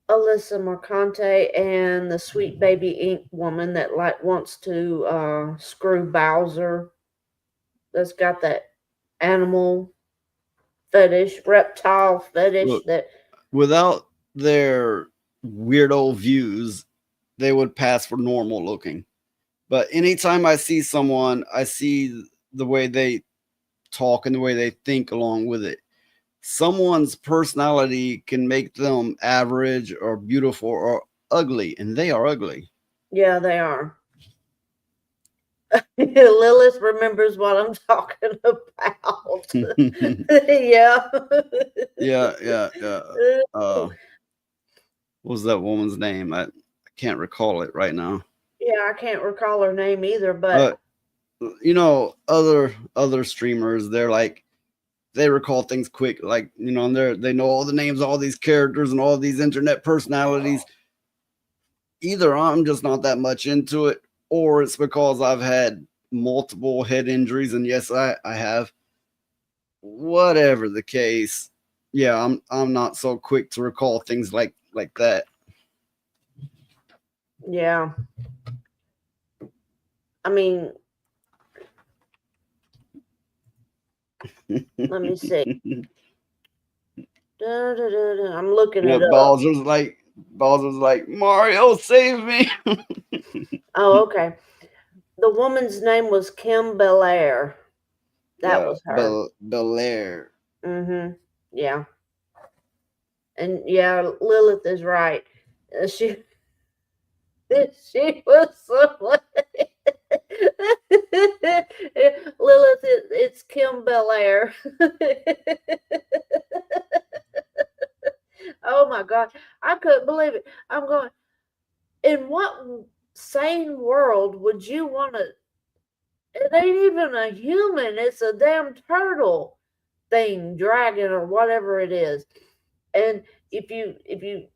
Alyssa Mercante and the Sweet Baby Ink woman that wants to screw Bowser. That's got that animal fetish, reptile fetish. Look, that without their weirdo views, they would pass for normal looking. But anytime I see someone, I see the way they talk and the way they think along with it. Someone's personality can make them average or beautiful or ugly, and they are ugly. Yeah, they are. Lilith remembers what I'm talking about. Yeah. Yeah. What was that woman's name? I can't recall it right now. Yeah, I can't recall her name either, but other streamers, they're like, they recall things quick, like, and they know all the names of all these characters and all these internet personalities. Either I'm just not that much into it, or it's because I've had multiple head injuries, and yes, I have. Whatever the case, yeah, I'm not so quick to recall things like that. Yeah. I mean, let me see. I'm looking it up. Bowser's like, Mario, save me. Oh, okay. The woman's name was Kim Belair. That was her. Belair. Mm-hmm. Yeah. And yeah, Lilith is right. She was so Lilith, it's Kim Belair. Oh my God. I couldn't believe it. I'm going, in what sane world would you want to? It ain't even a human. It's a damn turtle thing, dragon or whatever it is. And if you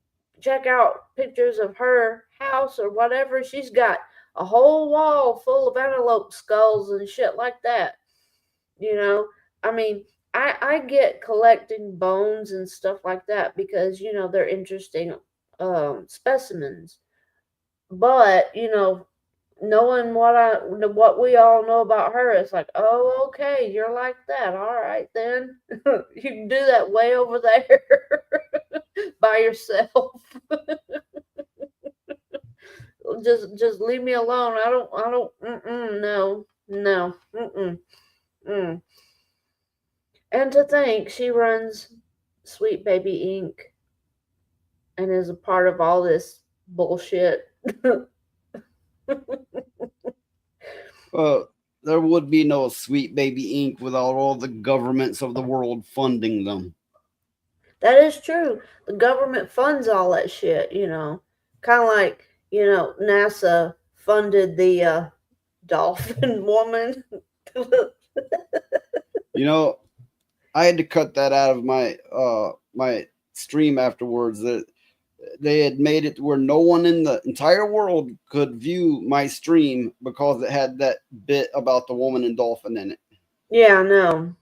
check out pictures of her house or whatever, she's got a whole wall full of antelope skulls and shit like that. I mean, I get collecting bones and stuff like that because they're interesting specimens. But knowing what we all know about her, it's like, oh, okay, you're like that. All right, then you can do that way over there by yourself. just leave me alone. I don't. No. And to think she runs Sweet Baby Inc. and is a part of all this bullshit. Well, there would be no Sweet Baby Inc. without all the governments of the world funding them. That is true. The government funds all that shit, kind of like, NASA funded the dolphin woman. You know, I had to cut that out of my my stream afterwards. That they had made it where no one in the entire world could view my stream because it had that bit about the woman and dolphin in it. Yeah, I know.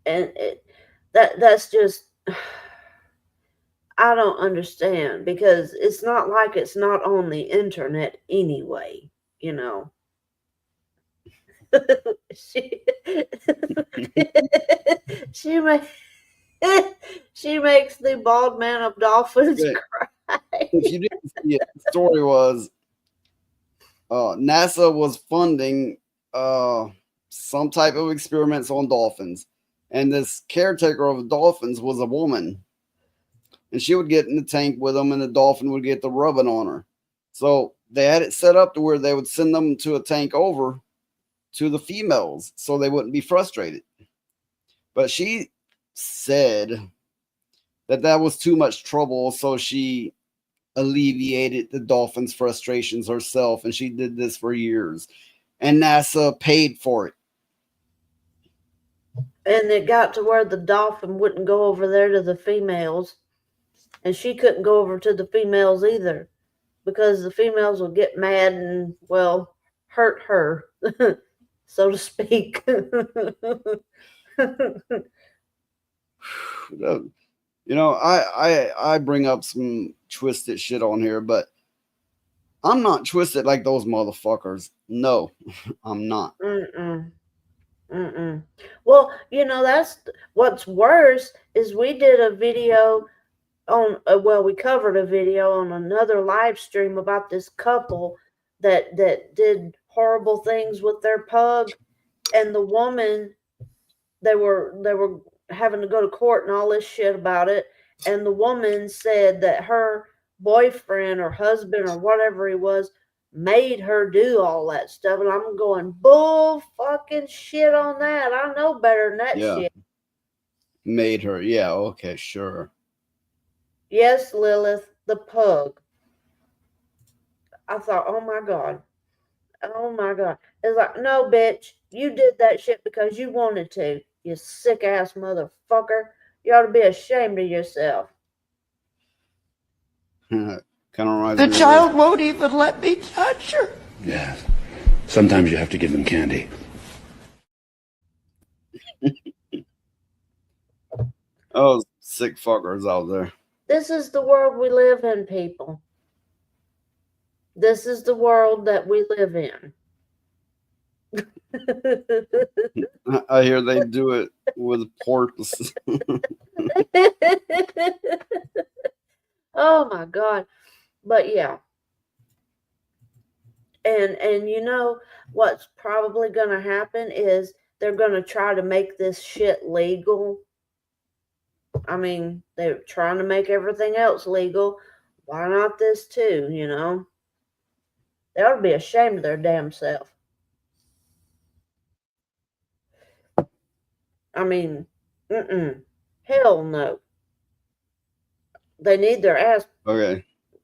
And that's just I don't understand because it's not like it's not on the internet anyway, you know. she she makes she makes the bald man of dolphins Okay. cry. If you didn't see it, the story was NASA was funding some type of experiments on dolphins, and this caretaker of dolphins was a woman, and she would get in the tank with them, and the dolphin would get the rubbing on her. So they had it set up to where they would send them to a tank over to the females so they wouldn't be frustrated. But she said that was too much trouble, so she alleviated the dolphins' frustrations herself, and she did this for years. And NASA paid for it. And it got to where the dolphin wouldn't go over there to the females, and she couldn't go over to the females either because the females would get mad and, well, hurt her, so to speak. You know, I bring up some twisted shit on here, but I'm not twisted like those motherfuckers. No, I'm not. Well, you know, that's what's worse is we did a video on, we covered a video on another live stream about this couple that did horrible things with their pug, and the woman, they were having to go to court and all this shit about it, and the woman said that her boyfriend or husband or whatever he was made her do all that stuff, and I'm going bull fucking shit on that. I know better than that shit. Made her. Yeah, okay, sure. Yes, Lilith, the pug. I thought, oh my God. Oh my God. It's like, no, bitch, you did that shit because you wanted to, you sick ass motherfucker. You ought to be ashamed of yourself. Kind of reminds The me of child won't even let me touch her. Yes. Sometimes you have to give them candy. Oh, sick fuckers out there. This is the world we live in, people. This is the world that we live in. I hear they do it with porpoise. Oh my God. But yeah. And you know what's probably going to happen is they're going to try to make this shit legal. I mean, they're trying to make everything else legal. Why not this too, you know? They ought to be ashamed of their damn self. I mean, hell no. They need their ass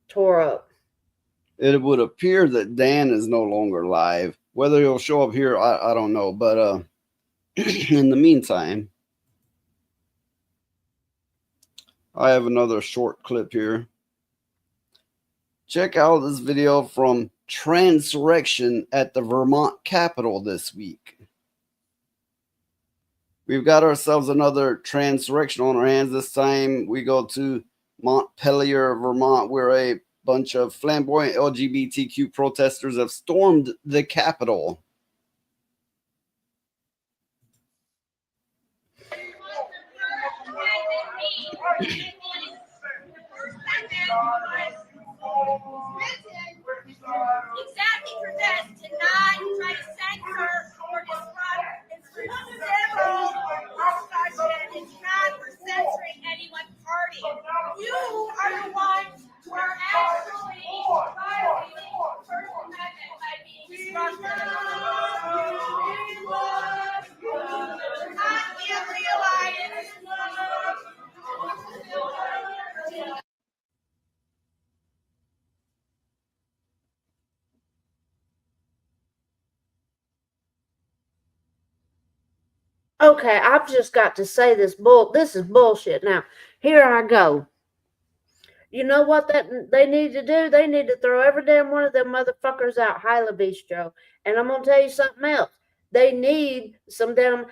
tore up. It would appear that Dan is no longer live. Whether he'll show up here, I don't know. But in the meantime, I have another short clip here. Check out this video from Transsurrection at the Vermont Capitol this week. We've got ourselves another Transsurrection on our hands. This time we go to Montpelier, Vermont, where a bunch of flamboyant LGBTQ protesters have stormed the Capitol. Exactly for this, to not try to censor or disrupt. It's for civil discussion. It's not for censoring anyone's party. You are the ones who are actually violating the First Amendment by being disruptive. Okay, I've just got to say this this is bullshit. Now, here I go. You know what that they need to do? They need to throw every damn one of them motherfuckers out, Hyla Bistro. And I'm gonna tell you something else. They need some damn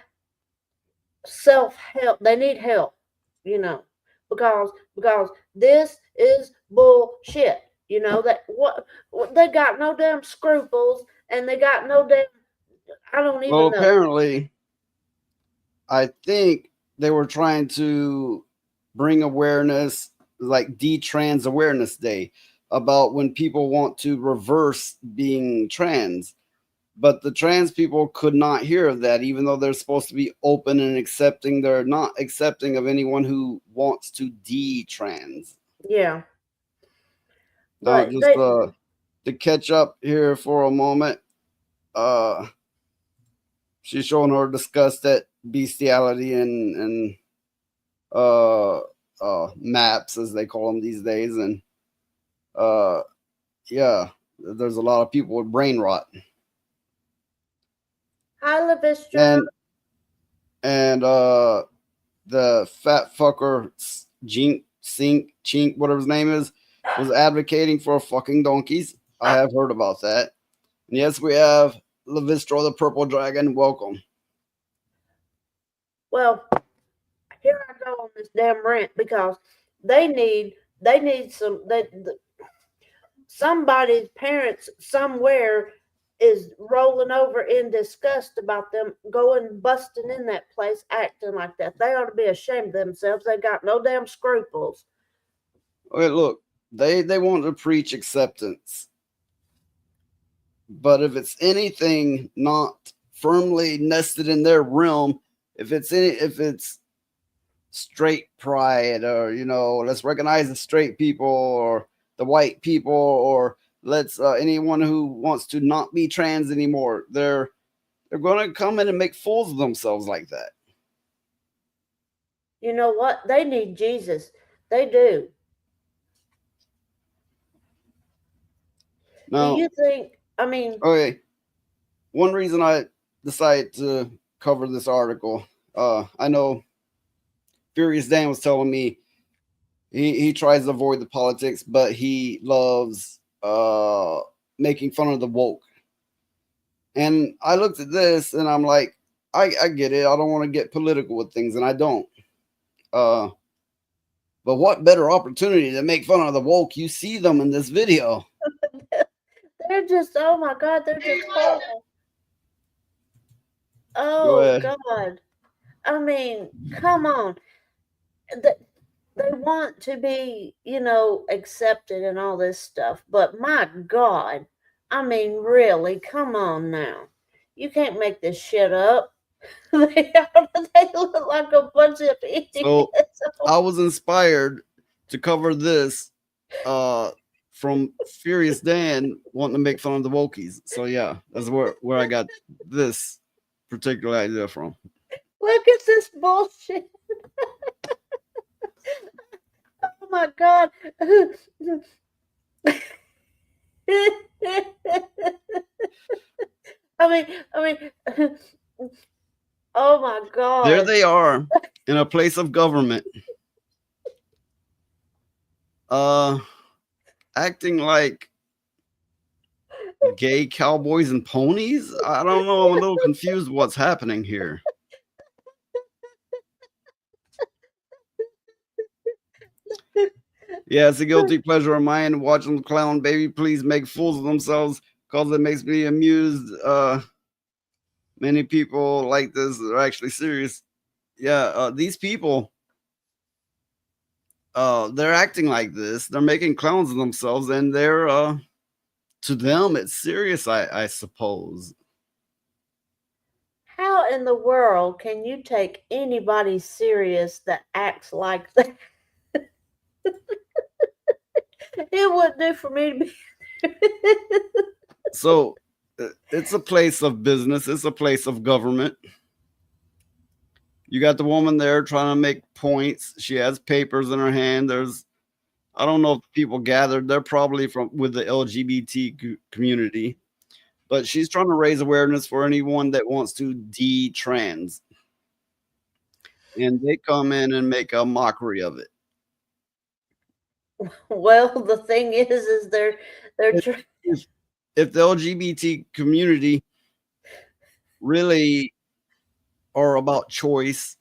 self-help. They need help, because this is bullshit. That what they got no damn scruples, and they got no damn. I don't even Well, know. apparently, I think they were trying to bring awareness, like D-Trans Awareness Day, about when people want to reverse being trans. But the trans people could not hear of that, even though they're supposed to be open and accepting. They're not accepting of anyone who wants to de-trans. Yeah. Now, But just to catch up here for a moment, she's showing her disgust at bestiality and maps, as they call them these days, and yeah, there's a lot of people with brain rot. Hyla Bistro. And the fat fucker Chink, whatever his name is, was advocating for fucking donkeys. I have heard about that. And yes, we have Levistro the Purple Dragon. Welcome. Well, here I go on this damn rant because they need somebody's parents somewhere is rolling over in disgust about them going busting in that place acting like that. They ought to be ashamed of themselves. They got no damn scruples. Okay, look, they want to preach acceptance. But if it's anything not firmly nested in their realm, if it's straight pride, or let's recognize the straight people or the white people, or let's anyone who wants to not be trans anymore, they're going to come in and make fools of themselves like that. You know what? They need Jesus. They do. Now, do you think? I mean, okay. One reason I decided to cover this article, I know Furious Dan was telling me he tries to avoid the politics, but he loves making fun of the woke. And I looked at this and I'm like, I get it. I don't want to get political with things, and I don't. But what better opportunity to make fun of the woke? You see them in this video. they're just, oh my God, they're just horrible. Oh God. I mean, come on. They want to be, accepted and all this stuff. But my God, I mean, really, come on now. You can't make this shit up. They look like a bunch of idiots. So I was inspired to cover this from Furious Dan wanting to make fun of the wokies. So yeah, that's where I got this particular idea from. Look at this bullshit. Oh my God. I mean, oh my God. There they are in a place of government. Acting like gay cowboys and ponies. I don't know. I'm a little confused what's happening here. Yeah, it's a guilty pleasure of mine watching the clown baby please make fools of themselves because it makes me amused. Many people like this are actually serious. Yeah, these people, they're acting like this. They're making clowns of themselves, and they're to them it's serious, I suppose. How in the world can you take anybody serious that acts like that? It wouldn't do for me to be. So it's a place of business. It's a place of government. You got the woman there trying to make points. She has papers in her hand. I don't know if people gathered. They're probably with the LGBT community, but she's trying to raise awareness for anyone that wants to de-trans. and they come in and make a mockery of it. Well, the thing is they're If the LGBT community really are about choice,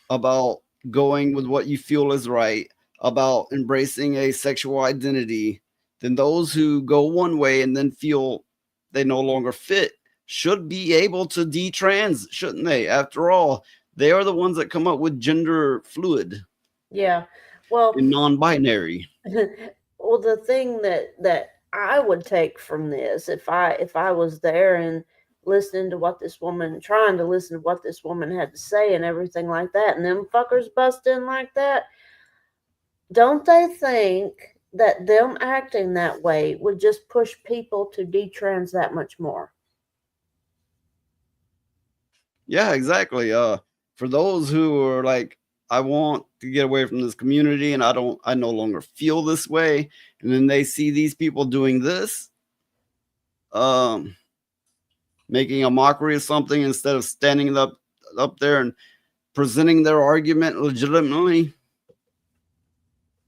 about going with what you feel is right, about embracing a sexual identity, then those who go one way and then feel they no longer fit should be able to detrans, shouldn't they? After all, they are the ones that come up with gender fluid yeah. Well, and non-binary. well, the thing that I would take from this, if I was there and listening to what this woman, trying to listen to what this woman had to say and everything like that, and them fuckers bust in like that, don't they think that them acting that way would just push people to detrans that much more? Yeah, exactly. For those who are like, I want to get away from this community and I no longer feel this way, and then they see these people doing this, making a mockery of something instead of standing up there and presenting their argument legitimately,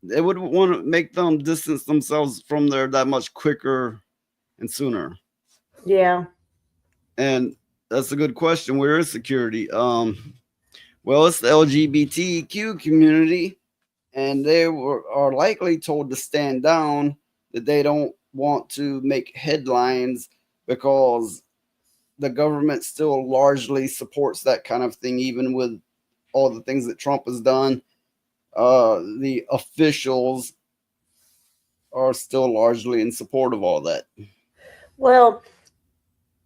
they would want to make them distance themselves from there that much quicker and sooner. Yeah. And that's a good question. Where is security? Well, it's the LGBTQ community, and they are likely told to stand down, that they don't want to make headlines because the government still largely supports that kind of thing, even with all the things that Trump has done. The officials are still largely in support of all that. Well,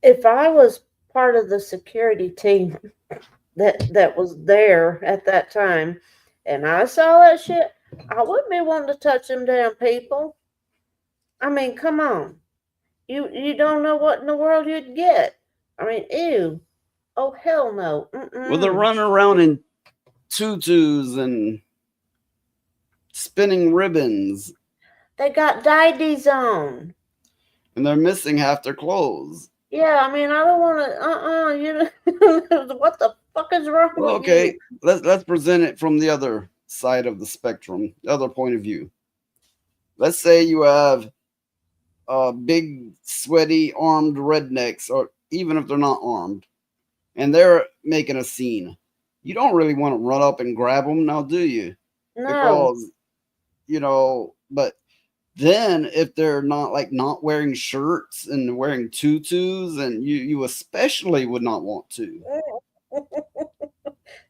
if I was part of the security team that was there at that time, and I saw that shit, I wouldn't be wanting to touch them damn people. I mean, come on. You don't know what in the world you'd get. I mean, ew. Oh, hell no. Well, they're running around in tutus and spinning ribbons. They got dyedies on. And they're missing half their clothes. Yeah, I mean, I don't want to. You. What the fuck is wrong with you? Okay, let's present it from the other side of the spectrum, the other point of view. Let's say you have big, sweaty, armed rednecks, or even if they're not armed, and they're making a scene. You don't really want to run up and grab them now, do you? No. Because, but then if they're not wearing shirts and wearing tutus, and you especially would not want to.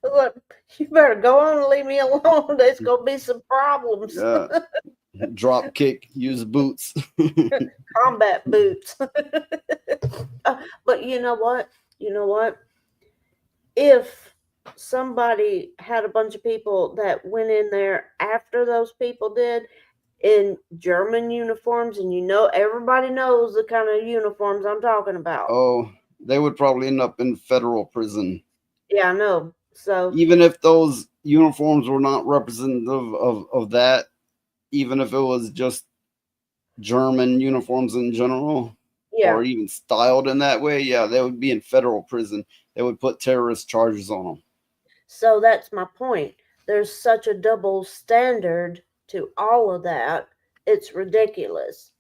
Look, you better go on and leave me alone. There's gonna be some problems. Yeah. Drop kick, use boots. Combat boots. But you know what? If somebody had a bunch of people that went in there after those people did in German uniforms, and everybody knows the kind of uniforms I'm talking about. Oh, they would probably end up in federal prison. Yeah, I know. So even if those uniforms were not representative of that, even if it was just German uniforms in general, yeah, or even styled in that way, yeah, they would be in federal prison. They would put terrorist charges on them. So that's my point. There's such a double standard to all of that. It's ridiculous.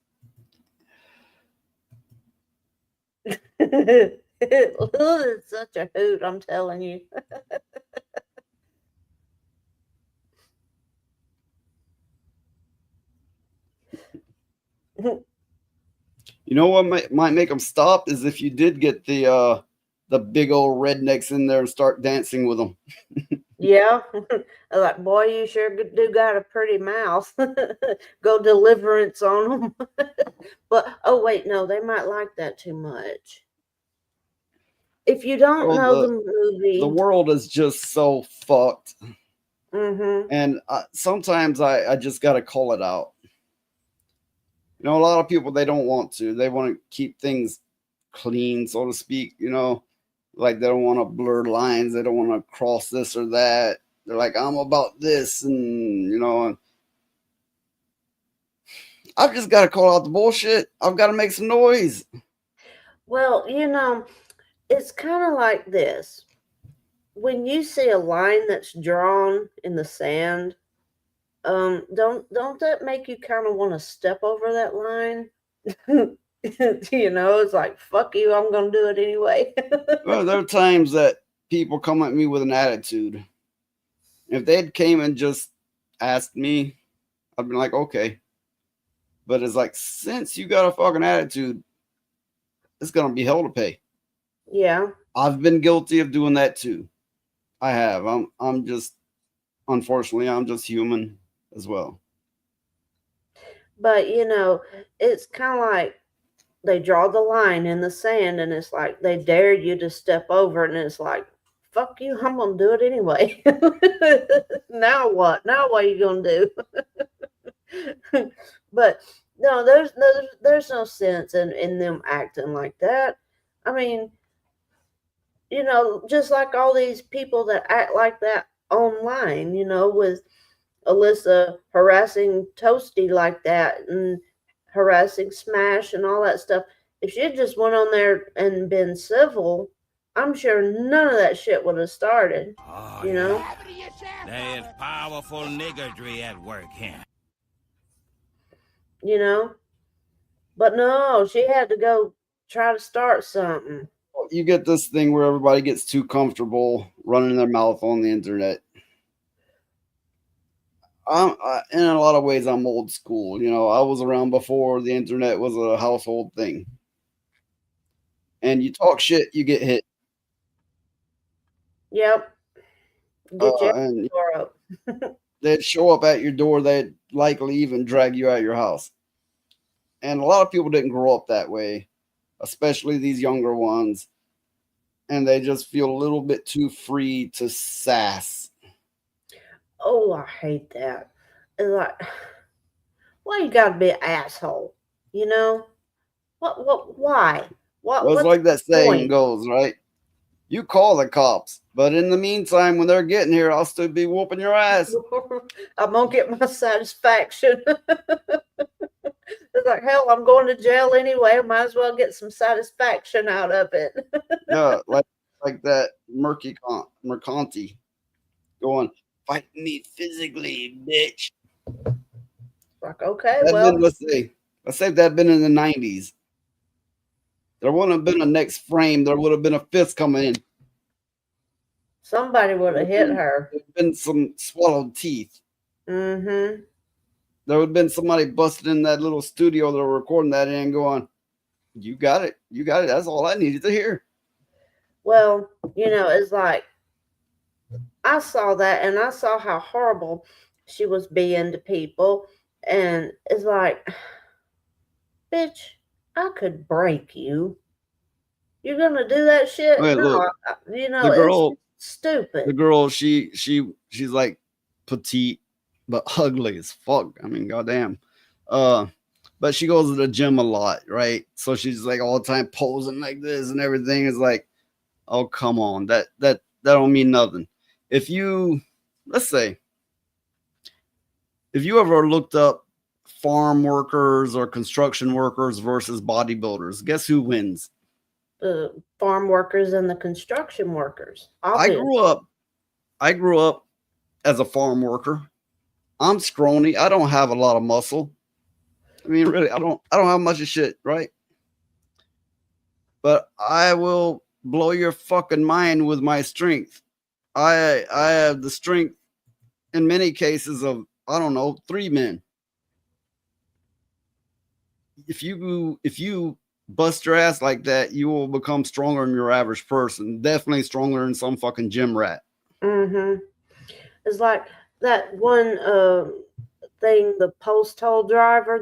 It's such a hoot, I'm telling you. You know what might make them stop is if you did get the big old rednecks in there and start dancing with them. Yeah, like, boy, you sure do got a pretty mouth. Go deliverance on them. But oh wait, no, they might like that too much. If you don't know the movie, the world is just so fucked. Mm-hmm. And sometimes I just got to call it out. A lot of people, they don't want to. They want to keep things clean, so to speak, like they don't want to blur lines. They don't want to cross this or that. They're like, I'm about this. And, and I've just got to call out the bullshit. I've got to make some noise. Well, it's kind of like this. when you see a line that's drawn in the sand, don't that make you kind of want to step over that line? You know, it's like, fuck you, I'm gonna do it anyway. Well, there are times that people come at me with an attitude. If they'd came and just asked me, I'd be like, okay. But it's like, since you got a fucking attitude, it's gonna be hell to pay. Yeah. I've been guilty of doing that too. I have. I'm just, unfortunately, I'm just human as well. But you know, it's kind of like they draw the line in the sand, and it's like they dare you to step over, and it's like, fuck you, I'm gonna do it anyway. Now what? Now what are you gonna do? But no, there's no sense in them acting like that. I mean, you know, just like all these people that act like that online, you know, with Alyssa harassing Toasty like that and harassing Smash and all that stuff. If she had just went on there and been civil, I'm sure none of that shit would have started. You know? There is powerful niggardry at work here. You know? But no, she had to go try to start something. You get this thing where everybody gets too comfortable running their mouth on the internet. In a lot of ways, I'm old school. You know, I was around before the internet was a household thing. And you talk shit, you get hit. Yep. Get your And door up. they'd show up at your door. They'd likely even drag you out of your house. And a lot of people didn't grow up that way, especially these younger ones. And they just feel a little bit too free to sass. Oh, I hate that. It's like, why you gotta be an asshole? You know? Why? Well, it's what's like that the saying point? goes, right? You call the cops, but in the meantime, when they're getting here, I'll still be whooping your ass. I'm gonna get my satisfaction. It's like, hell, I'm going to jail anyway. I might as well get some satisfaction out of it. Yeah, like that Mercanti going, fight me physically, bitch. Like, okay, That'd well, been, let's say that'd been in the 90s. There wouldn't have been a next frame. There would have been a fist coming in. somebody would have hit her. There'd been some swallowed teeth. Mm-hmm. There would have been somebody busted in that little studio that were recording that and going, you got it. You got it. That's all I needed to hear. Well, you know, it's like, I saw that and I saw how horrible she was being to people. And it's like, bitch, I could break you. You're going to do that shit? Wait, No, look, you know, the girl, it's stupid. the girl, she's like petite, but ugly as fuck. I mean, goddamn. But she goes to the gym a lot, right? So she's like all the time posing like this and everything is like, oh, come on. That don't mean nothing. If you, let's say, if you ever looked up farm workers or construction workers versus bodybuilders, guess who wins? The farm workers and the construction workers. I grew up as a farm worker. I'm scrawny. I don't have a lot of muscle. I mean, really, I don't have much of shit, right? But I will blow your fucking mind with my strength. I have the strength in many cases of, I don't know, 3 men. If you bust your ass like that, you will become stronger than your average person. Definitely stronger than some fucking gym rat. Mm-hmm. It's like that one thing, the post driver,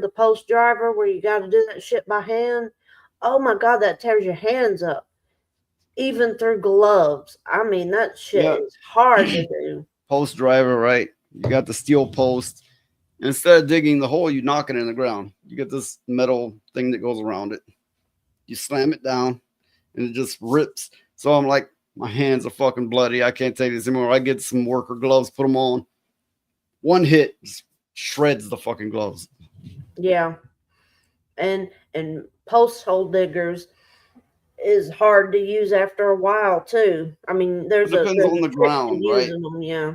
where you got to do that shit by hand. Oh my God, that tears your hands up, even through gloves. I mean, that shit is hard to do. Post driver, right? You got the steel post. Instead of digging the hole, you knock it in the ground. You get this metal thing that goes around it. You slam it down, and it just rips. So I'm like, my hands are fucking bloody. I can't take this anymore. I get some worker gloves, put them on. One hit just shreds the fucking gloves. Yeah, and post hole diggers, is hard to use after a while too. I mean, there's It depends on the trick to ground, right? using them. Yeah.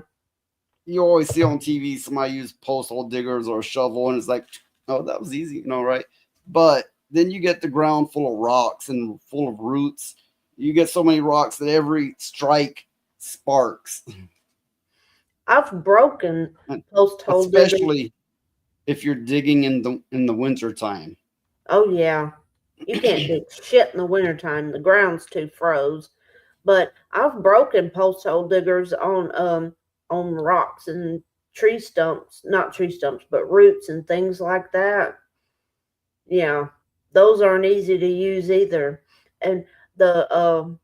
You always see on TV somebody use post hole diggers or a shovel, and it's like, oh, that was easy, right? But then you get the ground full of rocks and full of roots. You get so many rocks that every strike sparks. I've broken post hole diggers. Especially if you're digging in the winter time. Oh yeah. You can't dig shit in the wintertime. The ground's too froze. But I've broken post hole diggers on rocks and tree stumps, not tree stumps, but roots and things like that. Yeah. Those aren't easy to use either. And the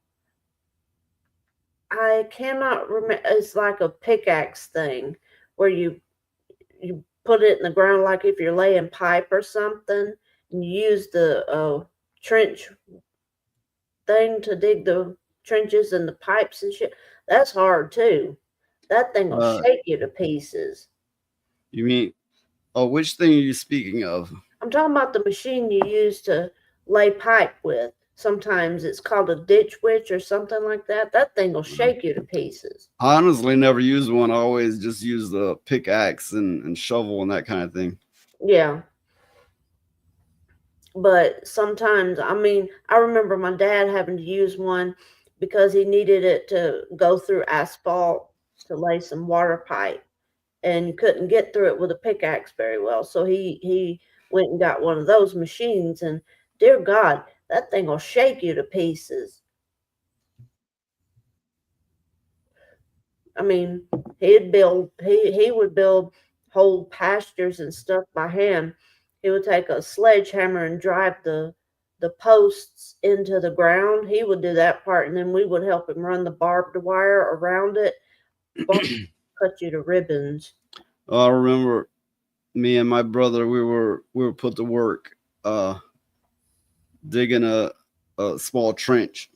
I cannot remember, it's like a pickaxe thing where you put it in the ground like if you're laying pipe or something, and you use the trench thing to dig the trenches and the pipes and shit. That's hard too. That thing will shake you to pieces. You mean, which thing are you speaking of? I'm talking about the machine you use to lay pipe with. Sometimes it's called a ditch witch or something like that. That thing will shake you to pieces. I honestly never used one. I always just use the pickaxe and shovel and that kind of thing. Yeah. But sometimes, I mean, I remember my dad having to use one because he needed it to go through asphalt to lay some water pipe and couldn't get through it with a pickaxe very well. So he went and got one of those machines, and dear God, that thing will shake you to pieces. I mean, he would build whole pastures and stuff by hand. He would take a sledgehammer and drive the posts into the ground. He would do that part, and then we would help him run the barbed wire around it. Cut you to ribbons. I remember me and my brother, we were put to work digging a small trench.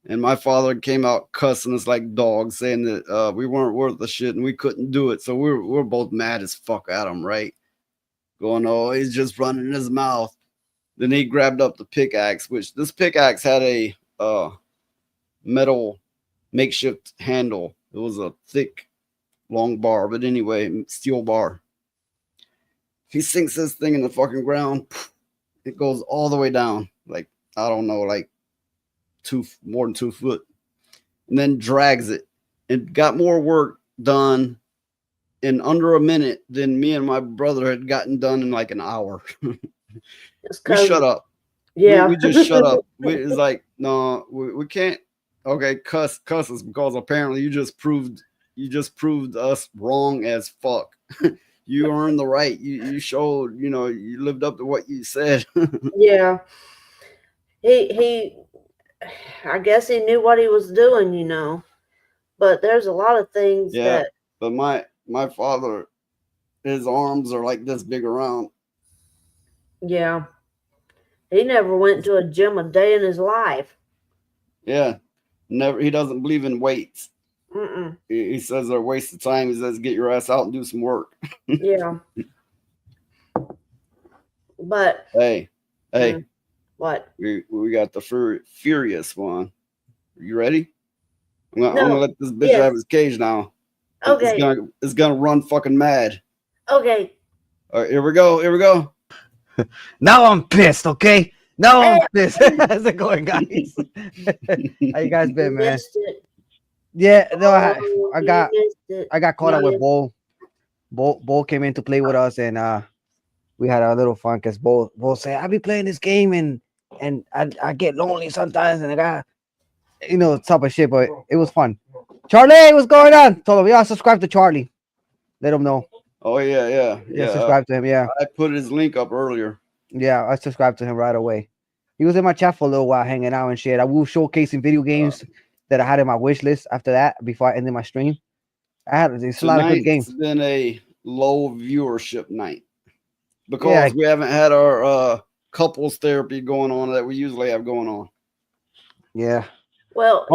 And my father came out cussing us like dogs, saying that we weren't worth the shit and we couldn't do it. So we're both mad as fuck at him, right? Going, oh, he's just running his mouth. Then he grabbed up the pickaxe, which this pickaxe had a metal makeshift handle. It was a thick, long bar, but anyway, steel bar. He sinks this thing in the fucking ground. It goes all the way down, like, I don't know, like more than 2 foot, and then drags it. It got more work done in under a minute than me and my brother had gotten done in like an hour. We shut up. Yeah. We just shut up. It's like, no, we can't. Okay, cuss us, because apparently you just proved us wrong as fuck. You earned the right. You showed, you lived up to what you said. Yeah. He I guess he knew what he was doing, But there's a lot of things that. But my father, his arms are like this big around. Yeah. He never went to a gym a day in his life. Yeah. Never. He doesn't believe in weights. Mm-mm. He says they're a waste of time. He says, get your ass out and do some work. Yeah. But. Hey. What? We got the furious one. Are you ready? I'm gonna let this bitch out of his cage now. Okay. It's gonna run fucking mad. Okay. All right, here we go. Now I'm pissed, okay? Now I'm pissed. How's it going, guys? How you guys been, man? Yeah, no, I got caught up with Bo. Bo came in to play with us, and we had a little fun because Bo said, "I be playing this game and I get lonely sometimes, and I got type of shit." But it was fun. Charlie, what's going on? Told him, yeah, subscribe to Charlie. Let him know. Oh yeah. Subscribe to him. Yeah, I put his link up earlier. Yeah, I subscribed to him right away. He was in my chat for a little while, hanging out and shit. I will showcasing video games that I had in my wish list after that, before I ended my stream. It's a lot of good games. It's been a low viewership night because we haven't had our couples therapy going on that we usually have going on. Yeah. Well,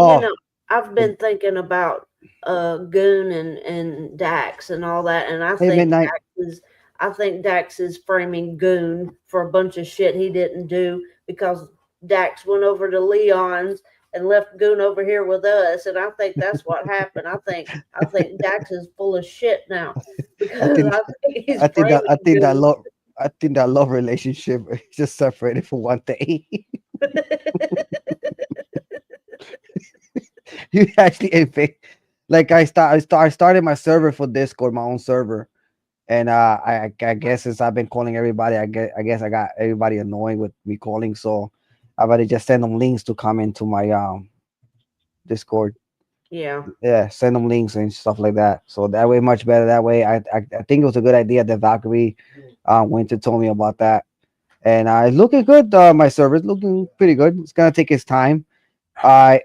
I've been thinking about Goon and Dax and all that, and I think Dax is framing Goon for a bunch of shit he didn't do, because Dax went over to Leon's and left Goon over here with us, and I think that's what happened. I think Dax is full of shit now because I think he's I think Goon. I think that love relationship is just separated for one day. You actually like I started my server for Discord, my own server, and I guess since I've been calling everybody, I guess I got everybody annoyed with me calling, so I've already just send them links to come into my Discord. Yeah. Yeah, send them links and stuff like that. So that way, much better. That way, I think it was a good idea that Valkyrie went to told me about that, and it's looking good. My server's looking pretty good. It's gonna take its time. I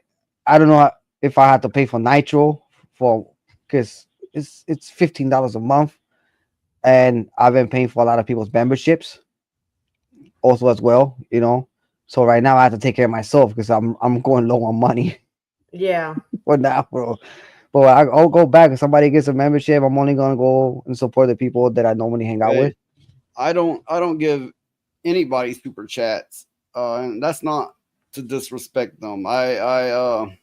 don't know if I have to pay for Nitro because it's $15 a month, and I've been paying for a lot of people's memberships also as well. So right now I have to take care of myself because I'm going low on money. Yeah. For now, bro. But I'll go back if somebody gets a membership. I'm only gonna go and support the people that I normally hang out with. I don't give anybody super chats, and that's not to disrespect them. I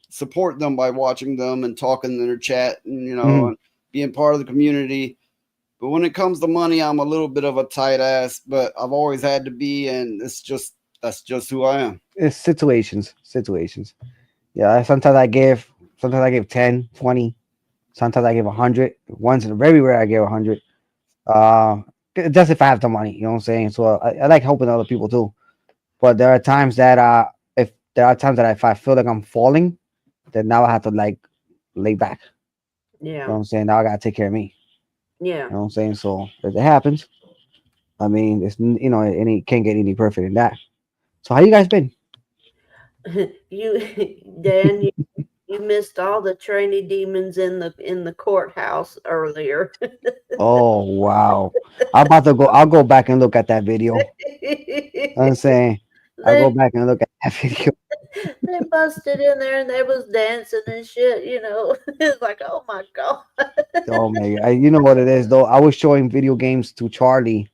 support them by watching them and talking in their chat, and and being part of the community. But when it comes to money, I'm a little bit of a tight ass, but I've always had to be, and that's just who I am. It's situations. Yeah, sometimes I give 10, 20. Sometimes I give 100. Once in very rare I give 100. Just if I have the money, you know what I'm saying? So I like helping other people too. But there are times that if I feel like I'm falling, then now I have to like lay back. Yeah. You know what I'm saying? Now I gotta take care of me. Yeah. You know what I'm saying? So if it happens, I mean, it's can't get any perfect in that. So how you guys been? Dan, you missed all the trainee demons in the courthouse earlier. Oh wow! I'll go back and look at that video. I'm saying I'll go back and look at that video. They busted in there and they was dancing and shit. It's like, oh my god. Oh man, you know what it is though. I was showing video games to Charlie,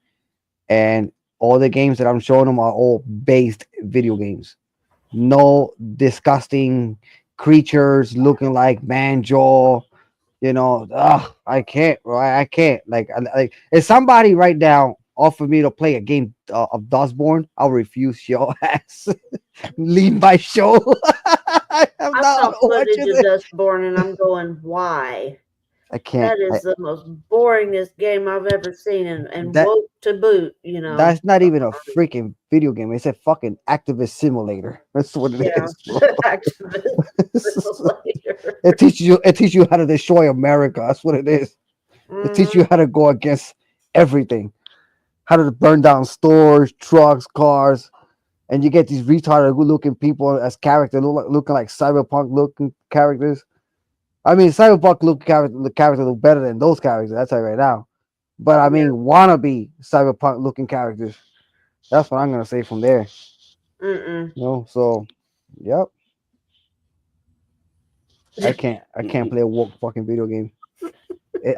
and all the games that I'm showing him are all based video games. No disgusting creatures looking like Manjaw. I can't, bro. I can't. Like if somebody right now offered me to play a game of Dustborn, I'll refuse your ass. Leave my show. I saw footage of Dustborn and I'm going, why? I can't. That is the most boringest game I've ever seen, and woke to boot. That's not even a freaking video game. It's a fucking activist simulator. That's what it is. Activist simulator. It teaches you how to destroy America. That's what it is. It teaches you how to go against everything, how to burn down stores, trucks, cars, and you get these retarded good-looking people as characters, looking like cyberpunk-looking characters. I mean, cyberpunk characters look better than those characters. That's right now. But I mean, wannabe cyberpunk-looking characters. That's what I'm gonna say from there. So, yep. I can't play a woke fucking video game.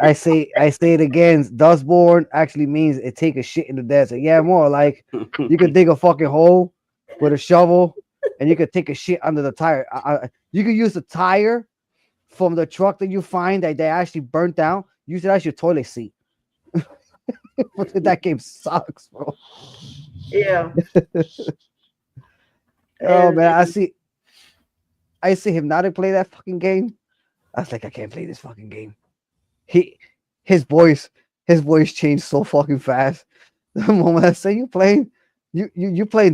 I say it again. Dustborn actually means it take a shit in the desert. Yeah, more like you could dig a fucking hole with a shovel, and you could take a shit under the tire. You could use the tire from the truck that you find that they actually burnt down. Use it as your toilet seat. That game sucks, bro. Yeah. Oh man, I see Hypnotic play that fucking game. I was like, I can't play this fucking game. His voice changed so fucking fast. The moment I say you playing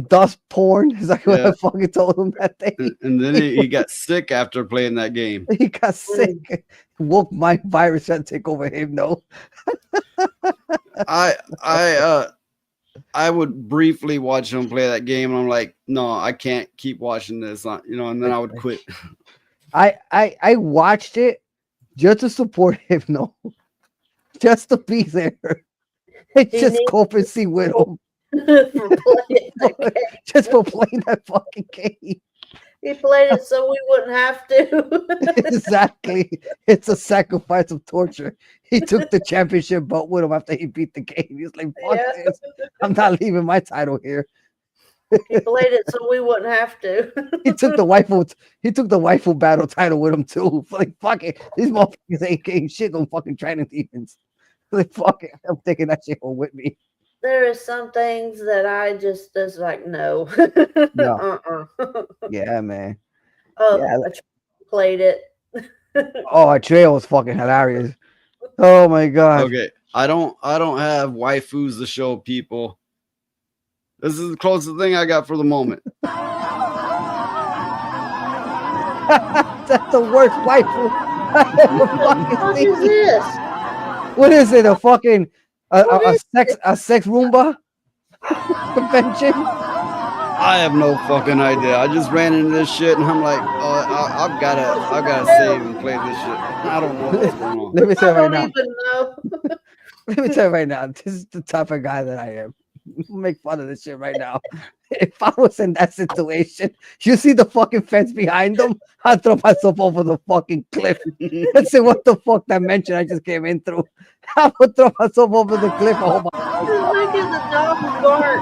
dust porn, is like what I fucking told him that day. And then he got sick after playing that game. He got sick. Woke my virus and take over him. No. I would briefly watch him play that game, and I'm like, no, I can't keep watching this, and then I would quit. I watched it just to support him, no, just to be there. Just go and see with him. Just for playing that fucking game. He played it so we wouldn't have to. Exactly. It's a sacrifice of torture. He took the championship belt with him after he beat the game. He's like, fuck this. I'm not leaving my title here. He played it so we wouldn't have to. He took the waifu battle title with him too. Like fuck it, these motherfuckers ain't getting shit on fucking training demons. Like fuck it, I'm taking that shit home with me. There is some things that I just like no. No. Yeah, man. Oh, Yeah. I played it. Oh, Trail was fucking hilarious. Oh my god. Okay, I don't have waifus to show people. This is the closest thing I got for the moment. That's the worst waifu I ever fucking What seen. is this? What is it? A fucking a sex Roomba convention? I have no fucking idea. I just ran into this shit and I'm like, I've gotta save and play this shit. I don't know what's going on. Let me tell you right now. Even know. Let me tell you right now. This is the type of guy that I am. Make fun of this shit right now. If I was in that situation, you see the fucking fence behind them, I'd throw myself over the fucking cliff and say, what the fuck that mention I just came in through? I would throw myself over the cliff. Oh my Just making the dog bark.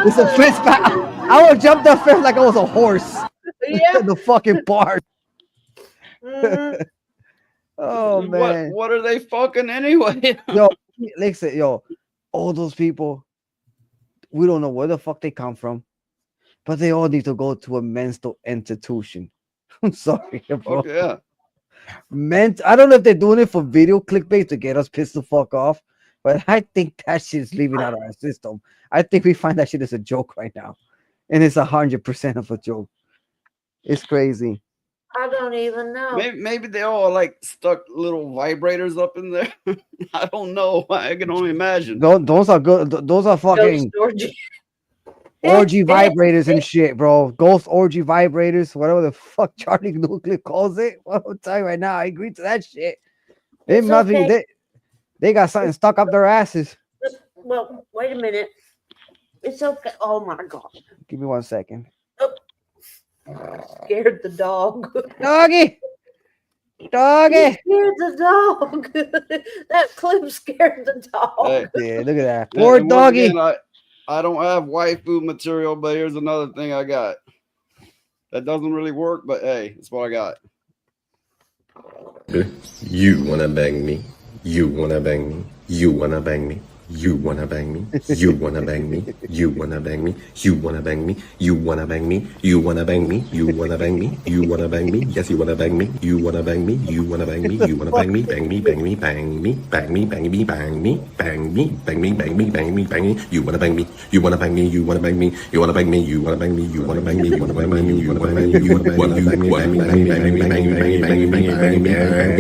It's a fence. I would jump that fence like I was a horse. Yeah. The fucking park. Mhm. Oh man. What are they fucking anyway? Yo, listen, yo, all those people, we don't know where the fuck they come from, but they all need to go to a mental institution. I'm sorry, bro. Okay, yeah. I don't know if they're doing it for video clickbait to get us pissed the fuck off, but I think that shit is leaving out of our system. I think we find that shit is a joke right now, and it's 100% of a joke. It's crazy. I don't even know. Maybe they all like stuck little vibrators up in there. I don't know. I can only imagine. Those are good. Those are fucking orgy vibrators and shit, bro. Ghost orgy vibrators, whatever the fuck Charlie Nuclear calls it. Well, I'll tell you right now, I agree to that shit. They It's must be okay. they got something stuck up their asses. Well, wait a minute. It's okay. Oh my god. Give me 1 second. Scared the dog. Doggy! You Doggy! scared the dog. That clip scared the dog. Hey. Yeah, look at that. And Poor once doggy. again, I don't have waifu material, but here's another thing I got. That doesn't really work, but hey, that's what I got. You wanna bang me? You wanna bang me? You wanna bang me? You wanna bang me? You wanna bang me? You wanna bang me? You wanna bang me? You wanna bang me? You wanna bang me? You wanna bang me? You wanna bang me? Yes, you wanna bang me? You wanna bang me? You wanna bang me? You wanna bang me? Bang me, bang me, bang me, bang me, bang me, bang me, bang me, bang me, bang me, bang me, bang me. You wanna bang me? You wanna bang me? You wanna bang me? You wanna bang me? You wanna bang me? You wanna bang me? You wanna bang me? You wanna bang me? You wanna bang me? Bang me, bang me, bang me, bang me, bang me, bang me, bang me, bang me,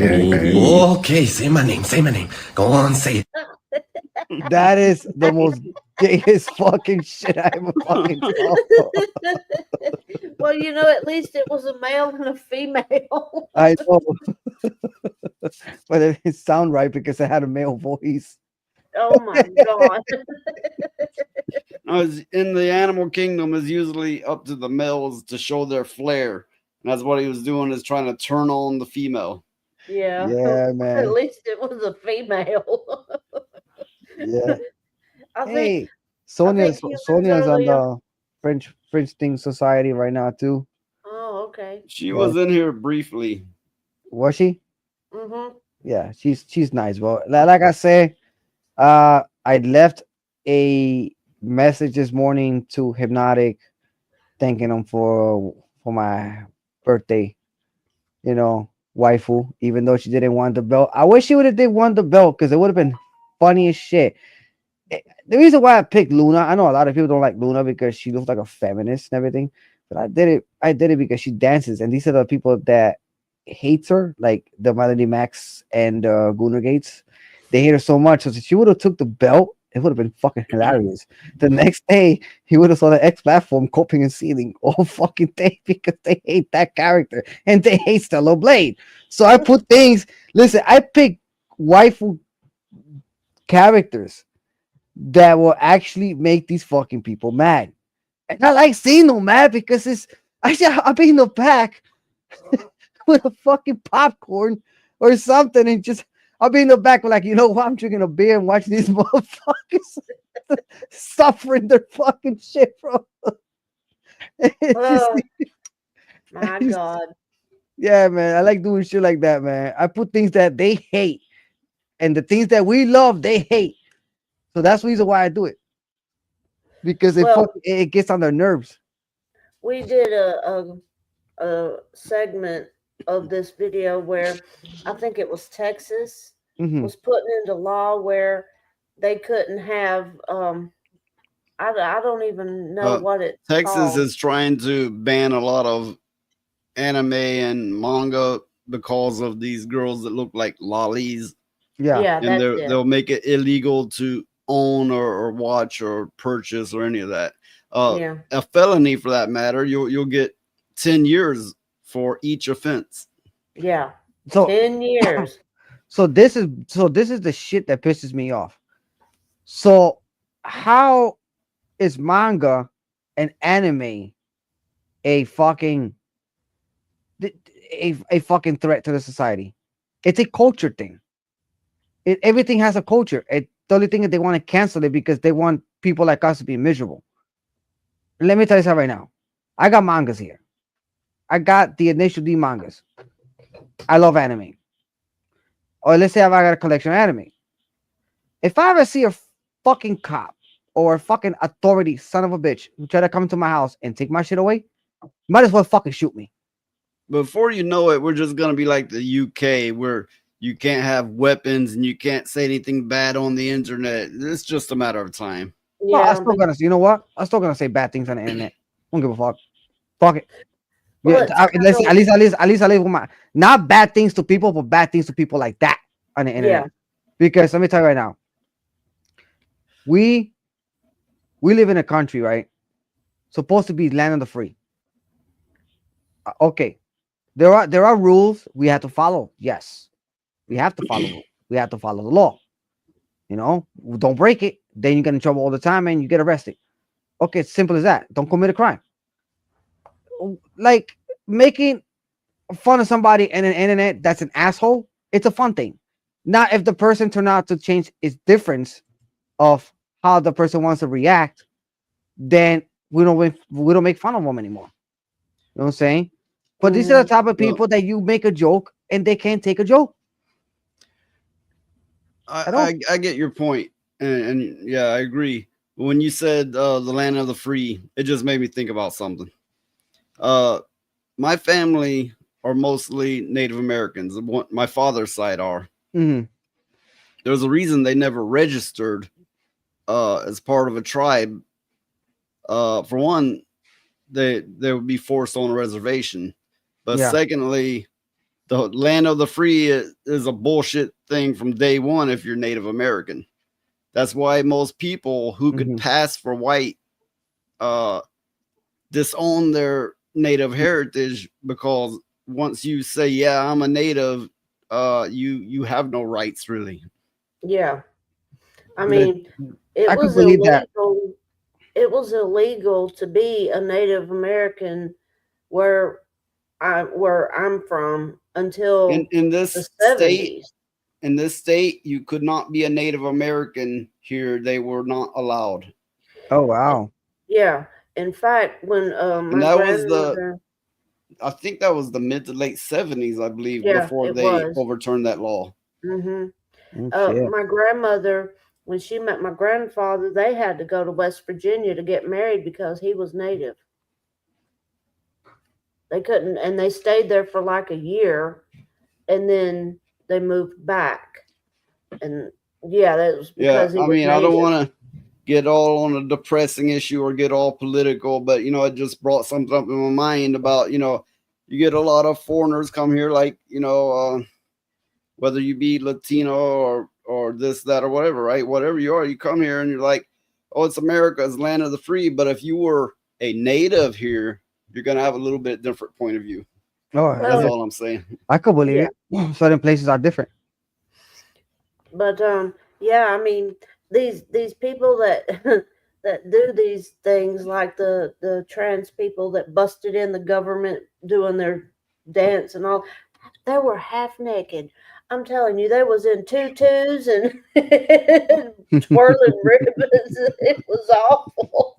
bang me. Okay, say my name. Say my name. Go on, say it. That is the most gayest fucking shit I ever fucking saw. Well, you know, at least it was a male and a female. I know. But it didn't sound right because it had a male voice. Oh my god. In the animal kingdom is usually up to the males to show their flair. And that's what he was doing, is trying to turn on the female. Yeah. Yeah, man. At least it was a female. Yeah. I Hey, think Sonia's humans on earlier- the French Thing Society right now too. Oh, okay. She was in here briefly. Was she? Mm-hmm. Yeah, she's nice, bro. Like I say, I left a message this morning to Hypnotic, thanking him for my birthday. You know, waifu. Even though she didn't want the belt, I wish she would have did want the belt because it would have been funny as shit. The reason why I picked Luna, I know a lot of people don't like Luna because she looks like a feminist and everything, but I did it because she dances, and these are the people that hates her, like the Melody Max and Gunnar Gates. They hate her so much. So if she would have took the belt, it would have been fucking hilarious. The next day, he would have saw the X platform coping and sealing all fucking day because they hate that character and they hate Stellar Blade. So I put things. Listen, I picked waifu characters that will actually make these fucking people mad. And I like seeing them mad because I'll be in the back with a fucking popcorn or something, and just I'll be in the back like, you know what, I'm drinking a beer and watching these motherfuckers suffering their fucking shit, bro. It's just- Oh, my God. yeah, man. I like doing shit like that, man. I put things that they hate, and the things that we love, they hate. So that's the reason why I do it. Because Well, it gets on their nerves. we did a segment of this video where I think it was Texas Mhm. was putting into law where they couldn't have I don't even know what it's Texas called. is trying to ban a lot of anime and manga because of these girls that look like lollies. Yeah, And that's it. they'll make it illegal to own or watch or purchase or any of that. Yeah. A felony for that matter, you'll get 10 years for each offense. Yeah. So 10 years. So this is the shit that pisses me off. So how is manga and anime a fucking fucking threat to the society? It's a culture thing. Everything has a culture. The only thing is they want to cancel it because they want people like us to be miserable. Let me tell you something right now. I got mangas here. I got the initial D mangas. I love anime. Or let's say I got a collection of anime. If I ever see a fucking cop or a fucking authority son of a bitch who try to come to my house and take my shit away, might as well fucking shoot me. Before you know it, we're just gonna be like the UK where you can't have weapons and you can't say anything bad on the internet. It's just a matter of time. Well, I'm still gonna, you know what? I'm still gonna say bad things on the internet. Don't give a fuck. Fuck it. Well, Yeah, listen, at least with my not bad things to people, but bad things to people like that on the internet. Yeah. Because let me tell you right now, we live in a country, right? Supposed to be land of the free. Okay, there are rules we have to follow. Yes, we have to follow. We have to follow the law. You know, don't break it, then you get in trouble all the time and you get arrested. Okay, it's simple as that. Don't commit a crime. Like making fun of somebody in an internet that's an asshole, it's a fun thing. Not if the person turned out to change its difference of how the person wants to react, then we don't make fun of them anymore. You know what I'm saying? But these are the type of people that you make a joke and they can't take a joke. I get your point, and yeah, I agree. When you said the land of the free, it just made me think about something. My family are mostly Native Americans. My father's side are. Mm-hmm. There's a reason they never registered as part of a tribe. For one, they would be forced on a reservation, but Yeah. secondly, the land of the free is a bullshit thing from day one if you're Native American. That's why most people who could pass for white disown their native heritage, because once you say, yeah, I'm a native, you have no rights really. Yeah. I mean, it I could was believe that. illegal. It was illegal to be a Native American where I'm from until In this the state, 70s. in this state, you could not be a Native American here. They were not allowed. Oh wow. Yeah. In fact, when And my that was grandmother, I think that was the mid to late 70s, I believe, yeah, before it they was. overturned that law. My grandmother, when she met my grandfather, they had to go to West Virginia to get married because he was Native. They couldn't, and they stayed there for like a year, and then they moved back. And yeah, that was Yeah, because he I was mean, Native. I don't want to get all on a depressing issue or get all political, but it just brought something up in my mind about, you get a lot of foreigners come here, like, whether you be Latino or this, that, or whatever, right? Whatever you are, you come here and you're like, oh, it's America, it's land of the free. But if you were a native here, you're gonna have a little bit different point of view. Oh, That's all I'm saying. I could believe it. Certain places are different. But yeah, I mean, these people that that do these things, like the trans people that busted in the government doing their dance and all, they were half naked. I'm telling you, they was in tutus and twirling ribbons. It was awful.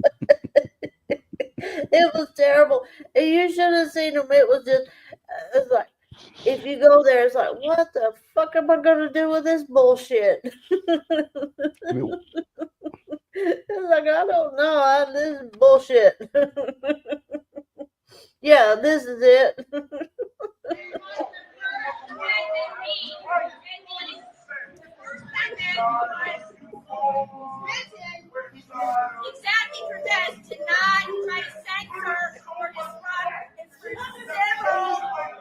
It was terrible. And you should have seen them. It was just, it's like, if you go there, it's like, what the fuck am I going to do with this bullshit? It's like, I don't know. This is bullshit. Yeah, this is it. Exactly for this, to not try to censor or disrupt civil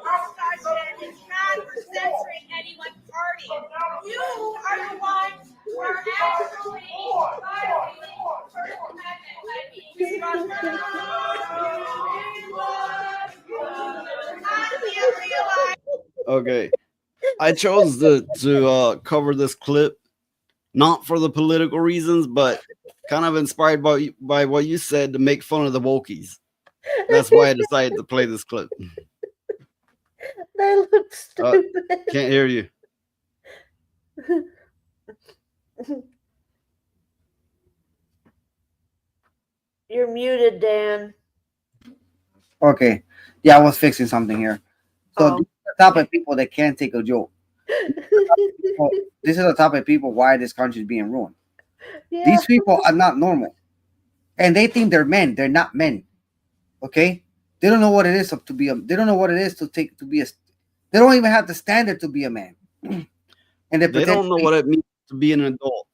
discussion. It's not for censoring anyone's party. You are the ones who are actually violating First Amendment by being disruptive. Okay. I chose to cover this clip not for the political reasons, but kind of inspired by what you said to make fun of the wokies. That's why I decided to play this clip. They look stupid. Can't hear you. You're muted, Dan. Okay. Yeah, I was fixing something here. So this is the type of people that can't take a joke. This is the type of people why this country is being ruined. Yeah. These people are not normal. And they think they're men. They're not men. Okay? They don't know what it is to be a they don't know what it is to be a they don't even have the standard to be a man. And they don't know what it means to be an adult.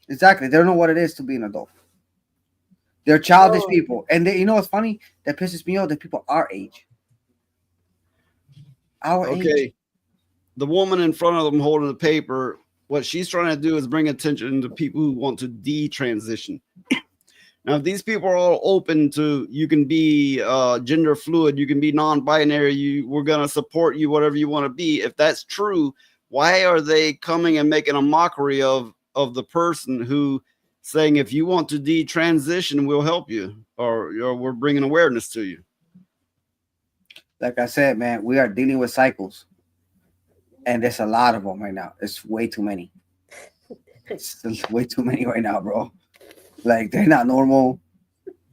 Exactly. They don't know what it is to be an adult. They're childish people. And you know what's funny? That pisses me off that people our age. Our age. The woman in front of them holding the paper, what she's trying to do is bring attention to people who want to detransition. Now, if these people are all open to, you can be gender fluid, you can be non-binary, we're going to support you, whatever you want to be. If that's true, why are they coming and making a mockery of the person who saying, if you want to detransition, we'll help you, or we're bringing awareness to you? Like I said, man, we are dealing with cycles. And there's a lot of them right now. It's way too many. It's way too many right now, bro. Like, they're not normal.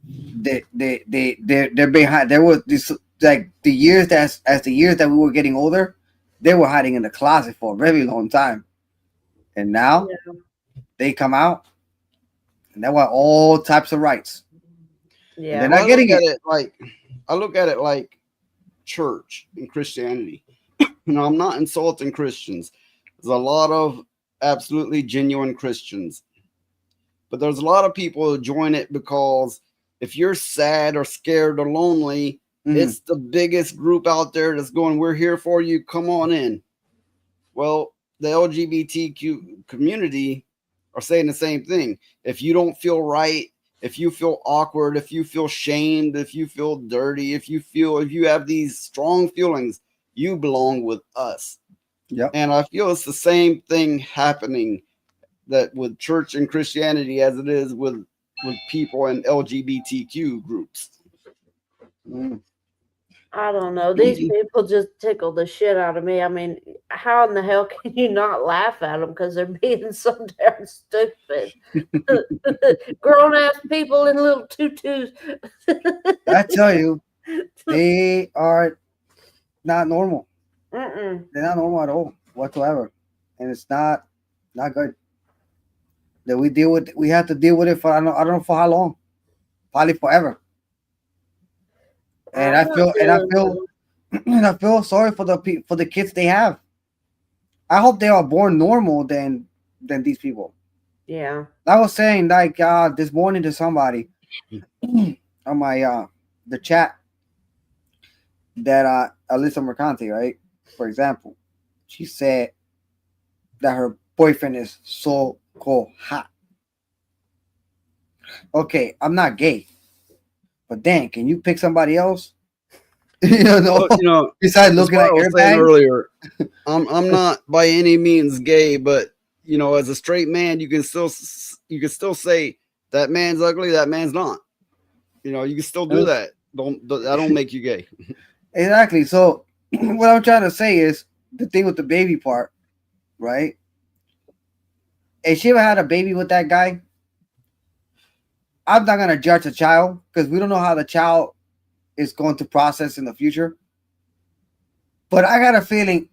They're behind. There was this, like, the years that we were getting older, they were hiding in the closet for a very long time. And now they come out and they want all types of rights. Yeah. They're not getting it. I look at it like church and Christianity. No, I'm not insulting Christians. There's a lot of absolutely genuine Christians. But there's a lot of people who join it because if you're sad or scared or lonely, it's the biggest group out there that's going, we're here for you. Come on in. Well, the LGBTQ community are saying the same thing. If you don't feel right, if you feel awkward, if you feel shamed, if you feel dirty, if you have these strong feelings, you belong with us. Yeah. And I feel it's the same thing happening that with church and Christianity as it is with people in LGBTQ groups. I don't know. These people just tickle the shit out of me. I mean, how in the hell can you not laugh at them because they're being so damn stupid? Grown ass people in little tutus. I tell you, they are not normal. Mm-mm. They're not normal at all whatsoever, and it's not good. That we have to deal with it for I don't know for how long, probably forever. And I feel sorry for the kids they have. I hope they are born normal than these people. Yeah. I was saying like this morning to somebody on my the chat that Alyssa Mercanti, right? For example, she said that her boyfriend is so hot. Okay, I'm not gay, but then can you pick somebody else? Besides looking at your bag earlier, I'm not by any means gay, but as a straight man, you can still say that man's ugly, that man's not. You can still do that. That don't make you gay. Exactly. So what I'm trying to say is the thing with the baby part right? If she ever had a baby with that guy, I'm not gonna judge a child because we don't know how the child is going to process in the future. But I got a feeling.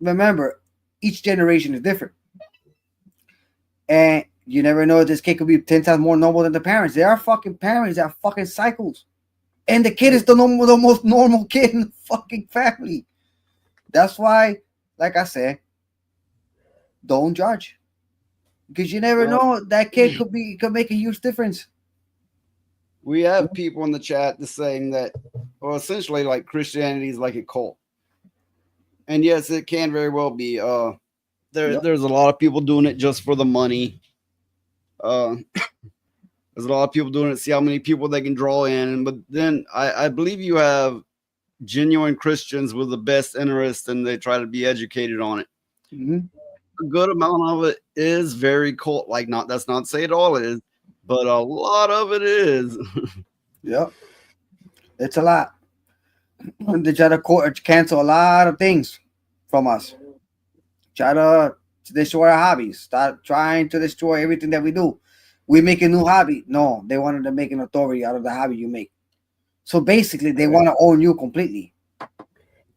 Remember, each generation is different, and you never know. This kid could be 10 times more normal than the parents. They are fucking parents. They are fucking cycles, and the kid is the most normal kid in the fucking family. That's why, like I said, don't judge. Because you never know, that kid could make a huge difference. We have people in the chat that's saying that, well, essentially, like Christianity is like a cult, and yes, it can very well be. There's a lot of people doing it just for the money. There's a lot of people doing it to see how many people they can draw in, but then I believe you have genuine Christians with the best interest, and they try to be educated on it. Mm-hmm. A good amount of it is very cult like. Not that's not to say it all is, but a lot of it is. Yep, it's a lot. They try to cancel a lot of things from us. Try to destroy our hobbies. Start trying to destroy everything that we do. We make a new hobby. No, they wanted to make an authority out of the hobby you make. So basically, they want to own you completely.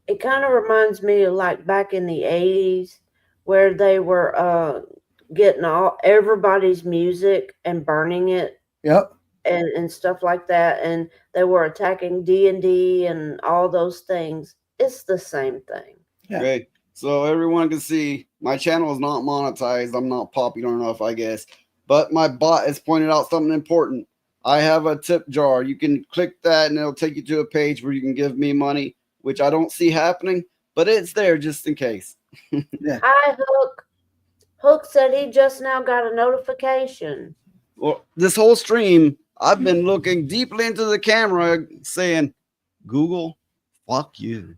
It kind of reminds me of like back in the 80s where they were getting everybody's music and burning it. Yep. And stuff like that, and they were attacking D&D and all those things. It's the same thing. Yeah. Okay, so everyone can see my channel is not monetized. I'm not popular enough, I guess. But my bot has pointed out something important. I have a tip jar. You can click that, and it'll take you to a page where you can give me money, which I don't see happening, but it's there just in case. Yeah. Hi, Hook. Hook said he just now got a notification. Well, this whole stream, I've been looking deeply into the camera saying, Google, fuck you.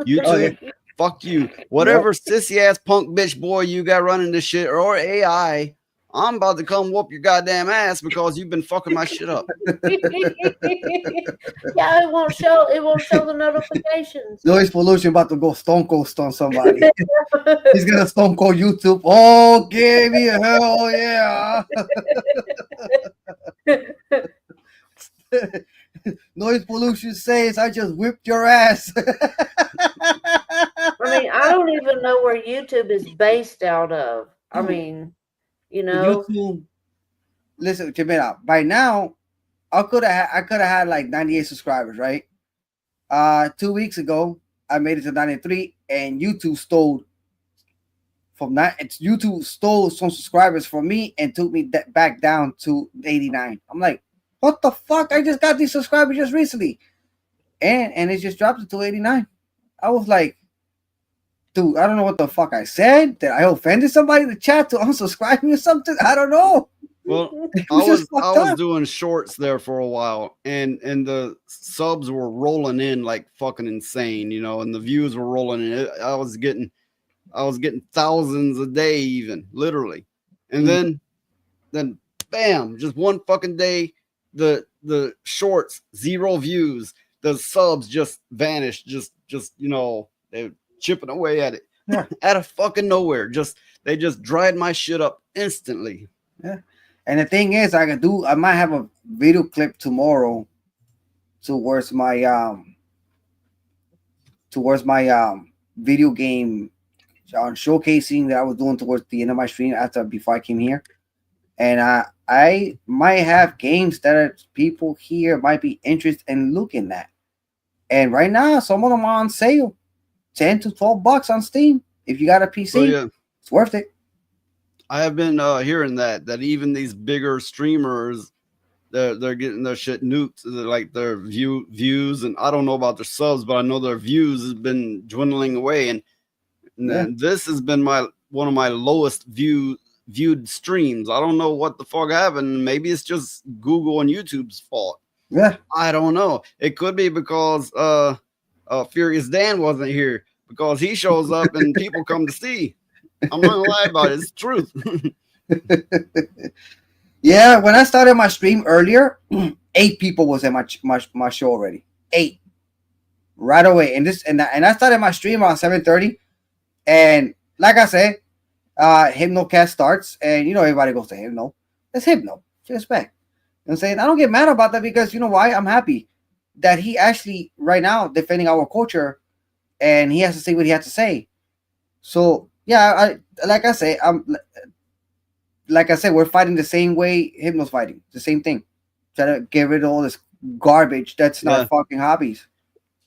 YouTube, fuck you. Whatever sissy ass punk bitch boy you got running this shit or AI, I'm about to come whoop your goddamn ass because you've been fucking my shit up. Yeah, it won't show the notifications. Noise pollution about to go stone cold on somebody. He's gonna stone cold YouTube. Oh, give me a hell yeah. Noise pollution says I just whipped your ass. I mean, I don't even know where YouTube is based out of. I mean, you know, YouTube. Listen, check it out. By now, I could have had like 98 subscribers, right? 2 weeks ago, I made it to 93, and YouTube stole some subscribers from me and took me back down to 89. I'm like, what the fuck? I just got these subscribers just recently, and it just dropped it to 89. I was like, dude, I don't know what the fuck I said. Did I offended somebody in the chat to unsubscribe me or something? I don't know. Well, I was doing shorts there for a while, and the subs were rolling in like fucking insane, you know, and the views were rolling in. I was getting thousands a day, even literally, and then bam, just one fucking day, the shorts 0 views, the subs just vanished, just you know, they chipping away at it. Yeah. Out of fucking nowhere. They just dried my shit up instantly. Yeah. And the thing is, I might have a video clip tomorrow towards my video game showcasing that I was doing towards the end of my stream before I came here. And I might have games that people here might be interested in looking at. And right now, some of them are on sale. $10 to $12 on Steam. If you got a PC, Oh, yeah. it's worth it. I have been hearing that even these bigger streamers, they're getting their shit nuked, like their views, and I don't know about their subs, but I know their views has been dwindling away, and this has been one of my lowest viewed streams. I don't know what the fuck happened. Maybe it's just Google and YouTube's fault. Yeah, I don't know. It could be because Furious Dan wasn't here, because he shows up and people come to see. I'm not gonna lie about it. It's the truth. Yeah, when I started my stream earlier, 8 people was at my show already. 8 right away. And I started my stream around 7:30, and like I said, Hypnocast starts, and everybody goes to Hypno. It's Hypno. Respect. You know what I'm saying? I don't get mad about that because you know why? I'm happy that he actually right now defending our culture, and he has to say what he has to say. So yeah, like I say, we're fighting the same way Hypno's fighting. The same thing. Try to get rid of all this garbage that's not fucking hobbies.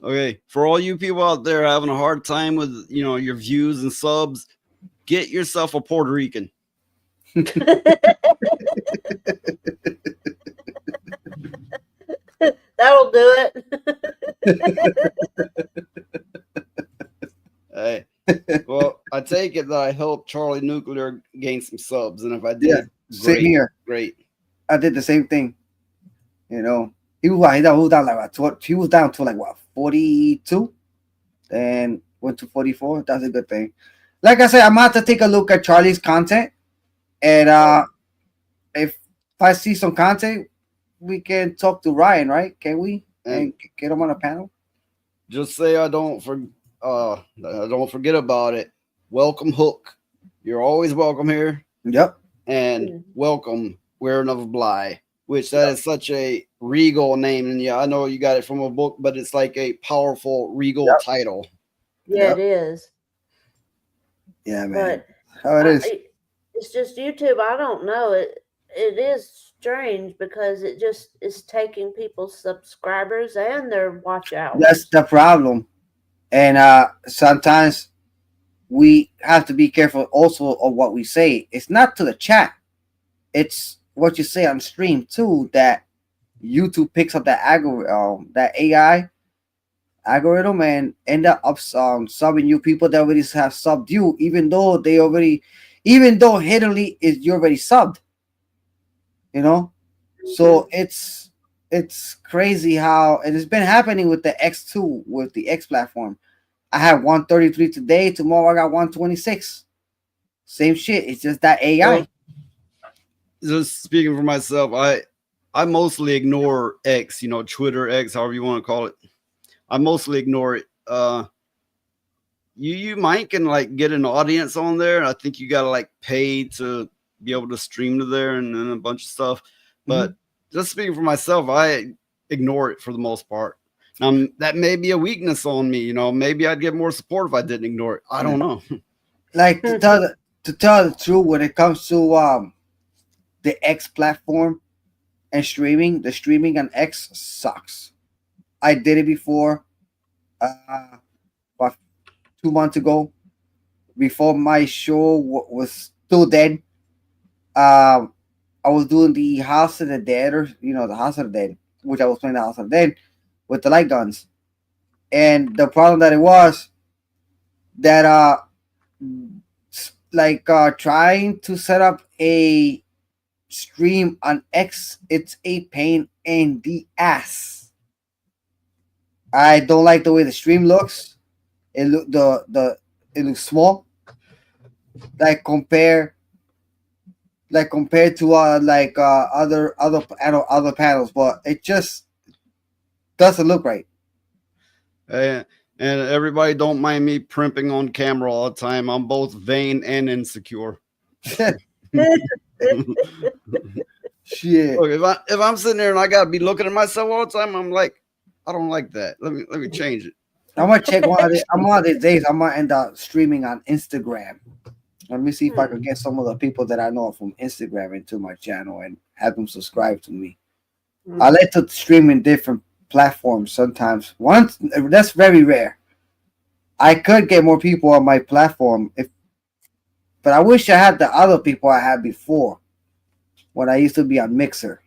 Okay, for all you people out there having a hard time with your views and subs, get yourself a Puerto Rican. That'll do it. Hey, well, I take it that I helped Charlie Nuclear gain some subs, and if I did, same here. Great. I did the same thing. He was down like what? He was down to like what 42, and went to 44. That's a good thing. Like I said, I'm about to take a look at Charlie's content, and if I see some content, we can talk to Ryan, right? Can we? And get him on a panel. Just say I don't forget about it. Welcome, Hook. You're always welcome here. Yep. And welcome, Wearing of Bly, which that is such a regal name. And yeah, I know you got it from a book, but it's like a powerful regal title. Yeah, it is. Yeah, man. But How it is. It's just YouTube. I don't know. It is strange because it just is taking people's subscribers and their watch hours. That's the problem. And sometimes we have to be careful also of what we say. It's not to the chat. It's what you say on stream too, that YouTube picks up that algorithm, that AI algorithm, and end up subbing you people that already have subbed you, even though hiddenly you already subbed. So it's crazy how, and it's been happening with the X2, with the X platform. I had 133 today. Tomorrow I got 126. Same shit. It's just that AI. Well, just speaking for myself, I mostly ignore X, Twitter, X, however you want to call it. I mostly ignore it. You might can like get an audience on there. I think you gotta like pay to be able to stream to there and a bunch of stuff. But just speaking for myself, I ignore it for the most part. That may be a weakness on me. Maybe I'd get more support if I didn't ignore it. I don't know. Like to tell the truth, when it comes to the X platform and streaming, the streaming on X sucks. I did it before, about 2 months ago, before my show was still dead. I was doing the House of the Dead, or the House of the Dead, which I was playing the House of the Dead with the light guns. And the problem that it was that trying to set up a stream on X, it's a pain in the ass. I don't like the way the stream looks. It looks small. Compared to other panels, but it just doesn't look right. And everybody don't mind me primping on camera all the time. I'm both vain and insecure. Shit. Look, if I'm sitting there and I gotta be looking at myself all the time, I'm like, I don't like that. Let me change it. I'm gonna check one of these days. I'm gonna end up streaming on Instagram. Let me see if I can get some of the people that I know from Instagram into my channel and have them subscribe to me. I like to stream in different platforms sometimes. That's very rare. I could get more people on my platform but I wish I had the other people I had before when I used to be on Mixer.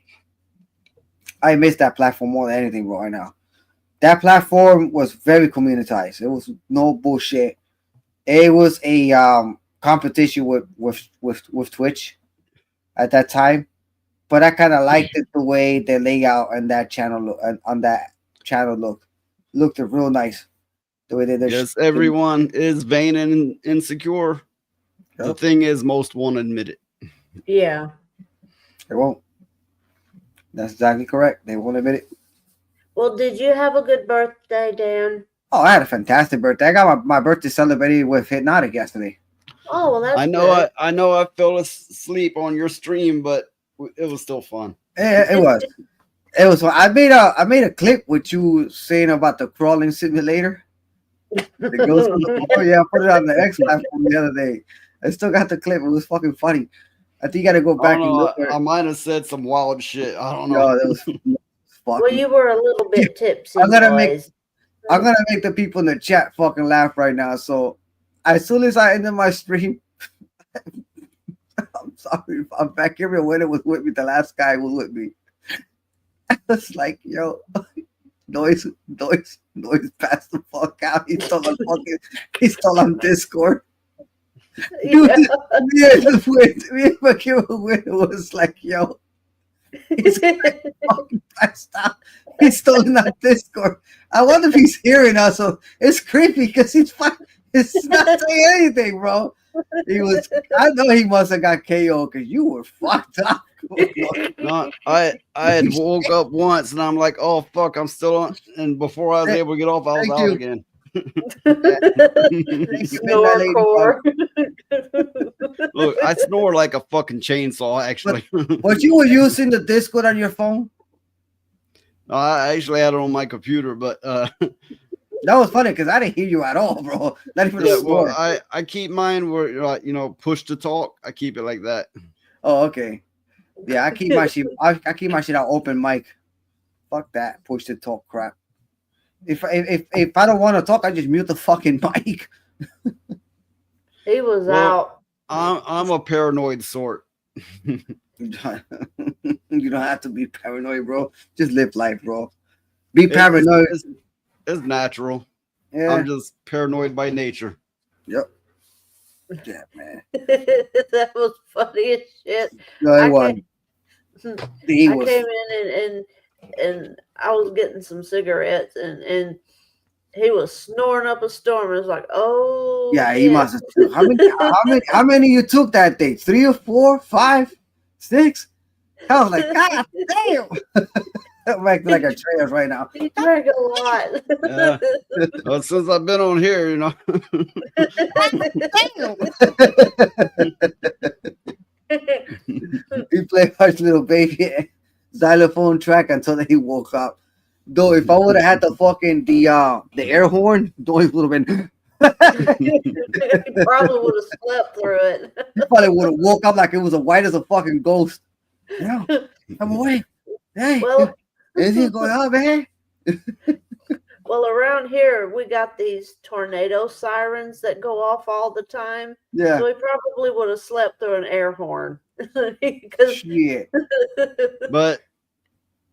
I miss that platform more than anything right now. That platform was very communitized. It was no bullshit. It was a competition with Twitch at that time, but I kind of liked it the way the layout and that channel looked real nice. The way they yes, everyone is vain and insecure. Yep. The thing is, most won't admit it. Yeah, they won't. That's exactly correct. They won't admit it. Well, did you have a good birthday, Dan? Oh, I had a fantastic birthday. I got my birthday celebrated with Hypnotic yesterday. Oh, well, that's I know good. I know I fell asleep on your stream, but it was still fun. It was. It was. I made a clip with you saying about the crawling simulator. The ghost on the floor. Yeah, I put it on the X platform the other day. I still got the clip. It was fucking funny. I think you got to go I back don't and know. look at I it. might have said some wild shit. I don't Yo, know. that was fucking. Well, you were a little bit tipsy, I'm gonna make boys. I'm gonna make the people in the chat fucking laugh right now. So as soon as I ended my stream, I'm sorry, I'm back. Everyone was with me. The last guy was with me. I was like, yo, noise, pass the fuck out. He's still on Discord. Dude, me and fucking was like, yo, he's fucking passed out. He's still in that Discord. I wonder if he's hearing us. So it's creepy because he's not saying anything, bro. He was. I know he must have got KO because you were fucked up. No, I had woke up once and I'm like, oh fuck, I'm still on. And before I was able to get off, I was Thank out you. again. Snorcore. Look, I snore like a fucking chainsaw. Actually, But you were using the Discord on your phone? I actually had it on my computer, but that was funny because I didn't hear you at all, bro. Not even a yeah, snore. well, I keep mine where push to talk. I keep it like that. Oh, okay. Yeah, I keep my shit. I keep my shit out open mic. Fuck that push to talk crap. If I don't want to talk, I just mute the fucking mic. He was Well, out. I'm a paranoid sort. You don't have to be paranoid, bro. Just live life, bro. Be paranoid. It's natural. Yeah. I'm just paranoid by nature. Yep. Yeah, man. That was funny as shit. No, it wasn't. He I was. came in and I was getting some cigarettes and he was snoring up a storm. It was like, oh Yeah, he shit. must have. How many you took that day? 3 or 4, 5, 6? I was like, God damn. I'm acting like a trash right now. He drank a lot. Yeah. Well, since I've been on here, He played Hush Little Baby xylophone track until he woke up. Though if I would have had the fucking the air horn, though he would have been He probably would have slept through it. he probably would have woke up like it was a white as a fucking ghost. Yeah, I'm awake. Hey, Well, anything going on, man? well, around here we got these tornado sirens that go off all the time. Yeah. So he probably would have slept through an air horn. Shit. but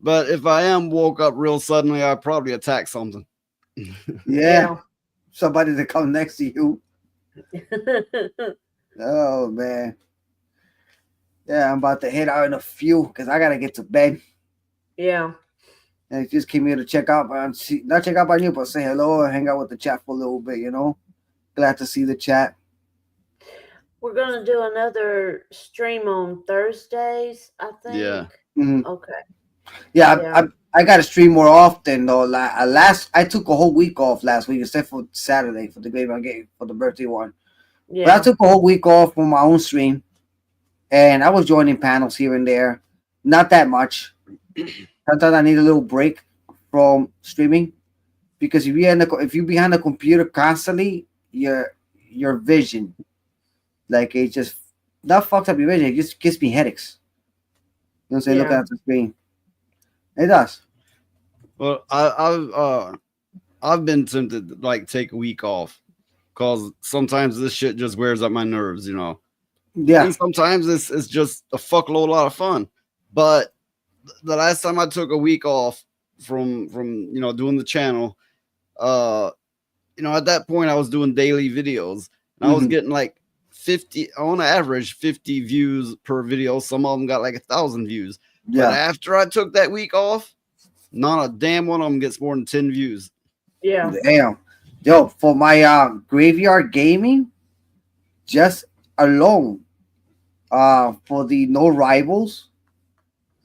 if I am woke up real suddenly, I'd probably attack something. Yeah. Somebody to come next to you. Oh man. Yeah, I'm about to head out in a few because I gotta get to bed. Yeah. And just came here to check out and see, not check out on you, but say hello and hang out with the chat for a little bit, Glad to see the chat. We're gonna do another stream on Thursdays, I think. Yeah. Mhm. Okay. Yeah, I got to stream more often though. I took a whole week off last week, except for Saturday for the Graveyard Game for the birthday one. Yeah. But I took a whole week off from my own stream, and I was joining panels here and there. Not that much. Sometimes I need a little break from streaming because if you're behind the computer constantly, your vision, like it just not fucks up your vision. It just gives me headaches. You know what I'm saying? Looking at the screen. It does. Well, I've been tempted to like take a week off because sometimes this shit just wears up my nerves, Yeah. And sometimes it's just a fuckload lot of fun. But the last time I took a week off from doing the channel, at that point I was doing daily videos and I was getting like 50 on average 50 views per video. Some of them got like 1,000 views. Yeah. But after I took that week off, not a damn one of them gets more than 10 views. Yeah. Damn. Yo, for my Graveyard Gaming, just alone, for the No Rivals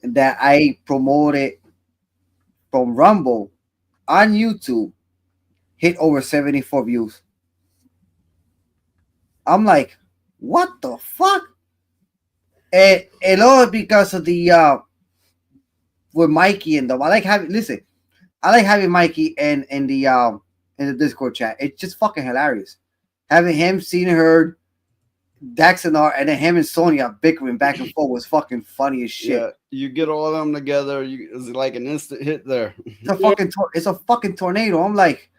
that I promoted from Rumble on YouTube, hit over 74 views. I'm like, What the fuck? And all because of the with Mikey and them. I like having Mikey in the Discord chat. It's just fucking hilarious. Having him, seeing her, Daxonar, and then him and Sonya bickering back and forth was fucking funny as shit. Yeah, you get all of them together, it's like an instant hit there. It's a fucking tornado. I'm like,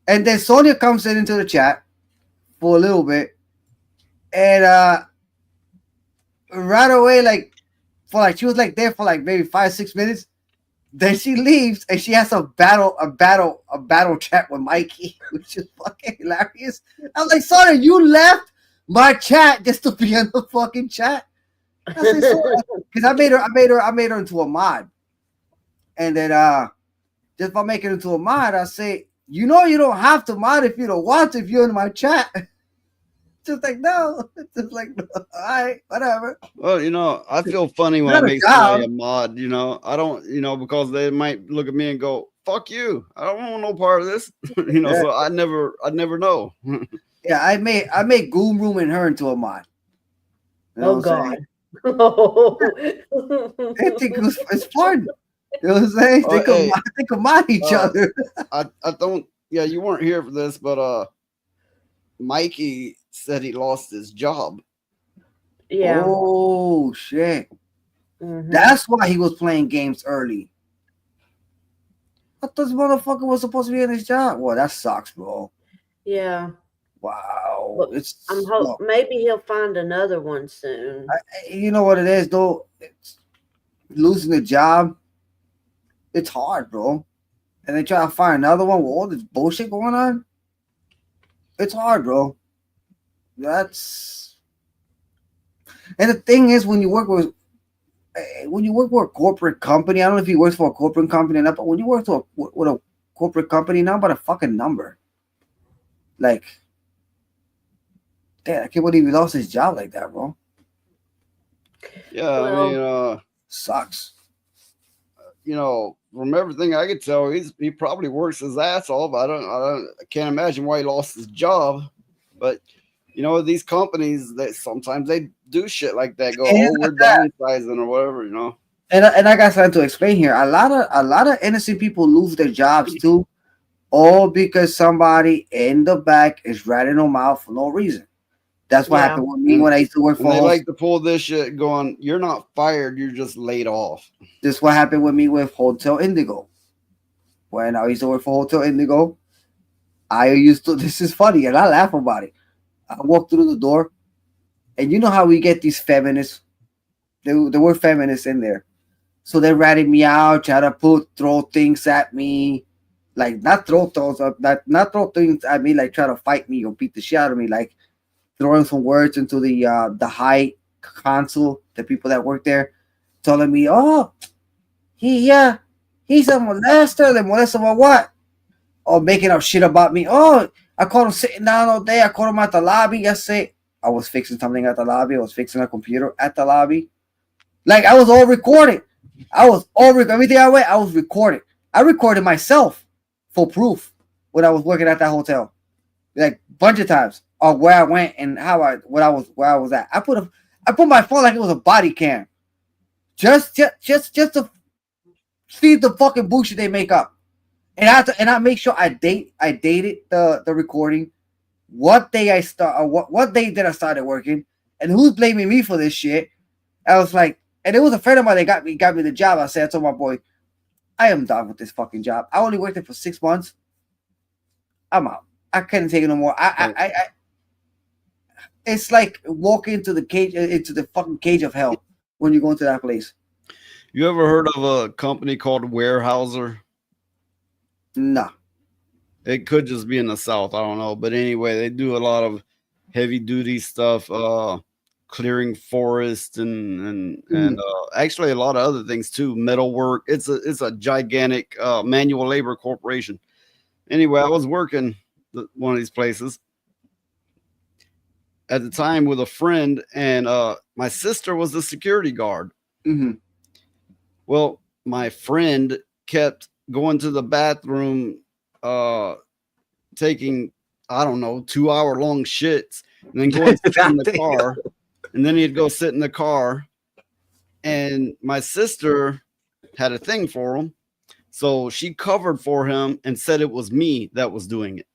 and then Sonya comes into the chat for a little bit, and right away, she was like there for like maybe 5-6 minutes. Then she leaves and she has a battle chat with Mikey, which is fucking hilarious. I'm like, sorry, you left my chat just to be in the fucking chat. Because I made her into a mod. And then just by making her into a mod, I say, you don't have to mod if you don't want to, if you're in my chat. Just like, no. Just like, no. All right, whatever. Well, I feel funny when I make somebody a mod, I don't, because they might look at me and go, fuck you. I don't want no part of this. So I never know. Yeah, I made Goon Room and her into a mod. Oh God. I think it's fun. You know what I'm saying? They can mod each other. I don't, you weren't here for this, but Mikey said he lost his job. Yeah. Oh shit. That's why he was playing games early. I thought this motherfucker was supposed to be in his job. Well, that sucks, bro. Yeah. Wow. Well, maybe he'll find another one soon. You know what it is, though? It's losing a job. It's hard, bro. And they try to find another one with all this bullshit going on. It's hard, bro. And the thing is, when you work for a corporate company, I don't know if he works for a corporate company or not, but when you work with a corporate company, not about a fucking number. Like, damn, I can't believe he lost his job like that, bro. Yeah, I mean, sucks. From everything I could tell, he probably works his ass off. I can't imagine why he lost his job. But these companies, that sometimes they do shit like that. Go, we're downsizing or whatever, And I got something to explain here. A lot of innocent people lose their jobs too, all because somebody in the back is ratting them out for no reason. That's what happened with me when I used to work for. They like to pull this shit, going, "You're not fired, you're just laid off." This is what happened with me with Hotel Indigo. When I used to work for Hotel Indigo, this is funny, and I laugh about it. I walked through the door, and you know how we get these feminists? There were feminists in there. So they ratted me out, try to throw things at me. Like, not throw things at me, like try to fight me or beat the shit out of me, like throwing some words into the high console, the people that work there, telling me, oh, he's a molester. They molest him or what? Or making up shit about me. Oh, I caught him sitting down all day. I caught him at the lobby yesterday. I was fixing something at the lobby. I was fixing a computer at the lobby. Like, I was all recorded. Everything I went, I was recorded. I recorded myself for proof when I was working at that hotel. Like, a bunch of times. Or where I went and where I was at. I put my phone like it was a body cam. Just to feed the fucking bullshit they make up. And I make sure I dated the recording, what day I what day did I started working, and who's blaming me for this shit. I was like, and it was a friend of mine that got me the job. I told my boy, I am done with this fucking job. I only worked there for 6 months. I'm out. I couldn't take it no more. It's like walking into the fucking cage of hell when you go into that place. You ever heard of a company called Warehouser? No. It could just be in the South. I don't know. But anyway, they do a lot of heavy duty stuff, clearing forest and actually a lot of other things too. Metal work. It's a gigantic manual labor corporation. Anyway, I was working one of these places at the time with a friend, and my sister was the security guard. Mm-hmm. Well, my friend kept going to the bathroom, taking, I don't know, 2-hour long shits, and then go and sit in the car, and then he'd go sit in the car, and my sister had a thing for him, so she covered for him and said it was me that was doing it,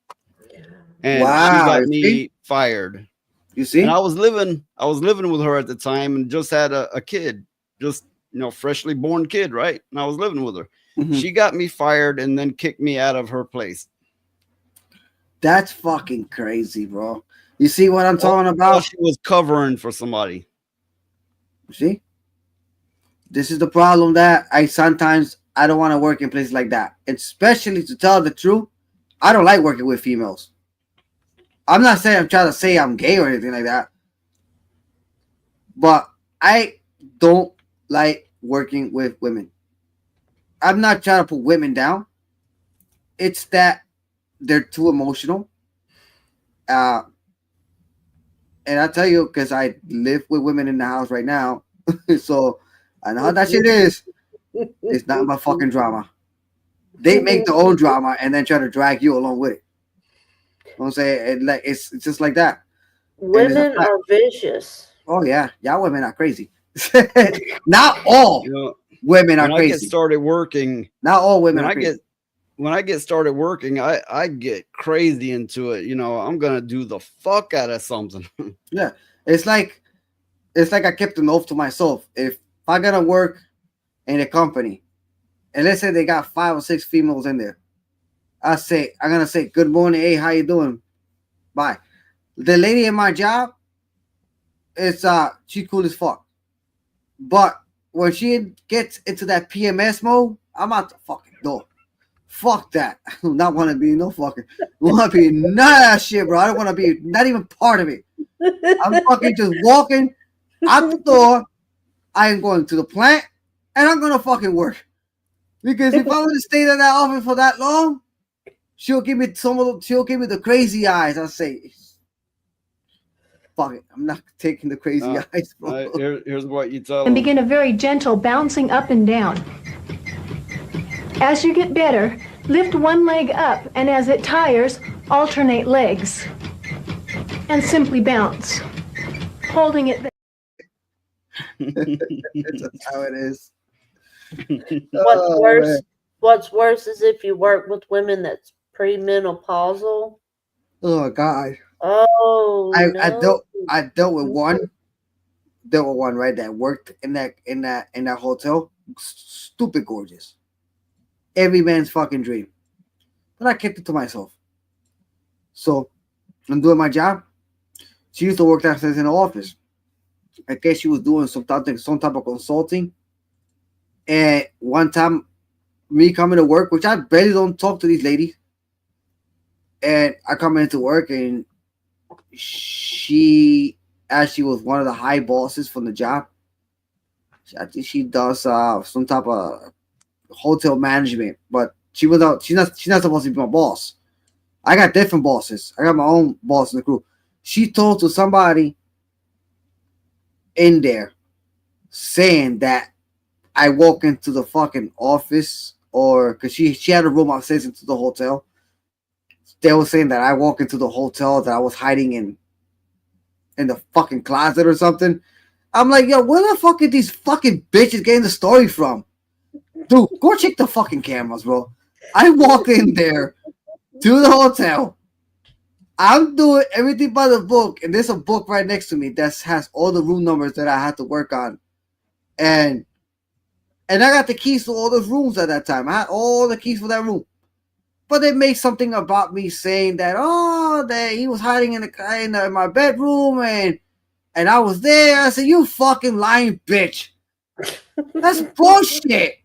and she got me fired. You see, and I was living with her at the time, and just had a kid, just freshly born kid, right? And I was living with her. Mhm. She got me fired and then kicked me out of her place. That's fucking crazy, bro. You see what I'm talking about? She was covering for somebody. See, this is the problem that I don't want to work in places like that, especially to tell the truth. I don't like working with females. I'm not saying I'm trying to say I'm gay or anything like that, but I don't like working with women. I'm not trying to put women down. It's that they're too emotional. And I tell you, because I live with women in the house right now, so I know how that shit is. It's not my fucking drama. They make their own drama and then try to drag you along with it. You know what I'm saying? It's just like that. Women are vicious. Oh yeah, y'all women are crazy. Not all women are when crazy. I get started working, not all women are crazy. When I get started working, I get crazy into it. I'm gonna do the fuck out of something. Yeah, it's like I kept an oath to myself. If I gotta work in a company, and let's say they got 5 or 6 females in there, I'm gonna say good morning, hey, how you doing? Bye. The lady in my job, she's cool as fuck. But when she gets into that PMS mode, I'm out the fucking door. Fuck that. I do not want to be no fucking. Want to be none of that shit, bro. I don't want to be not even part of it. I'm fucking just walking out the door. I am going to the plant, and I'm gonna fucking work. Because if I were to stay in that office for that long, she'll give me the crazy eyes. I'll say, fuck it. I'm not taking the crazy eyes, bro. Here's what you tell And them. begin a very gentle bouncing up and down. As you get better, lift one leg up, and as it tires, alternate legs. And simply bounce, holding it there. That's how it is. What's worse is if you work with women that's premenopausal. Oh God. Oh, I dealt with one. There were one right that worked in that hotel. Stupid gorgeous. Every man's fucking dream. But I kept it to myself. So I'm doing my job. She used to work downstairs in the office. I guess she was doing some type of consulting. And one time, me coming to work, which I barely don't talk to these ladies. And I come into work, and she actually was one of the high bosses from the job. I think she does some type of hotel management, but she's not supposed to be my boss. I got different bosses. I got my own boss in the crew. She told to somebody in there saying that I walk into the fucking office, or because she had a room upstairs into the hotel. They were saying that I walk into the hotel, that I was hiding in the fucking closet or something. I'm like, yo, where the fuck are these fucking bitches getting the story from? Dude, go check the fucking cameras, bro. I walk in there to the hotel. I'm doing everything by the book, and there's a book right next to me that has all the room numbers that I had to work on. And I got the keys to all those rooms at that time. I had all the keys for that room. But they made something about me saying that, that he was hiding in my bedroom and I was there. I said, you fucking lying bitch. That's bullshit.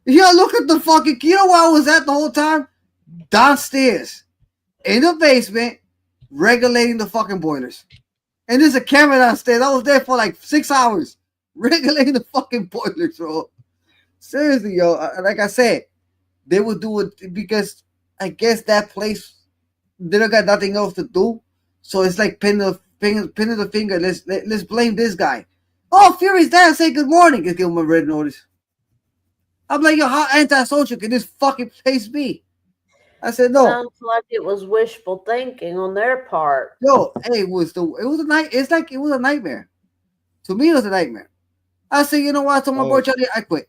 Yeah, look at the fucking, you know where I was at the whole time? Downstairs in the basement regulating the fucking boilers. And there's a camera downstairs. I was there for like 6 hours regulating the fucking boilers, bro. Seriously, yo. Like I said, they would do it because I guess that place, they don't got nothing else to do. So it's like pinning the finger. Let's blame this guy. Oh, Fury's there. Say good morning. Let's give him a red notice. I'm like, yo, how antisocial can this fucking place be? I said, no. Sounds like it was wishful thinking on their part. Yo, hey, it was a night. It's like it was a nightmare. To me, it was a nightmare. I said, you know what? I told my boy Charlie, I quit.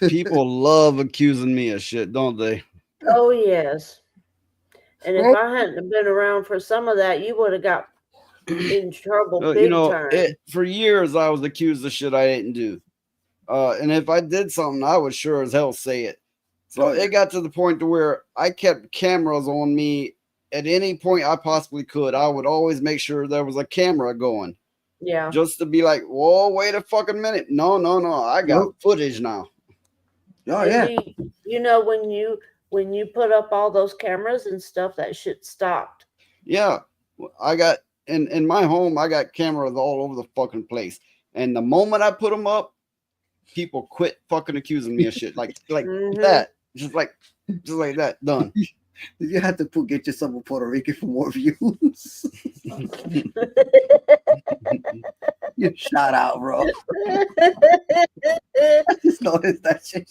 People love accusing me of shit, don't they? Oh yes. And if I hadn't have been around for some of that, you would have got in trouble You big know, time. for years I was accused of shit I didn't do. And if I did something, I would sure as hell say it. So it got to the point to where I kept cameras on me at any point I possibly could. I would always make sure there was a camera going. Yeah. Just to be like, whoa, wait a fucking minute. No. I got footage now. Oh yeah. You know, when you put up all those cameras and stuff, that shit stopped. Yeah. I got in my home, I got cameras all over the fucking place. And the moment I put them up, people quit fucking accusing me of shit. Like that. Just like that. Done. You have to get yourself a Puerto Rican for more views. You shout out, bro. I just noticed that shit.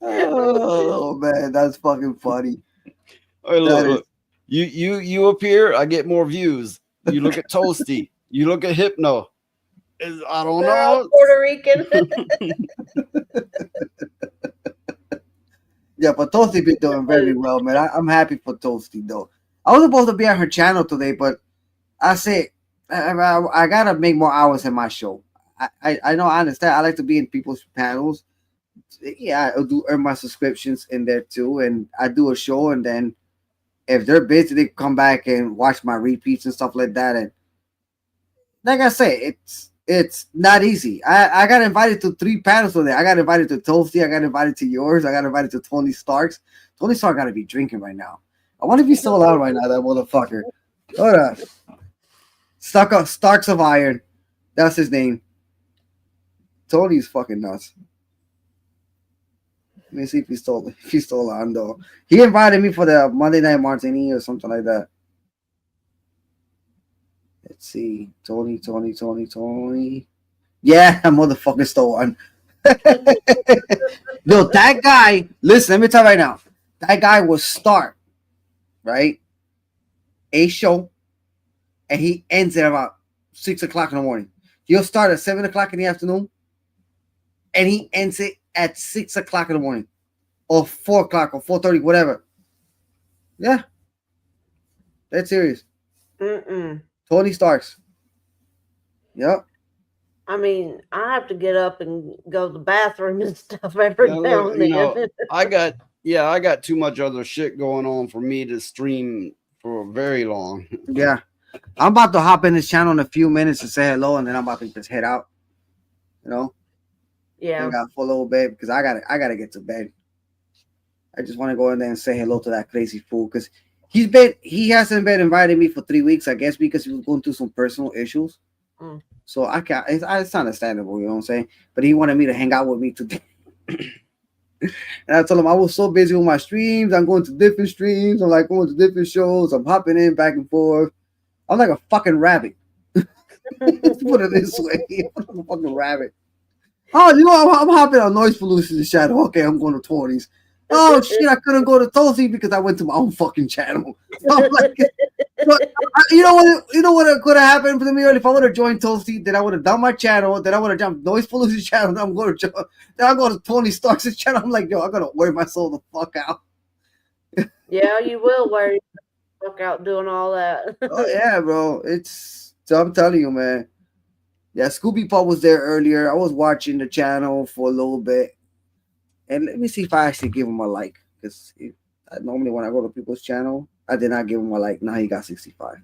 Oh man, that's fucking funny. Hey, look. You appear, I get more views. You look at Toasty, you look at Hypno. I don't know. Puerto Rican. Yeah, but Toasty been doing very well, man. I'm happy for Toasty though. I was supposed to be on her channel today, but I said I gotta make more hours in my show. I know, I understand. I like to be in people's panels. Yeah, I do earn my subscriptions in there too, and I do a show, and then if they're busy, they come back and watch my repeats and stuff like that. And like I say, it's not easy. I got invited to 3 panels today. I got invited to Toasty. I got invited to yours. I got invited to Tony Stark's. Tony Stark got to be drinking right now. I wonder if he's still out right now, that motherfucker. Hold on. Starks of Iron. That's his name. Tony's fucking nuts. Let me see if he's still on though. He invited me for the Monday Night Martini or something like that. Let's see. Tony. Yeah, that motherfucker's still on. Yo, that guy, listen, let me tell you right now. That guy will start, right? A show, and he ends at about 6 o'clock in the morning. He'll start at 7 o'clock in the afternoon, and he ends it at 6 o'clock in the morning, or 4 o'clock, or 4:30, whatever. Yeah. That's serious. Tony Starks. Yep. I mean, I have to get up and go to the bathroom and stuff every now and then. I got too much other shit going on for me to stream for very long. Yeah. I'm about to hop in this channel in a few minutes to say hello, and then I'm about to just head out. You know? Yeah. I got for a little bit because I gotta get to bed. I just want to go in there and say hello to that crazy fool because he hasn't been inviting me for 3 weeks, I guess, because he was going through some personal issues. So I can't. It's understandable, you know what I'm saying. But he wanted me to hang out with me today, and I told him I was so busy with my streams. I'm going to different streams. I'm like going to different shows. I'm hopping in back and forth. I'm like a fucking rabbit. Let's put it this way. I'm like a fucking rabbit. Oh, you know, I'm hopping on Noise Pollution Shadow. Okay, I'm going to 20s. Oh shit, I couldn't go to Tulsi because I went to my own fucking channel. So I'm like, you know what could have happened for me if I would have joined Tulsi, then I would have done my channel, then I would have jumped Noise Pollution channel, then I'm going to then I go to Tony Stark's channel. I'm like, yo, I gotta wear my soul the fuck out. Yeah, you will wear your fuck out doing all that. Oh yeah, bro. So I'm telling you, man. Yeah, Scooby Pop was there earlier. I was watching the channel for a little bit. And let me see if I actually give him a like. Because normally when I go to people's channel, I did not give him a like. Now he got 65.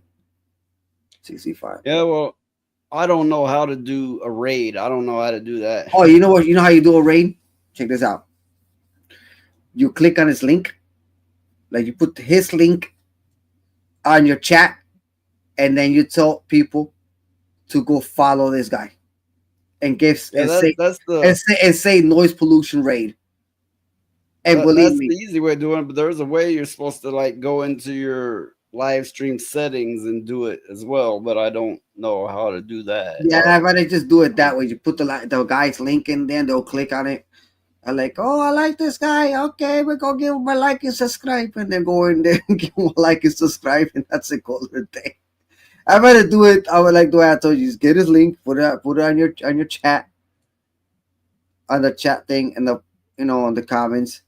65. Yeah, well, I don't know how to do a raid. I don't know how to do that. Oh, you know what? You know how you do a raid? Check this out. You click on his link. Like you put his link on your chat. And then you tell people to go follow this guy. And say Noise Pollution raid. And believe me, that's the easy way of doing it, but there's a way you're supposed to like go into your live stream settings and do it as well, but I don't know how to do that. Yeah, I'd rather just do it that way. You put the guy's link in there, they'll click on it, I'm like, oh, I like this guy. Okay, we're gonna give him a like and subscribe, and then go in there and give him a like and subscribe, and that's a color thing. I'd rather do it. I would like the way I told you. Just get his link, put it on your chat, on the chat thing, and on the comments,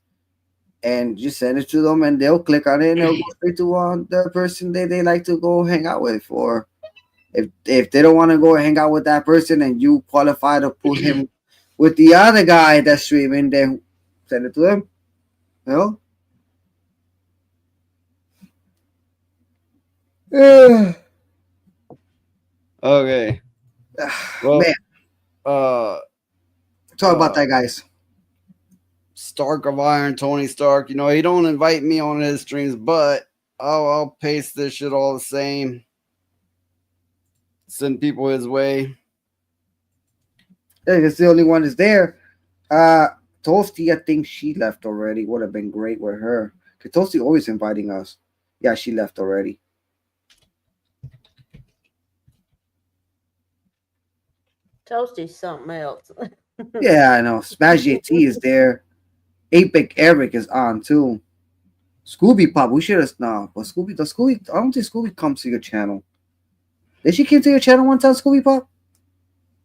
and just send it to them, and they'll click on it, and they'll go straight to the person they like to go hang out with. Or if they don't want to go hang out with that person, and you qualify to put him with the other guy that's streaming, then send it to him. Okay. Well, Man. Talk about that, guys. Stark of Iron, Tony Stark. He don't invite me on his streams, but I'll paste this shit all the same. Send people his way. Yeah, it's the only one that's there. Toasty, I think she left already. Would have been great with her. Cause Toasty always inviting us. Yeah, she left already. Toasty's something else. Yeah, I know. Smash JT is there. Apex Eric is on too. Scooby Pop, we should have but Scooby, I don't think Scooby comes to your channel. Did she come to your channel one time, Scooby Pop?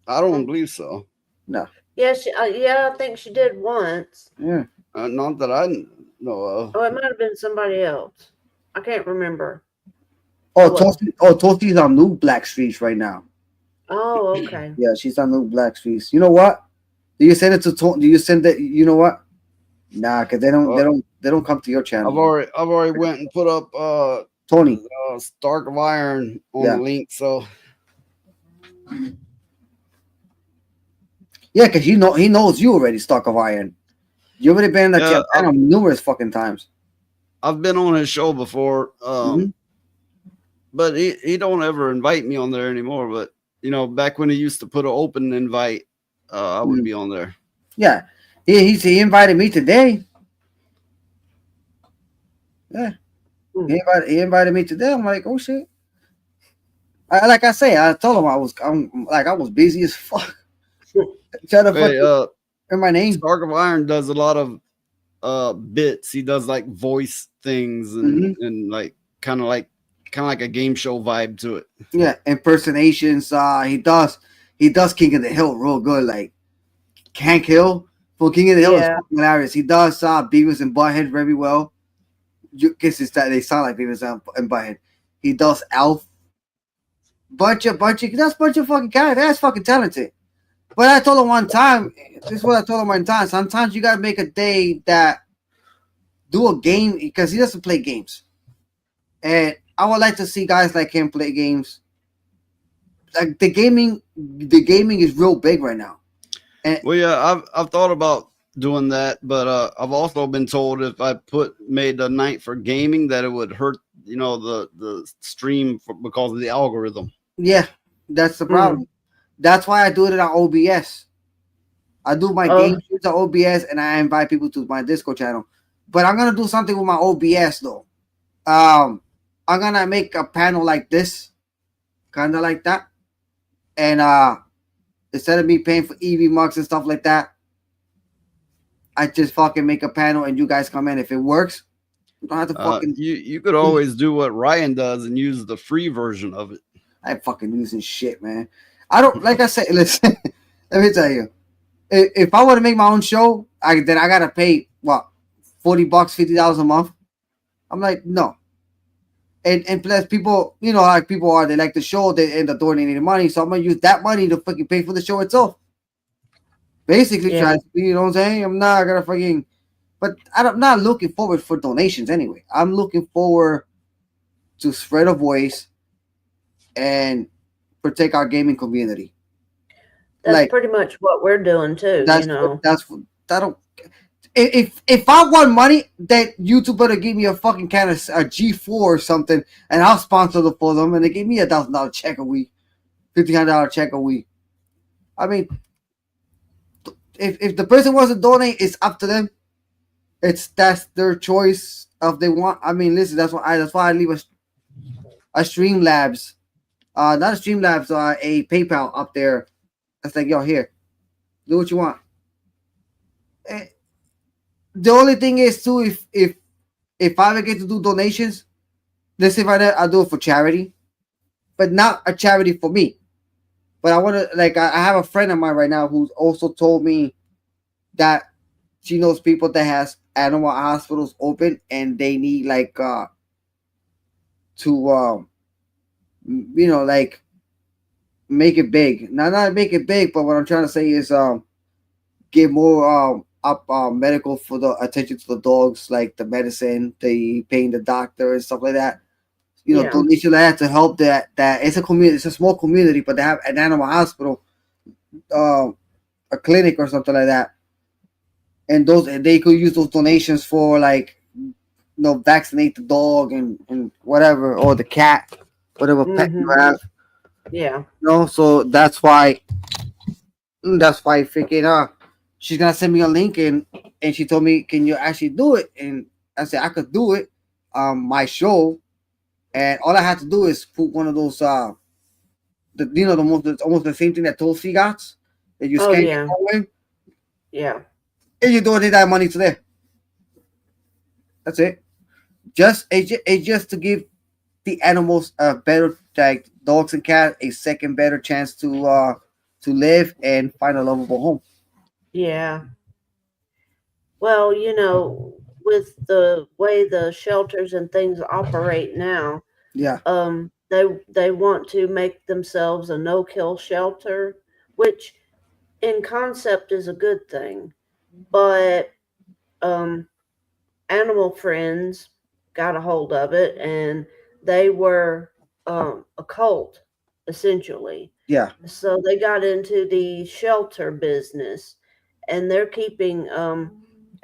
I don't believe so. No. Yeah, I think she did once. Yeah. Not that I know of. Oh, it might have been somebody else. I can't remember. Oh, Toasty's on New Black Streets right now. Oh, okay. Yeah, she's on New Black Streets. You know what? Do you send it to Do you send it? You know what? Nah, because they don't come to your channel. I've already went and put up Tony Stark of Iron on the link. So yeah, because he knows you already, Stark of Iron. You already been in the channel numerous fucking times. I've been on his show before, but he don't ever invite me on there anymore. But back when he used to put an open invite, I would be on there. Yeah, he invited me today. Yeah, he invited me today. I'm like, oh shit. I told him I was busy as fuck. In my name. Stark of Iron does a lot of bits. He does like voice things and like kind of like a game show vibe to it. Yeah, impersonations. He does King of the Hill real good. Like Hank Hill for King of the Hill is fucking hilarious. He does Beavis and Butthead very well. You guess it's that they sound like Beavis and Butthead. He does Alf. Bunch of fucking guys. That's fucking talented. But I told him one time, this is what I told him one time. Sometimes you gotta make a day that do a game because he doesn't play games. And I would like to see guys like him play games. Like the gaming is real big right now. And well, yeah, I've thought about doing that, but I've also been told if I made a night for gaming that it would hurt, the stream because of the algorithm. Yeah, that's the problem. That's why I do it on OBS. I do my game shoots on OBS, and I invite people to my Discord channel. But I'm gonna do something with my OBS though. I'm gonna make a panel like this, kind of like that, and instead of me paying for EV mugs and stuff like that, I just fucking make a panel and you guys come in. If it works, you don't have to fucking. You could always do what Ryan does and use the free version of it. I ain't fucking using shit, man. I don't like I said. Listen, let me tell you. If I want to make my own show, then I gotta pay what $40, $50 a month. I'm like, no. And plus, people, how people are. They like the show. They end up donating the money, so I'm gonna use that money to fucking pay for the show itself. Basically, you know what I'm saying? I'm not gonna fucking. But I'm not looking forward for donations anyway. I'm looking forward to spread a voice and protect our gaming community. That's pretty much what we're doing too. If I want money, that YouTube better give me a fucking kind of a G4 or something, and I'll sponsor them for them, and they give me $1,000 check a week, $1,500 check a week. I mean, if the person wants to donate, it's up to them. That's their choice if they want. I mean, listen, that's why I leave a Streamlabs, not a Streamlabs, a PayPal up there. That's like, yo, here, do what you want. the only thing is too, if I ever get to do donations, let's say if I'll do it for charity, but not a charity for me. But I want to, like, I have a friend of mine right now who's also told me that she knows people that has animal hospitals open and they need like to like make it big. Not make it big, but what I'm trying to say is give more up medical for the attention to the dogs, like the medicine, the paying the doctor and stuff like that. Yeah. Donation like that to help that it's a community, it's a small community, but they have an animal hospital, a clinic or something like that. And they could use those donations for like vaccinate the dog and whatever, or the cat, whatever pet you have. Yeah. So that's why freaking she's gonna send me a link and she told me, can you actually do it? And I said I could do it my show, and all I had to do is put one of those it's almost the same thing that Tulsi got, that you scan your phone in. Yeah. And you donate that money to there. That's it. It's just to give the animals a better, like dogs and cats, a second better chance to live and find a lovable home. Yeah. Well, with the way the shelters and things operate now, Yeah. they want to make themselves a no-kill shelter, which in concept is a good thing, but Animal Friends got a hold of it, and they were a cult, essentially. Yeah. So they got into the shelter business, and they're keeping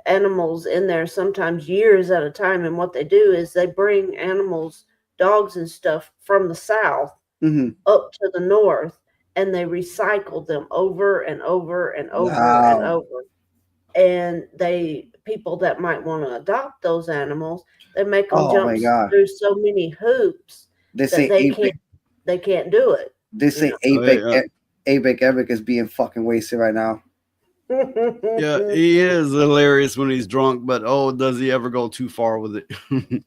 animals in there sometimes years at a time. And what they do is they bring animals, dogs and stuff, from the south up to the north, and they recycle them over and over and over and Wow. over. And people that might want to adopt those animals, they make them Oh jump my God. through so many hoops They that say they can't do it. They say ABEC Eric is being fucking wasted right now. Yeah, he is hilarious when he's drunk, but does he ever go too far with it?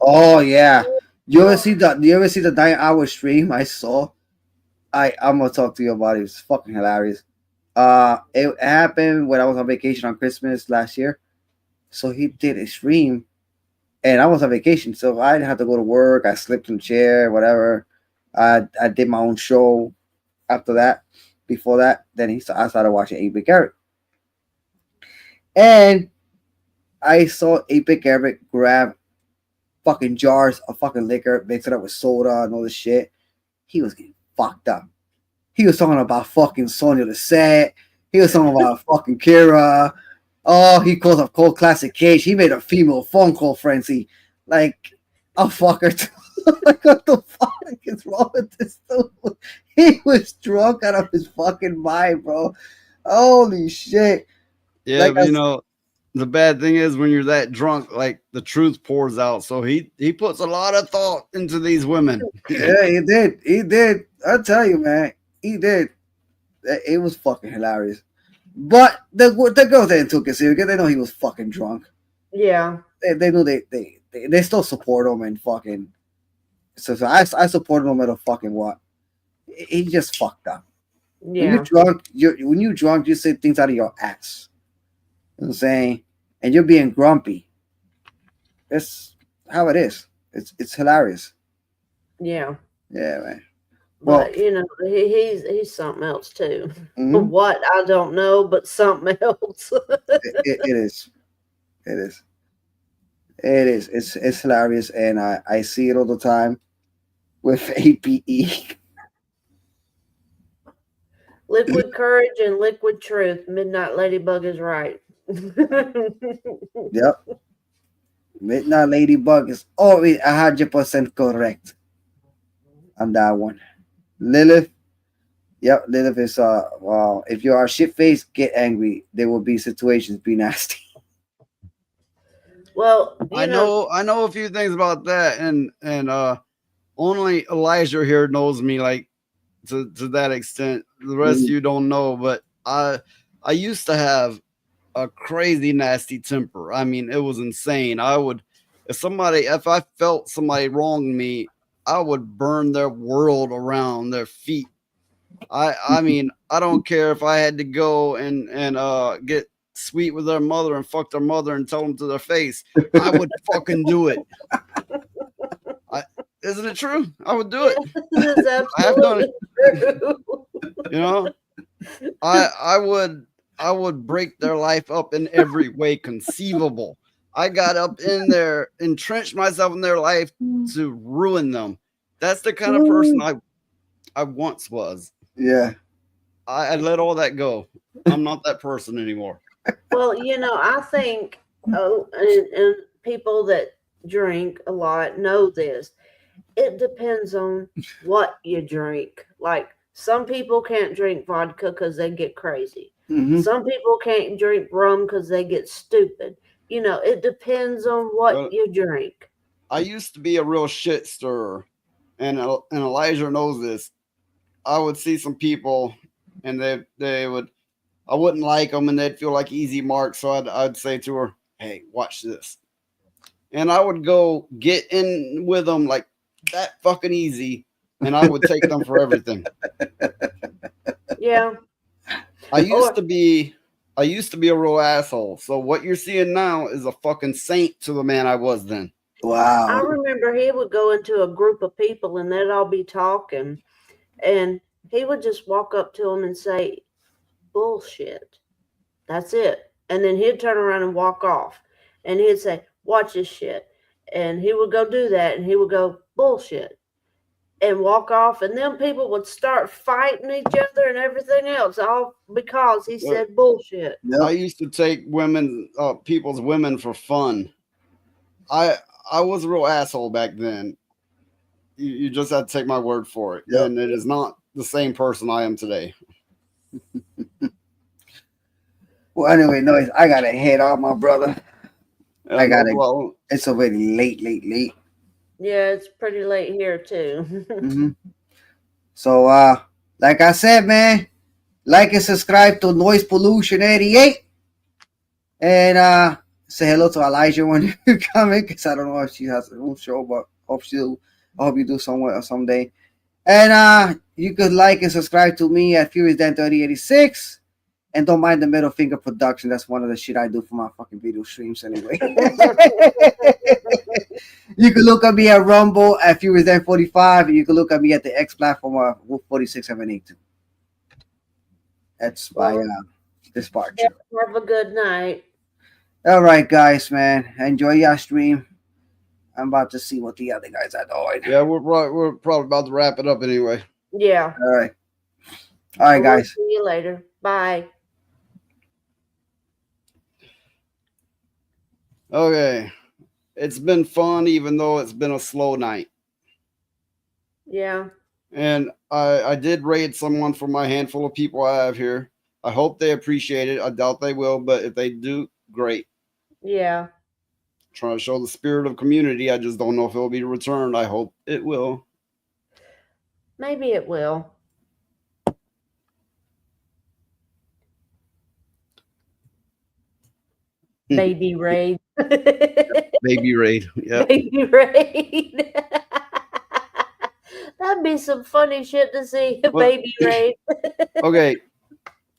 Oh yeah. You ever see the 9-hour stream I saw? I'm gonna talk to you about it. It's fucking hilarious. It happened when I was on vacation on Christmas last year. So he did a stream, and I was on vacation, so I didn't have to go to work. I slept in the chair, whatever. I did my own show. After that, before that, then I started watching 8-Bit Eric, and I saw 8-Bit Eric grab fucking jars of fucking liquor, mix it up with soda and all this shit. He was getting fucked up. He was talking about fucking Sonya the Set. He was talking about fucking Kira. Oh, he calls up Cold Classic Cage. He made a female phone call frenzy. Like, I'll fuck her too. Like, what the fuck is wrong with this dude? He was drunk out of his fucking mind, bro. Holy shit. Yeah, but the bad thing is when you're that drunk, like the truth pours out. So he puts a lot of thought into these women. Yeah, he did. He did. I tell you, man, he did. It was fucking hilarious. But the girls didn't take it serious because they know he was fucking drunk. Yeah. They knew they still support him and fucking. So I support him no matter fucking what. He just fucked up. Yeah. When you're drunk, you say things out of your ass. You know what I'm saying? And you're being grumpy. That's how it is. It's hilarious. Yeah. Yeah, man. Well, he's something else too. What, I don't know, but something else. it is. It is. It is. It's hilarious, and I see it all the time with APE. Liquid courage and liquid truth. Midnight Ladybug is right. Yep. Midnight Ladybug is always 100% correct on that one. Lilith. Yep, Lilith is well, if you are shit faced, get angry. There will be situations, be nasty. Well, I know a few things about that, and only Elijah here knows me like to that extent. The rest of you don't know, but I used to have a crazy nasty temper. I mean, it was insane. If I felt somebody wronged me, I would burn their world around their feet. I mean, I don't care if I had to go and get sweet with their mother and fuck their mother and tell them to their face. I would fucking do it. Isn't it true? I would do it. I have done it. True. You know, I would break their life up in every way conceivable. I got up in there, entrenched myself in their life to ruin them. That's the kind of person I once was. Yeah. I let all that go. I'm not that person anymore. Well, I think, and people that drink a lot know this. It depends on what you drink. Like, some people can't drink vodka because they get crazy. Mhm. Some people can't drink rum because they get stupid. It depends on what you drink. I used to be a real shit stirrer, and Elijah knows this. I would see some people, and they would, I wouldn't like them, and they'd feel like easy marks. So I'd say to her, "Hey, watch this," and I would go get in with them like that fucking easy, and I would take them for everything. Yeah. I used to be a real asshole. So what you're seeing now is a fucking saint to the man I was then. Wow. I remember he would go into a group of people and they'd all be talking, and he would just walk up to them and say, "Bullshit." That's it. And then he'd turn around and walk off, and he'd say, "Watch this shit." And he would go do that, and he would go, "Bullshit," and walk off. And then people would start fighting each other and everything else, all because he said bullshit. I used to take people's women for fun. I was a real asshole back then. You just have to take my word for it. Yep. And it is not the same person I am today. Well, anyway, no, I gotta head off, my brother. I gotta. Well, it's already late. Yeah, it's pretty late here too. Mhm. So, like I said, man, like and subscribe to Noise Pollution 88, and say hello to Elijah when you come in, because I don't know if she has her own show, but I hope you do somewhere or someday. And you could like and subscribe to me at Furious Dan 3086. And don't mind the middle finger production. That's one of the shit I do for my fucking video streams anyway. You can look at me at Rumble at Furious Dan 45, and you can look at me at the X platform of Wolf 46782. That's my this part. Have a good night. All right, guys, man. Enjoy your stream. I'm about to see what the other guys are doing. Yeah, we're probably about to wrap it up anyway. Yeah. All right. All right, guys. See you later. Bye. Okay. It's been fun, even though it's been a slow night. Yeah. And I did raid someone for my handful of people I have here. I hope they appreciate it. I doubt they will, but if they do, great. Yeah. Trying to show the spirit of community. I just don't know if it will be returned. I hope it will. Maybe it will. Baby raid. Baby raid. Yeah. Baby raid. That'd be some funny shit to see. Baby raid. Okay.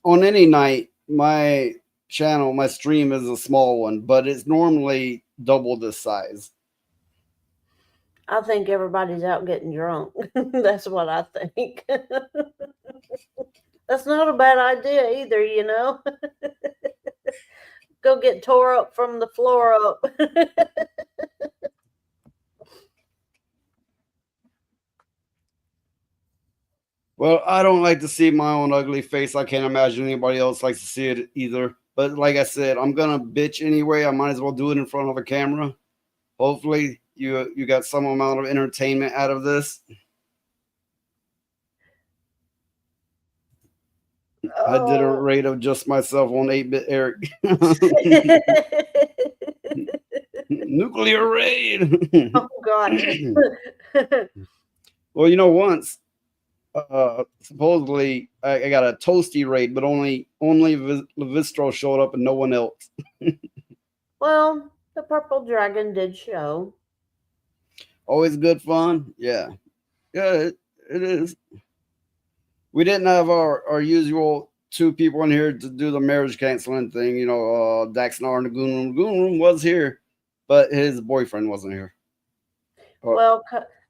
On any night, my channel, my stream is a small one, but it's normally double this size. I think everybody's out getting drunk. That's what I think. That's not a bad idea either, you know. Go get tore up from the floor up. Well, I don't like to see my own ugly face. I can't imagine anybody else likes to see it either. But like I said, I'm gonna bitch anyway. I might as well do it in front of a camera. Hopefully, you got some amount of entertainment out of this. I did a raid of just myself on 8-Bit Eric. Nuclear raid. Oh God. Well, once Supposedly I got a toasty raid, but only Levistro showed up and no one else. Well, the purple dragon did show. Always good fun. Yeah, it is. We didn't have our usual 2 people in here to do the marriage canceling thing. Daxnar and the Goon Room was here, but his boyfriend wasn't here. Well,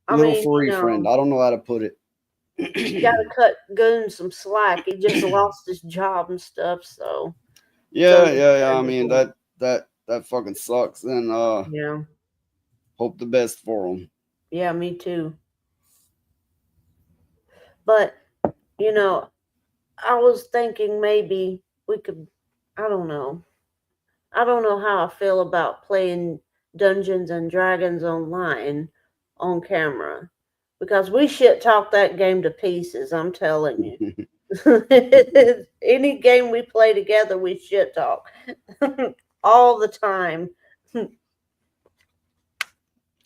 Furry friend. I don't know how to put it. You gotta cut Goon some slack. He just lost his job and stuff. So yeah. I mean that fucking sucks. And yeah, hope the best for him. Yeah, me too. But I was thinking maybe we could. I don't know how I feel about playing Dungeons and Dragons online on camera, because we shit talk that game to pieces. I'm telling you. Any game we play together, we shit talk all the time.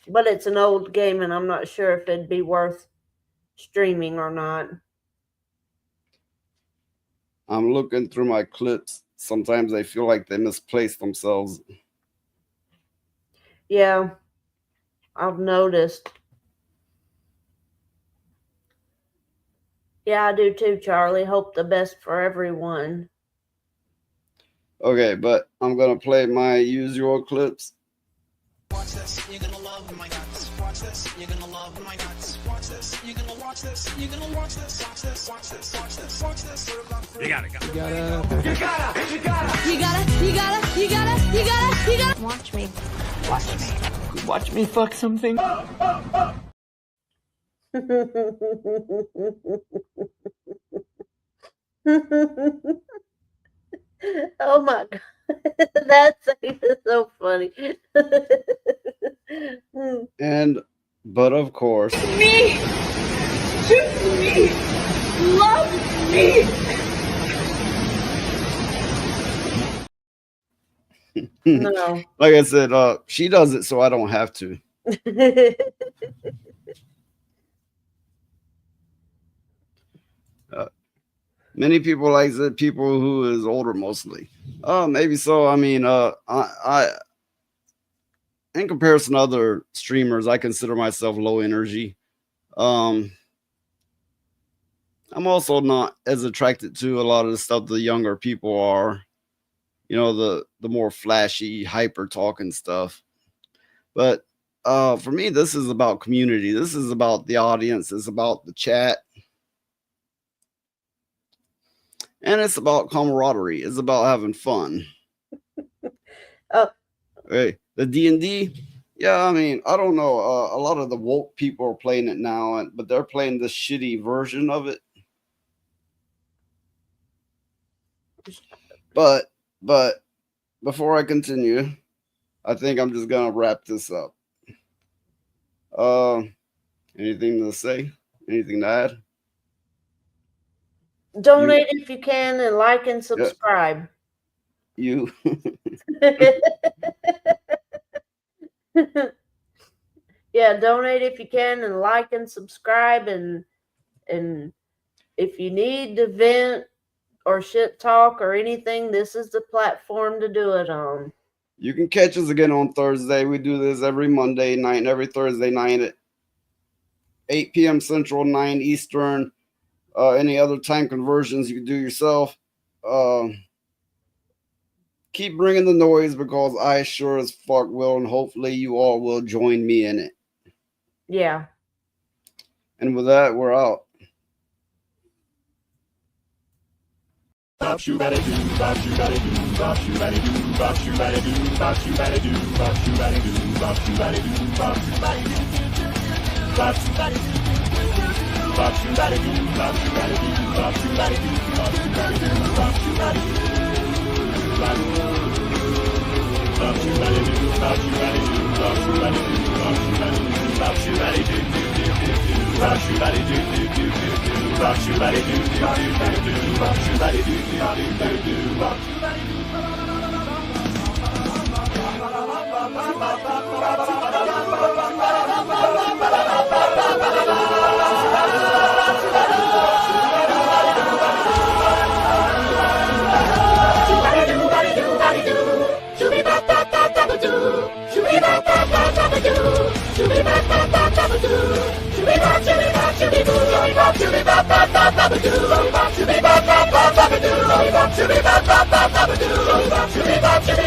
But it's an old game, and I'm not sure if it'd be worth streaming or not. I'm looking through my clips. Sometimes I feel like they misplaced themselves. Yeah, I've noticed. Yeah, I do too, Charlie. Hope the best for everyone. Okay, but I'm going to play my usual clips. Watch this, you're gonna love my nuts. Watch this, you're gonna love my nuts. Watch this, you're gonna watch this. You're gonna watch this. Watch this, watch this, watch this, watch this. You gotta Watch me. Watch me. Watch me fuck something. Oh my God. That's so funny. But of course. Me! Choose me! Love me! No. Like I said, she does it so I don't have to. Many people like the people who is older mostly. Maybe so. I mean, I in comparison to other streamers, I consider myself low energy. I'm also not as attracted to a lot of the stuff the younger people are. The more flashy, hyper talking stuff. But for me, this is about community. This is about the audience. It's about the chat. And it's about camaraderie. It's about having fun. Hey, the D&D, yeah, I mean, I don't know. A lot of the woke people are playing it now, but they're playing this shitty version of it. But before I continue, I think I'm just gonna wrap this up. Anything to say? Anything to add? Donate if you can, and like and subscribe. You. Yeah, donate if you can, and like and subscribe, and if you need to vent or shit talk or anything, this is the platform to do it on. You can catch us again on Thursday. We do this every Monday night and every Thursday night at 8 p.m. Central, 9 Eastern. Any other time conversions you can do yourself. Keep bringing the noise, because I sure as fuck will, and hopefully you all will join me in it. Yeah. And with that, we're out. Bye.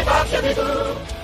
Bop,